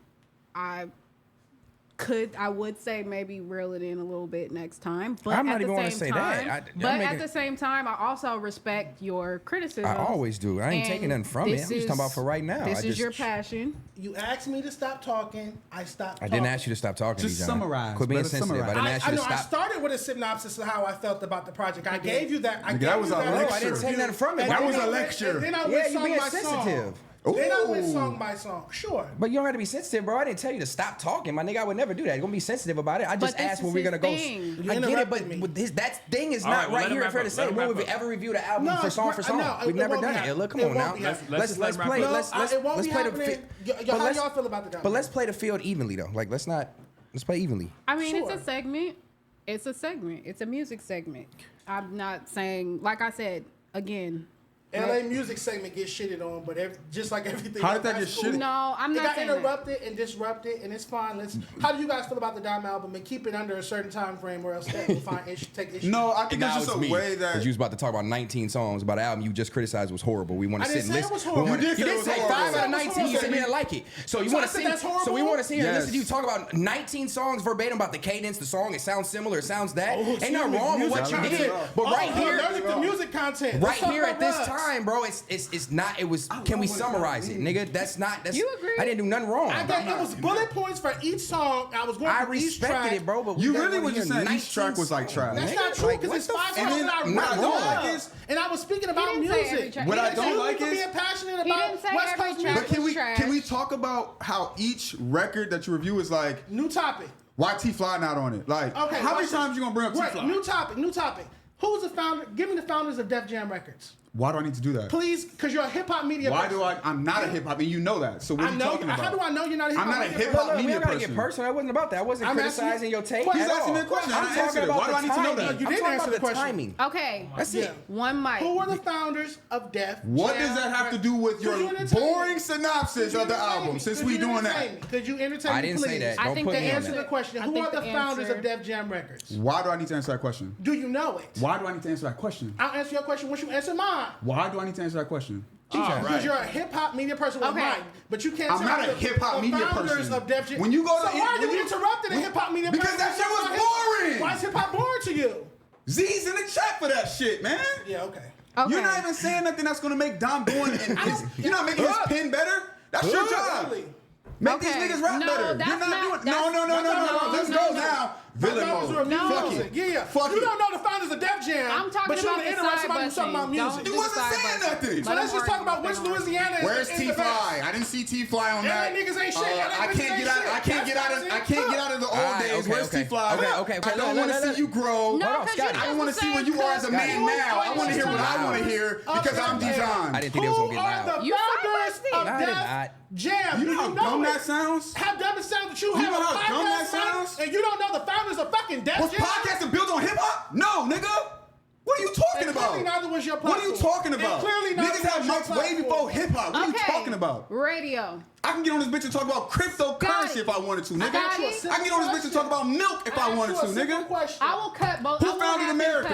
I would say maybe reel it in a little bit next time. But I'm not at the even gonna same say time, that. but at the same time, I also respect your criticism. I always do. I ain't taking nothing from it. I'm this just talking about for right now. This I is just- your passion. You asked me to stop talking. I stopped I talking. didn't ask you to stop talking. Just Dijon. summarize, Quit being brother, sensitive. summarize. I didn't ask you I to know. I stop. started with a synopsis of how I felt about the project. I gave you that. I Nigga, gave that was you a that. lecture. I didn't take nothing from it. And That then was I a went- lecture. And then I Yeah, went you song being by sensitive. song. Then I went Ooh. song by song. Sure. But you don't have to be sensitive, bro. I didn't tell you to stop talking, my nigga. I would never do that. You're gonna be sensitive about it. I just But this asked when is we're gonna go. his thing. You I get it, interrupted me. but with that thing is All not right, well, right let him here wrap fair up. to Let say. him When wrap we've up. ever reviewed an album No, for song for it's- song, no, we've it never won't done be it. happening. Look, come It on won't now. be happening. Let's Let's play. wrap Let's up. let's It won't let's be play the. happening. But How let's y'all feel about the demo? but let's play the field evenly though. Like let's play evenly. I mean, Sure. it's a segment. It's a segment. It's a music segment. I'm not saying, like I said, again. LA music segment gets shitted on, but just like everything. How else, did that that's get cool. shitted? No, I'm It not got saying that. interrupted and disrupted, and it's fine. How do you guys feel about the Dime album? And keep it under a certain time frame, or else that will take issue. No, I think Now it's just it's a me. way Because that you was about to talk about 19 songs about an album you just criticized was horrible. We want I to didn't sit and say it listen. was horrible. We wanna- You did say You it did was say horrible. 5 out of It was 19. You said horrible. you didn't like it. So you So want I to said see? that's horrible? So we want to see and Yes. listen to you talk about 19 songs verbatim about the cadence, the song. It sounds similar. It sounds that. excuse Ain't nothing me, wrong with music what you content. did. But right I'm here, allergic to music content. right Let's talk here at about this rugs. time, bro, it's not. It was. Can we summarize it, nigga? That's not. That's. You agree? I didn't do nothing wrong. I got, it was bullet points for each song. I was going I through each respected track. it, bro. But You we really don't were wanna just hear saying each track was like 19 trash. That's nigga. not true Like, because what it's the 5 fuck? songs And that I then really what I don't love. like is- And I was speaking about didn't say every music. track. What I Because don't you like can be is- passionate He about didn't say West every Coast track music. But was trash. can we talk about how each record that you review is like, New topic. why T-Fly not on it? Like, Okay. how many watch times this. you gonna bring up Right, T-Fly? new topic. New topic. Who's the founder? Give me the founders of Def Jam Records. Why do I need to do that? Please, because you're a hip hop media Why person. do I'm not a hip hop, and you know that. So what I are you know. talking about? How do I know you're not a hip I'm hop not a media hip hop person? We media don't gotta get person. personal. That wasn't about that. I wasn't I'm asking criticizing you- your take. He's at asking all. me a question. I I'm answered talking it. about Why do the I need to know timing. that? You I'm didn't talking answer about the question. timing. Okay. That's Yeah. it. One mic. Who were the founders of Def What Jam does that have to do with Could your you entertain boring me? synopsis of the album? Since we doing that, Could you entertain me, I didn't say please? that. I Don't think put the me on Answer that. the question. I Who think are the the founders answer- of Def Jam Records? why do I need to answer that question? Do you know it? Why do I need to answer that question? I'll answer your question once you answer mine. Why do I need to answer that question? Because you're a hip hop media person with Okay. Mike, but you can't. I'm tell not me a the- hip-hop the media founders person. Of Def Jam. When you go to- so why are when you you- interrupting a hip hop media Because person? that shit was Why hip- boring. Why is hip hop boring to you? Z's in the chat for that shit, man. Yeah, okay. Okay. You're not even saying nothing that's gonna make Dom doing and you're not making his pen better. That's your job. Really? Make Okay. these niggas rap No, better. that's You're not not- doing. that's- No. Let's no, go no. now. Villain My founders were mode. music. Fuck it. Yeah. Fuck you it. don't know the founders of Def Jam. I'm talking but you about want to the interrupt side somebody who's talking about busting. music. You Don't wasn't side saying busting. nothing. So Let let's him just talk argue about what which they wanna Louisiana is. Where's is the T-Fly? best. I didn't see T-Fly on LA that. niggas ain't shit. LA I niggas can't ain't get out. shit. I can't get out of. I can't get out of the old Alright, days. okay, Where's okay. T-Fly? Okay. I don't want to see you grow. No, Hold on, 'cause Scotty. I want to see where you are as a Scotty. man now. I want to hear what I want to hear because I'm Dijon. I didn't think it was gonna Who get are loud. the You founders side of No, I did Def not. Jam? You know how dumb that sounds? How dumb it sounds that you You have know a how dumb that podcast, Mike, sounds? and you don't know the founders of fucking Def Was Jam? podcasting built on hip hop? No, nigga. What are you talking And about? clearly neither was your What are you platform. talking And about? clearly neither Niggas have was your mics way platform. before hip hop. What are you talking about? Radio. I can get on this bitch and talk about cryptocurrency Scotty. if I wanted to, nigga. Scotty. I can get on this bitch and talk about milk if I wanted to, nigga. Question. I will cut both. Who I will founded have him America?